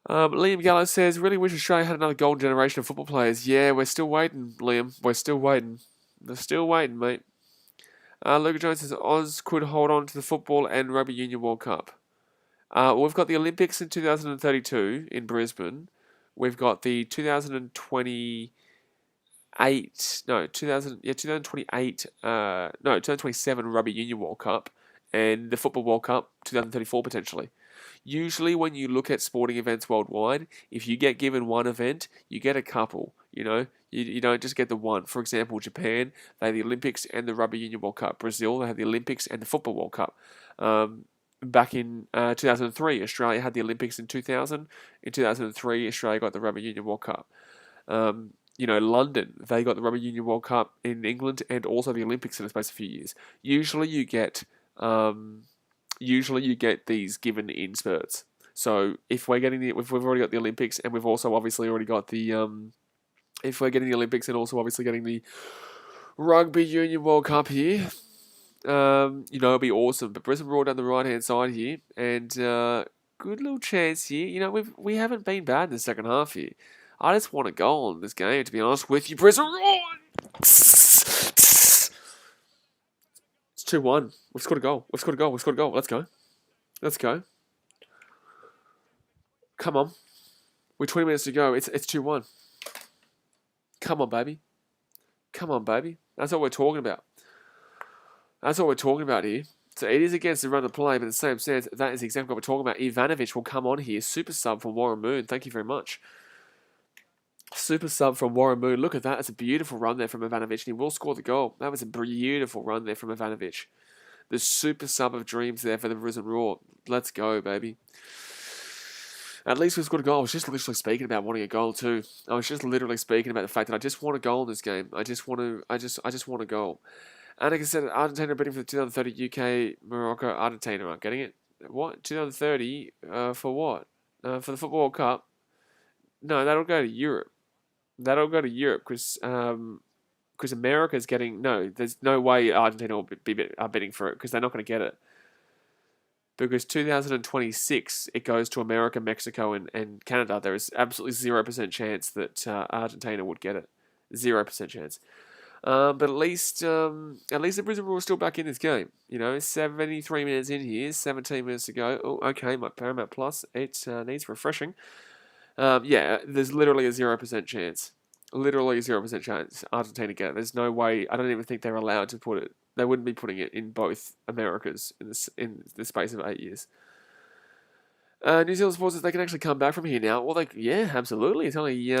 Liam Gallo says, really wish Australia had another golden generation of football players. Yeah, we're still waiting, Liam. We're still waiting. They're still waiting, mate. Luca Jones says, Oz could hold on to the football and rugby union World Cup. We've got the Olympics in 2032 in Brisbane. We've got the 2028, 2027 Rugby Union World Cup and the Football World Cup 2034 potentially. Usually when you look at sporting events worldwide, if you get given one event, you get a couple, You don't just get the one. For example, Japan, they have the Olympics and the Rugby Union World Cup. Brazil, they have the Olympics and the Football World Cup. Back in 2003, Australia had the Olympics in 2000. In 2003, Australia got the Rugby Union World Cup. London, they got the Rugby Union World Cup in England and also the Olympics in a space of a few years. Usually you get these given in spurts. So if we've already got the Olympics and we've also obviously already got the if we're getting the Olympics and also obviously getting the Rugby Union World Cup here, it'll be awesome. But Brisbane Roar down the right hand side here, and good little chance here. We haven't been bad in the second half here. I just want a goal in this game, to be honest with you, Brisbane Roar. It's 2-1. We've scored a goal. Let's go. Come on. We're 20 minutes to go. It's 2-1. Come on, baby. That's what we're talking about. Here. So it is against the run of play, but in the same sense, that is exactly what we're talking about. Ivanovic will come on here. Super sub from Warren Moon. Thank you very much. Super sub from Warren Moon. Look at that. It's a beautiful run there from Ivanovic, and he will score the goal. That was a beautiful run there from Ivanovic. The super sub of dreams there for the Brisbane Roar. Let's go, baby. At least we've scored a goal. I was just literally speaking about wanting a goal too. I was just literally speaking about the fact that I just want a goal in this game. I just want a goal. And like I said, Argentina are bidding for the 2030 UK, Morocco, Argentina aren't getting it. What? 2030? For what? For the Football World Cup? No, that'll go to Europe. Because America's getting... No, there's no way Argentina will be bidding for it because they're not going to get it. Because 2026, it goes to America, Mexico, and Canada. There is absolutely 0% chance that Argentina would get it. 0% chance. But at least the Brisbane Roar is still back in this game. 73 minutes in here, 17 minutes to go. Oh, okay, my Paramount Plus, it needs refreshing. There's literally a 0% chance. Literally a 0% chance Argentina get it. There's no way. I don't even think they're allowed to put it. They wouldn't be putting it in both Americas in the space of 8 years. New Zealand Sports says they can actually come back from here now. Well, absolutely. It's only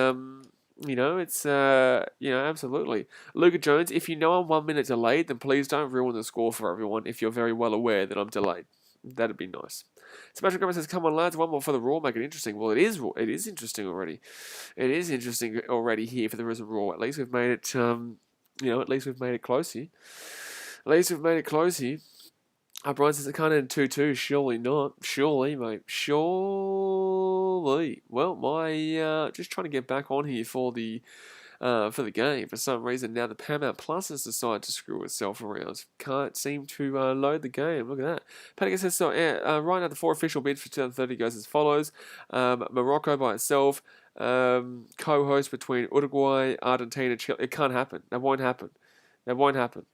absolutely. Luca Jones, if you know I'm 1 minute delayed, then please don't ruin the score for everyone if you're very well aware that I'm delayed. That'd be nice. Sebastian Gomez says, come on, lads, one more for the Raw, make it interesting. Well, it is interesting already. It is interesting already here for the Brisbane Raw. At least we've made it, close here. Brian says, it can't end 2-2. Surely not. Surely, mate. Surely. Well, just trying to get back on here for the game. For some reason, now the Paramount Plus has decided to screw itself around. Can't seem to load the game. Look at that. Patrick says, right now the 4 official bids for 2030 goes as follows. Morocco by itself. Co-host between Uruguay, Argentina, Chile. It can't happen. That won't happen. It won't happen.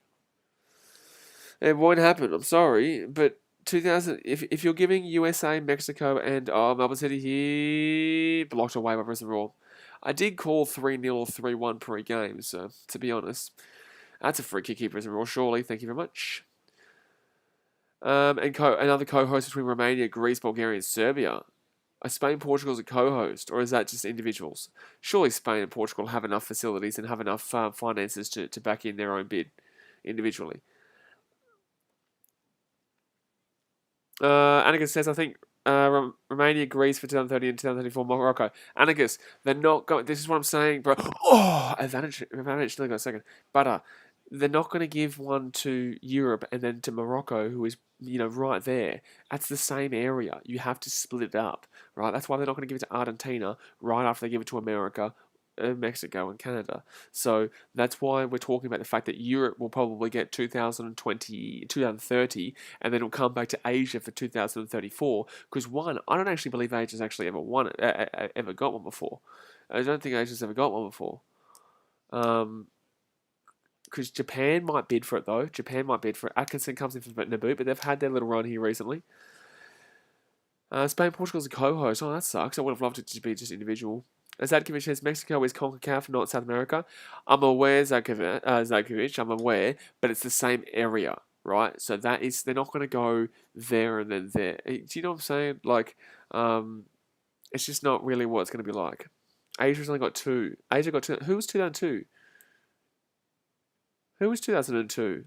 I'm sorry, but 2000. If you're giving USA, Mexico, and Melbourne City here, blocked away by Brisbane Roar. I did call 3-0 or 3-1 pre-game, so to be honest, that's a free kick here, Brisbane Roar. Surely, thank you very much. Another co-host between Romania, Greece, Bulgaria, and Serbia. Are Spain, Portugal as a co-host, or is that just individuals? Surely Spain and Portugal have enough facilities and have enough finances to back in their own bid individually. Anagas says, I think Romania agrees for 2030 and 2034 Morocco. Anagas, they're not going. This is what I'm saying, bro. Oh, advantage. Let me go a second. But they're not going to give one to Europe and then to Morocco, who is right there. That's the same area. You have to split it up, right? That's why they're not going to give it to Argentina right after they give it to America, Mexico, and Canada. So that's why we're talking about the fact that Europe will probably get 2020, 2030, and then it'll come back to Asia for 2034. Because one, I don't actually believe Asia's actually ever won it, ever got one before. I don't think Asia's ever got one before. Because Japan might bid for it though. Japan might bid for it. Atkinson comes in for Naboo, but they've had their little run here recently. Spain, Portugal's a co-host. Oh, that sucks. I would have loved it to be just individual. Zadkovic says Mexico is CONCACAF, not South America. I'm aware, Zadkovic, I'm aware, but it's the same area, right? So they're not going to go there and then there. Do you know what I'm saying? Like, it's just not really what it's going to be like. Asia's only got two. Asia got two. Who was 2002? Who was 2002?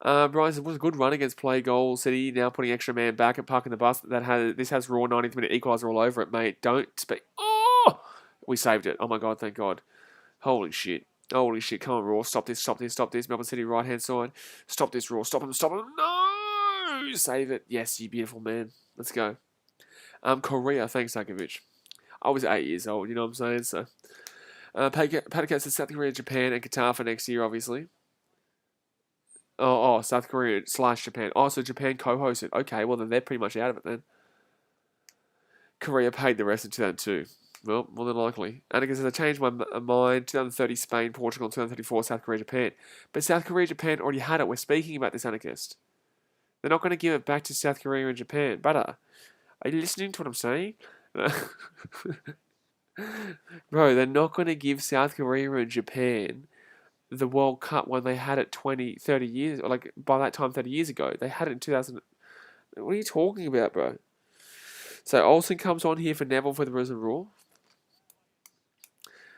Brian said, was a good run against Play Goal City, now putting extra man back and parking the bus. This has Raw 90th minute equaliser all over it, mate. Don't speak. Oh! We saved it. Oh my God, thank God. Holy shit. Holy shit. Come on, Raw. Stop this. Melbourne City, right hand side. Stop this, Raw. Stop him. No! Save it. Yes, you beautiful man. Let's go. Korea, thanks, Sakovic. I was 8 years old, you know what I'm saying? So, Patakat says South Korea, Japan, and Qatar for next year, obviously. Oh, South Korea / Japan. Oh, so Japan co-hosted. Okay, well then they're pretty much out of it then. Korea paid the rest of 2002. Well, more than likely. And because I changed my mind, 2030 Spain, Portugal, 2034 South Korea, Japan. But South Korea, Japan already had it. We're speaking about this, anarchist. They're not going to give it back to South Korea and Japan. But are you listening to what I'm saying? Bro, they're not going to give South Korea and Japan the World Cup when they had it 20, 30 years, or like by that time 30 years ago. They had it in 2000. What are you talking about, bro? So Olsen comes on here for Neville for the Brisbane Roar.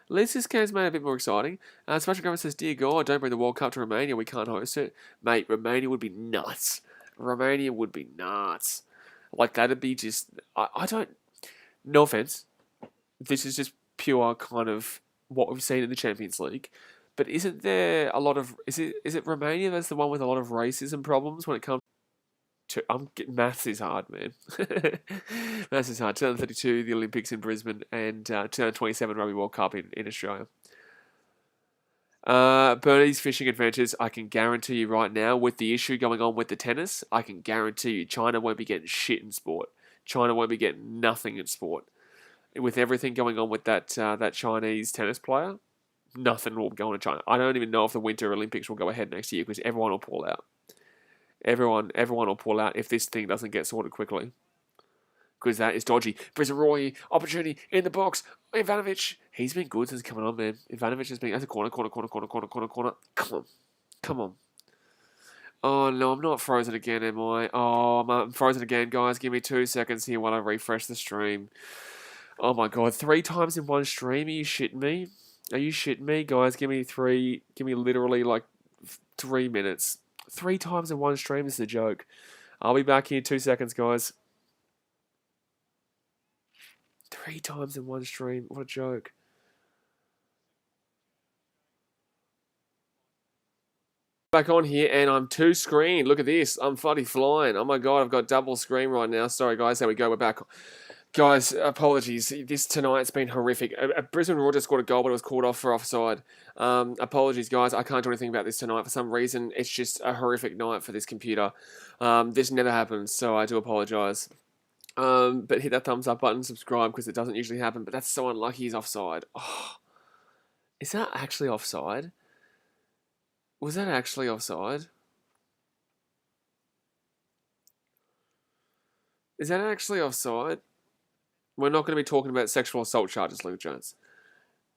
At least this game's made it a bit more exciting. Special Government says, dear God, don't bring the World Cup to Romania. We can't host it. Mate, Romania would be nuts. Romania would be nuts. Like, that'd be just... I don't... No offense. This is just pure kind of what we've seen in the Champions League. But isn't there a lot of... Is it Romania that's the one with a lot of racism problems when it comes to... Maths is hard, man. Maths is hard. 2032, the Olympics in Brisbane, and 2027 Rugby World Cup in Australia. Bernie's Fishing Adventures, I can guarantee you right now, with the issue going on with the tennis, I can guarantee you China won't be getting shit in sport. China won't be getting nothing in sport. With everything going on with that Chinese tennis player, nothing will go on to China. I don't even know if the Winter Olympics will go ahead next year because everyone will pull out. Everyone will pull out if this thing doesn't get sorted quickly. Because that is dodgy. Brisbane Roar, opportunity in the box. Ivanovic, he's been good since coming on, man. Ivanovic has been... That's a corner. Come on. Oh, no, I'm not frozen again, am I? Oh, I'm frozen again, guys. Give me 2 seconds here while I refresh the stream. Oh, my God. 3 times in one stream? Are you shitting me? Guys? Give me literally, like, 3 minutes. 3 times in one stream is a joke. I'll be back here in 2 seconds, guys. 3 times in one stream. What a joke. Back on here, and I'm 2 screen. Look at this. I'm bloody flying. Oh my God, I've got double screen right now. Sorry, guys. There we go. We're back. Guys, apologies. This tonight's been horrific. Brisbane Roar just scored a goal, but it was called off for offside. Apologies, guys. I can't do anything about this tonight. For some reason, it's just a horrific night for this computer. This never happens, so I do apologise. But hit that thumbs up button, subscribe, because it doesn't usually happen. But that's so unlucky he's offside. Oh, is that actually offside? Was that actually offside? Is that actually offside? We're not going to be talking about sexual assault charges, Luke Jones.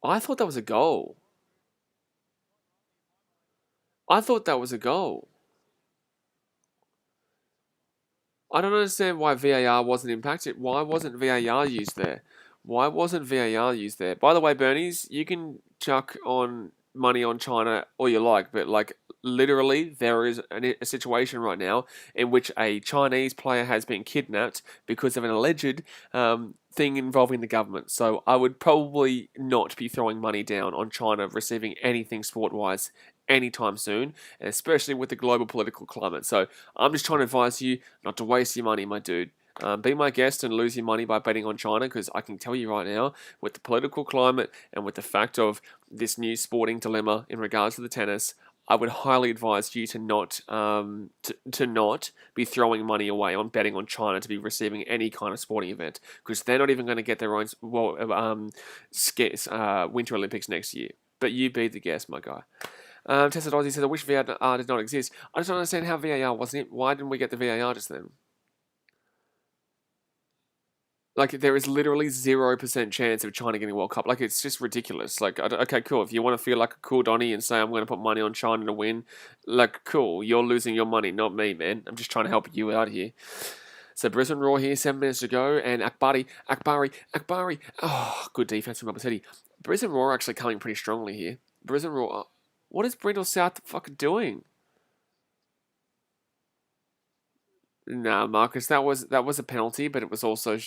I thought that was a goal. I thought that was a goal. I don't understand why VAR wasn't impacted. Why wasn't VAR used there? Why wasn't VAR used there? By the way, Bernies, you can chuck on money on China all you like, but like literally, there is a situation right now in which a Chinese player has been kidnapped because of an alleged thing involving the government. So I would probably not be throwing money down on China receiving anything sport wise anytime soon, and especially with the global political climate. So I'm just trying to advise you not to waste your money, my dude. Be my guest and lose your money by betting on China, because I can tell you right now, with the political climate and with the fact of this new sporting dilemma in regards to the tennis, I would highly advise you to not to not be throwing money away on betting on China to be receiving any kind of sporting event, because they're not even going to get their own Winter Olympics next year. But you be the guest, my guy. Tested Aussie says, I wish VAR did not exist. I just don't understand how VAR wasn't it. Why didn't we get the VAR just then? Like, there is literally 0% chance of China getting World Cup. Like, it's just ridiculous. Like, okay, cool. If you want to feel like a cool Donny and say, I'm going to put money on China to win, like, cool. You're losing your money, not me, man. I'm just trying to help you out here. So, Brisbane Roar here, 7 minutes to go. And Akbari. Oh, good defense from Melbourne City. Brisbane Roar actually coming pretty strongly here. Brisbane Roar. What is Brindle South fucking doing? Nah, Marcus, that was a penalty, but it was also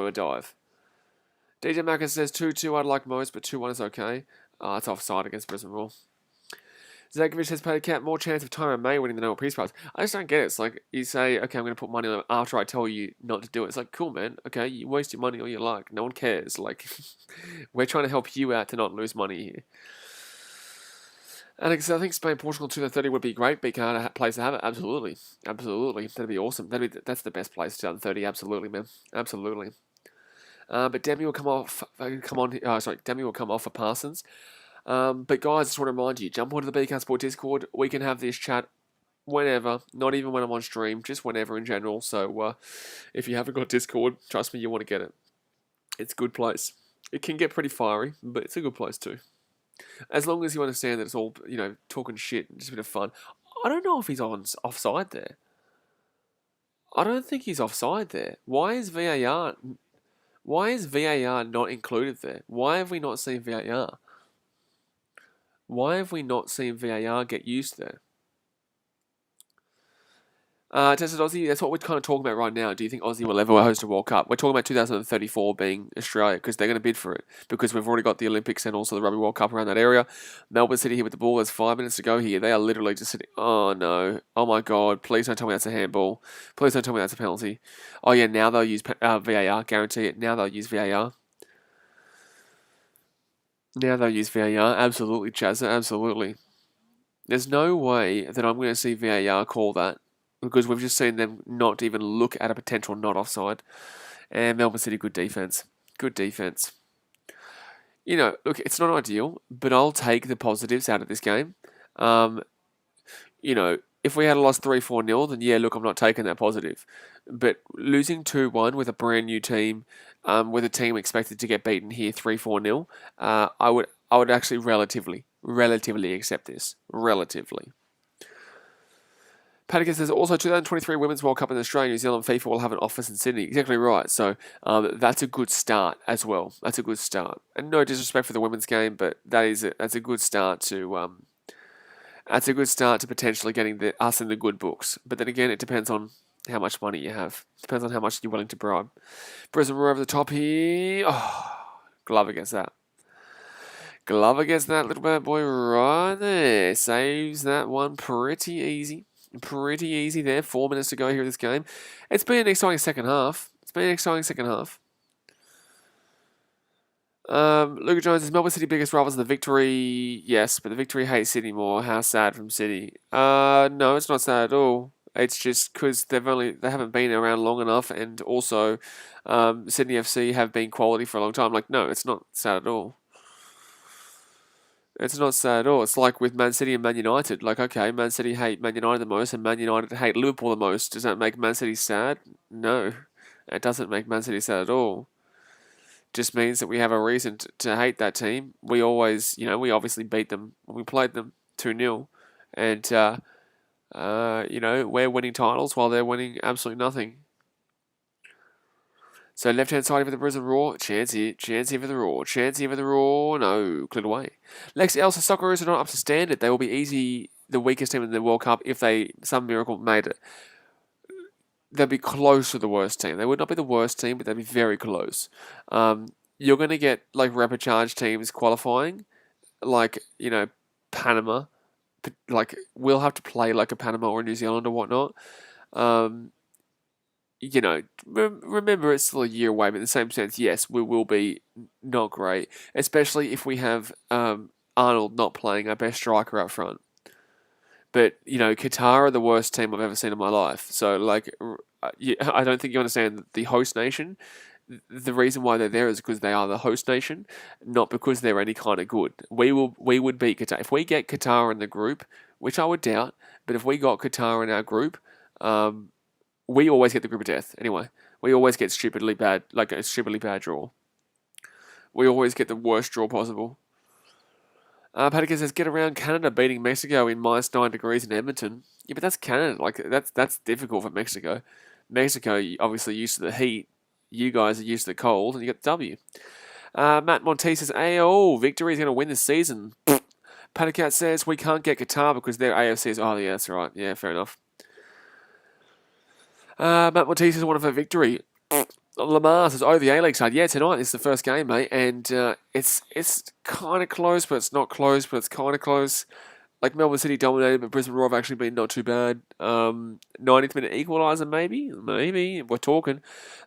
a dive. DJ Marcus says 2-2 I'd like most, but 2-1 is okay. It's offside against Brisbane Roar. Zakovic has paid a cat more chance of Tyrone May winning the Nobel Peace Prize. I just don't get it. It's like you say, okay, I'm going to put money on it after I tell you not to do it. It's like, cool, man. Okay, you waste your money all you like. No one cares. Like, we're trying to help you out to not lose money here. Alex, I think Spain Portugal 2030 would be great. BKRmy place to have it. Absolutely, that'd be awesome. That's the best place 2030. Absolutely, man. Absolutely. But Demi will come off. Demi will come off for Parsons. But guys, I just want to remind you, jump onto the BK Sport Discord. We can have this chat whenever, not even when I'm on stream, just whenever in general. So if you haven't got Discord, trust me, you want to get it. It's a good place. It can get pretty fiery, but it's a good place too. As long as you understand that it's all, talking shit and just a bit of fun. I don't know if he's offside there. I don't think he's offside there. Why is VAR not included there? Why have we not seen VAR? Why have we not seen VAR get used there? Tested Aussie, that's what we're kind of talking about right now. Do you think Aussie will ever host a World Cup? We're talking about 2034 being Australia, because they're going to bid for it, because we've already got the Olympics and also the Rugby World Cup around that area. Melbourne City here with the ball. There's 5 minutes to go here. They are literally just sitting. Oh, no. Oh, my God. Please don't tell me that's a handball. Please don't tell me that's a penalty. Oh, yeah, now they'll use VAR. Guarantee it. Now they'll use VAR. Absolutely, Chazza. Absolutely. There's no way that I'm going to see VAR call that, because we've just seen them not even look at a potential not offside. And Melbourne City, good defense. Good defense. Look, it's not ideal, but I'll take the positives out of this game. If we had lost 3-4-0, then yeah, look, I'm not taking that positive. But losing 2-1 with a brand new team, with a team expected to get beaten here 3-4-0, I would actually relatively accept this. Relatively. Paticus says also 2023 Women's World Cup in Australia, New Zealand, FIFA will have an office in Sydney. Exactly right. So that's a good start as well. That's a good start. And no disrespect for the women's game, but that's a good start to potentially getting us in the good books. But then again, it depends on how much money you have. It depends on how much you're willing to bribe. Brisbane Roar over the top here. Oh, Glover gets that. Glover gets that little bad boy right there. Saves that one pretty easy. Pretty easy there. 4 minutes to go here in this game. It's been an exciting second half. Luca Jones is Melbourne City biggest rivals in the victory. Yes, but the victory hates Sydney more. How sad from City. No, it's not sad at all. It's just because they haven't been around long enough, and also Sydney FC have been quality for a long time. Like, no, it's not sad at all. It's not sad at all. It's like with Man City and Man United. Like, okay, Man City hate Man United the most, and Man United hate Liverpool the most. Does that make Man City sad? No, it doesn't make Man City sad at all. Just means that we have a reason to hate that team. We always, we obviously beat them when we played them 2-0. And We're winning titles while they're winning absolutely nothing. So left-hand side for the Brisbane Roar. Chance here for the Roar. Chance here for the Roar. No, cleared away. Lex Elsa Socceroos are not up to standard. They will be easy the weakest team in the World Cup if they, some miracle, made it. They'll be close to the worst team. They would not be the worst team, but they'll be very close. You're going to get like rapid charge teams qualifying, like, Panama. Like, we'll have to play like a Panama or a New Zealand or whatnot. Remember it's still a year away, but in the same sense, yes, we will be not great, especially if we have Arnold not playing our best striker up front. But, Qatar are the worst team I've ever seen in my life. So, I don't think you understand the host nation. The reason why they're there is because they are the host nation, not because they're any kind of good. We would beat Qatar. If we get Qatar in the group, which I would doubt, but if we got Qatar in our group, we always get the group of death. Anyway, we always get stupidly bad draw. We always get the worst draw possible. Patica says, get around Canada beating Mexico in -9 degrees in Edmonton. Yeah, but that's Canada. Like, that's difficult for Mexico. Mexico, obviously used to the heat. You guys are used to the cold, and you got the W. Matt Monte says, AO, victory is going to win this season. Patacat says, we can't get Qatar because their AFC is... Oh, yeah, that's right. Yeah, fair enough. Matt Monte says, what of a victory? Lamar says, the A-League side. Yeah, tonight is the first game, mate, and it's kind of close, but it's not close, but it's kind of close. Like, Melbourne City dominated, but Brisbane Roar have actually been not too bad. 90th minute equaliser, maybe, we're talking.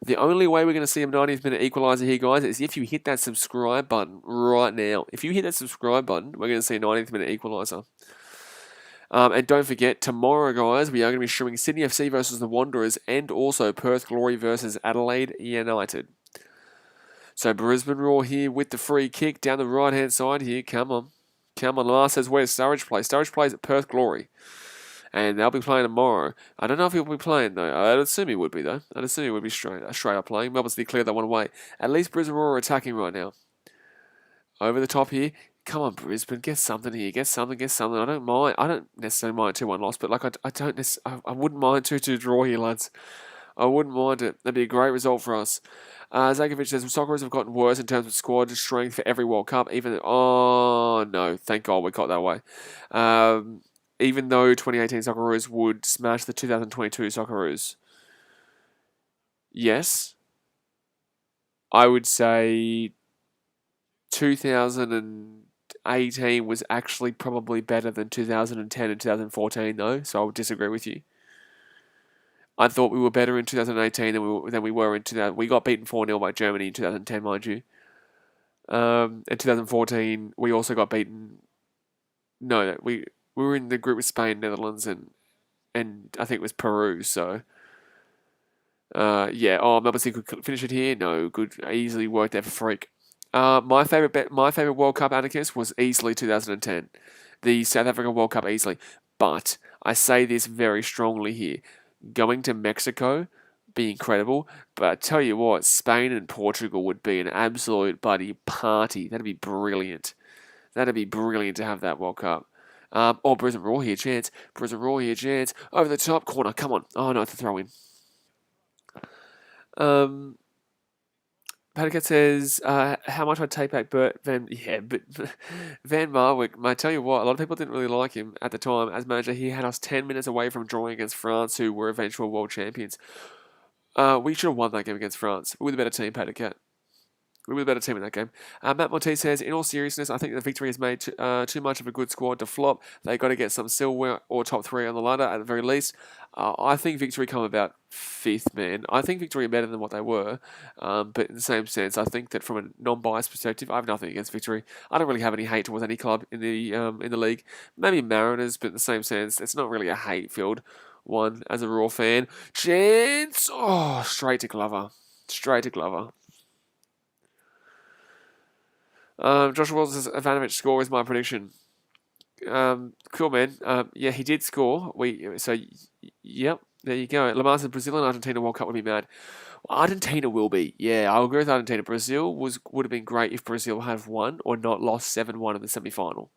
The only way we're going to see a 90th minute equaliser here, guys, is if you hit that subscribe button right now. If you hit that subscribe button, we're going to see a 90th minute equaliser. And don't forget, tomorrow, guys, we are going to be streaming Sydney FC versus the Wanderers and also Perth Glory versus Adelaide United. So Brisbane Roar here with the free kick down the right-hand side here. Come on. Lars says, where's Sturridge play? Sturridge plays at Perth Glory. And they'll be playing tomorrow. I don't know if he'll be playing, though. I'd assume he would be, though. I'd assume he would be straight up playing. Melbourne City cleared that one away. At least Brisbane Roar are attacking right now. Over the top here. Come on, Brisbane, get something here. Get something. I don't mind. I don't necessarily mind 2-1 loss, but I wouldn't mind 2-2 draw here, lads. I wouldn't mind it. That'd be a great result for us. Zakovic says, Socceroos have gotten worse in terms of squad strength for every World Cup. Oh, no. Thank God we got that way. Even though 2018 Socceroos would smash the 2022 Socceroos. Yes. I would say 2018 was actually probably better than 2010 and 2014, though, so I would disagree with you. I thought we were better in 2018 than we were in 2000. We got beaten 4-0 by Germany in 2010, mind you. In 2014, we also got beaten. No, we were in the group with Spain, Netherlands, and I think it was Peru. So, Melbourne City could finish it here. No, good, easily worked there for Freak. My favorite World Cup, Anarchist, was easily 2010, the South African World Cup, easily. But I say this very strongly here. Going to Mexico, be incredible, but I tell you what, Spain and Portugal would be an absolute bloody party. That'd be brilliant. That'd be brilliant to have that World Cup. Brisbane Roar here, chance. Over the top corner, come on. Oh no, it's a throw in. Patacat says, how much I'd take back Van Marwick. I tell you what, a lot of people didn't really like him at the time as manager. He had us 10 minutes away from drawing against France, who were eventual world champions. We should have won that game against France. We were the better team, Patacat. We were the better team in that game. Matt Monte says, in all seriousness, I think the victory has made too much of a good squad to flop. They got to get some silver or top 3 on the ladder at the very least. I think victory come about 5th, man. I think victory are better than what they were. But in the same sense, I think that from a non-biased perspective, I have nothing against victory. I don't really have any hate towards any club in the league. Maybe Mariners, but in the same sense, it's not really a hate-filled one as a Raw fan. Chance! Oh, straight to Glover. Joshua Wilson says Ivanovic score is my prediction. Cool, man. Yeah, he did score. Yep, there you go. Lamar says Brazil and Argentina World Cup would be mad. Argentina will be. Yeah, I'll agree with Argentina. Brazil would have been great if Brazil had won or not lost 7-1 in the semi-final.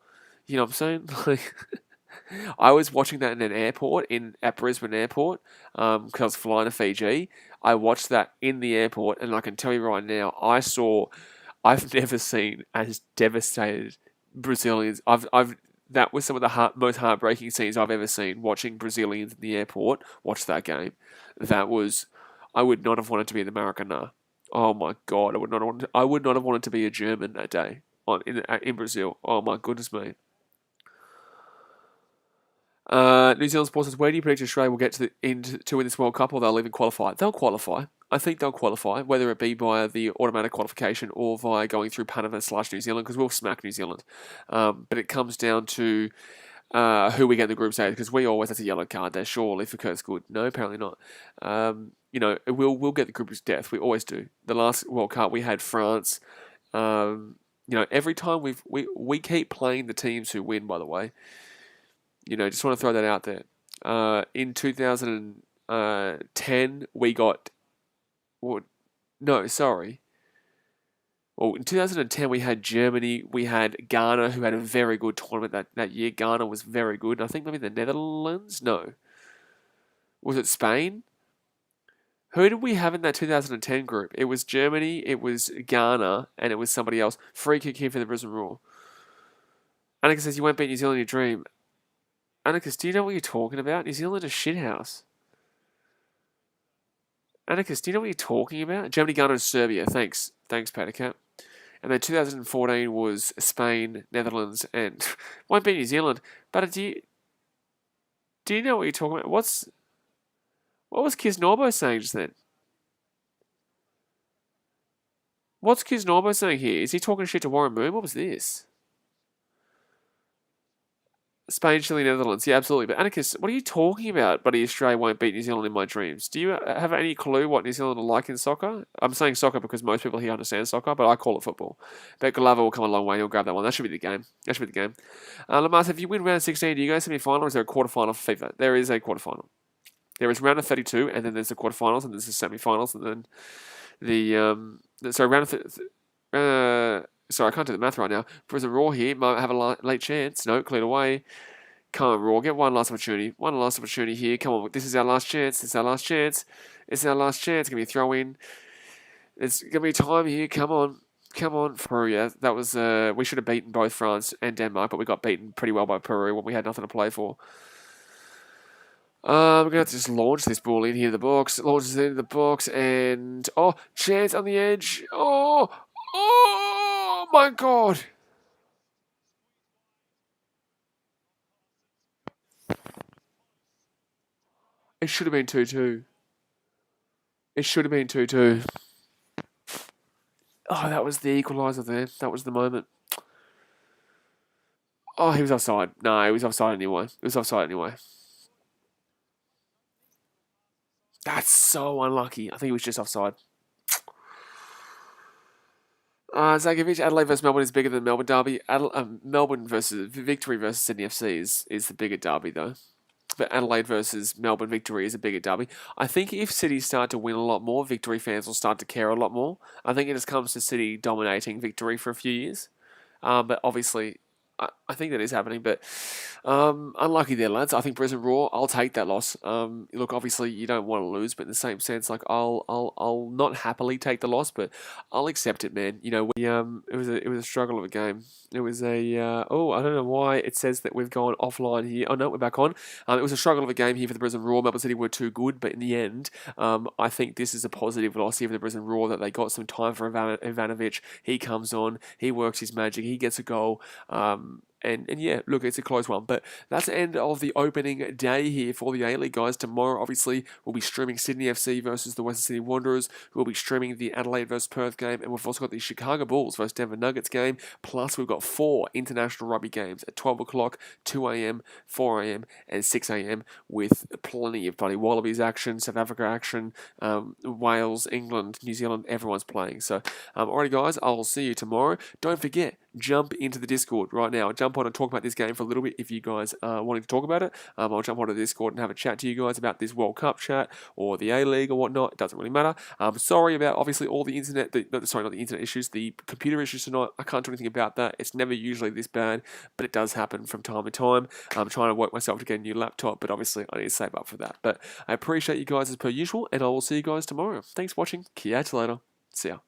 You know what I'm saying? I was watching that in an airport at Brisbane Airport because I was flying to Fiji. I watched that in the airport, and I can tell you right now, I've never seen as devastated Brazilians. That was some of the most heartbreaking scenes I've ever seen. Watching Brazilians in the airport watch that game, that was, I would not have wanted to be the Maracanã. Oh my God, I would not have wanted to be a German that day in Brazil. Oh my goodness me. New Zealand Sports says, where do you predict Australia will get to win this World Cup, or they'll even qualify? They'll qualify. I think they'll qualify, whether it be via the automatic qualification or via going through Panama/New Zealand, because we'll smack New Zealand. But it comes down to who we get in the group stage, because we always have a yellow card there, surely, for Kurt's good. No, apparently not. We'll get the group's death. We always do. The last World Cup, we had France. Every time we keep playing the teams who win, by the way. Just want to throw that out there. In 2010, we got... Well, no, sorry. Well, in 2010, we had Germany. We had Ghana, who had a very good tournament that year. Ghana was very good. And I think maybe the Netherlands? No. Was it Spain? Who did we have in that 2010 group? It was Germany, it was Ghana, and it was somebody else. Free kick here for the Brisbane Roar. Annika says, you won't beat New Zealand in your dream. Anarchist, do you know what you're talking about? New Zealand is a shithouse. Anarchist, do you know what you're talking about? Germany, Ghana, and Serbia. Thanks, Patacat. And then 2014 was Spain, Netherlands, and won't be New Zealand. But do you know what you're talking about? What was Kisnorbo saying just then? What's Kisnorbo saying here? Is he talking shit to Warren Moon? What was this? Spain, Chile, Netherlands. Yeah, absolutely. But Anarchist, what are you talking about? Buddy, Australia won't beat New Zealand in my dreams. Do you have any clue what New Zealand are like in soccer? I'm saying soccer because most people here understand soccer, but I call it football. Bet Galava will come a long way. He'll grab that one. That should be the game. Lamar said, if you win round 16, do you go semi-final or is there a quarterfinal for FIFA? There is a quarterfinal. There is round of 32, and then there's the quarterfinals, and there's the semi-finals, and then sorry, I can't do the math right now. Brisbane Roar here might have a late chance. No, cleared away. Come on, Roar. Get one last opportunity. One last opportunity here. Come on. This is our last chance. It's our last chance. It's going to be a throw in. It's going to be time here. Come on. Peru, yeah. That was, we should have beaten both France and Denmark, but we got beaten pretty well by Peru when we had nothing to play for. We're going to have to just launch this ball in here in the box. Launches it into the box, and... Oh, chance on the edge. Oh, my God. It should have been 2-2. Oh, that was the equaliser there. That was the moment. Oh, he was offside. No, he was offside anyway. That's so unlucky. I think he was just offside. Zagovic, Adelaide versus Melbourne is bigger than Melbourne derby. Melbourne versus Victory versus Sydney FC is the bigger derby though. But Adelaide versus Melbourne Victory is a bigger derby. I think if City start to win a lot more, Victory fans will start to care a lot more. I think it just comes to City dominating Victory for a few years. But obviously, I think that is happening, but unlucky there, lads. I think Brisbane Roar, I'll take that loss. Look, obviously you don't want to lose, but in the same sense, like I'll not happily take the loss, but I'll accept it, man. It was a struggle of a game. It was I don't know why it says that we've gone offline here. Oh no, we're back on. It was a struggle of a game here for the Brisbane Roar. Melbourne City were too good, but in the end, I think this is a positive loss here for the Brisbane Roar that they got some time for Ivanovic. He comes on, he works his magic, he gets a goal. And yeah, look, it's a close one. But that's the end of the opening day here for the A-League, guys. Tomorrow, obviously, we'll be streaming Sydney FC versus the Western Sydney Wanderers. We'll be streaming the Adelaide versus Perth game. And we've also got the Chicago Bulls versus Denver Nuggets game. Plus, we've got 4 international rugby games at 12 o'clock, 2 a.m., 4 a.m., and 6 a.m. with plenty of bloody Wallabies action, South Africa action, Wales, England, New Zealand, everyone's playing. So, alrighty, guys, I'll see you tomorrow. Don't forget, jump into the Discord right now. Jump jump on and talk about this game for a little bit if you guys are wanting to talk about it. I'll jump onto Discord and have a chat to you guys about this World Cup chat or the A-League or whatnot. It doesn't really matter. Sorry about obviously all the internet, sorry, not the internet issues, the computer issues tonight. I can't do anything about that. It's never usually this bad, but it does happen from time to time. I'm trying to work myself to get a new laptop, but obviously I need to save up for that. But I appreciate you guys as per usual, and I will see you guys tomorrow. Thanks for watching. Catch you later. See ya.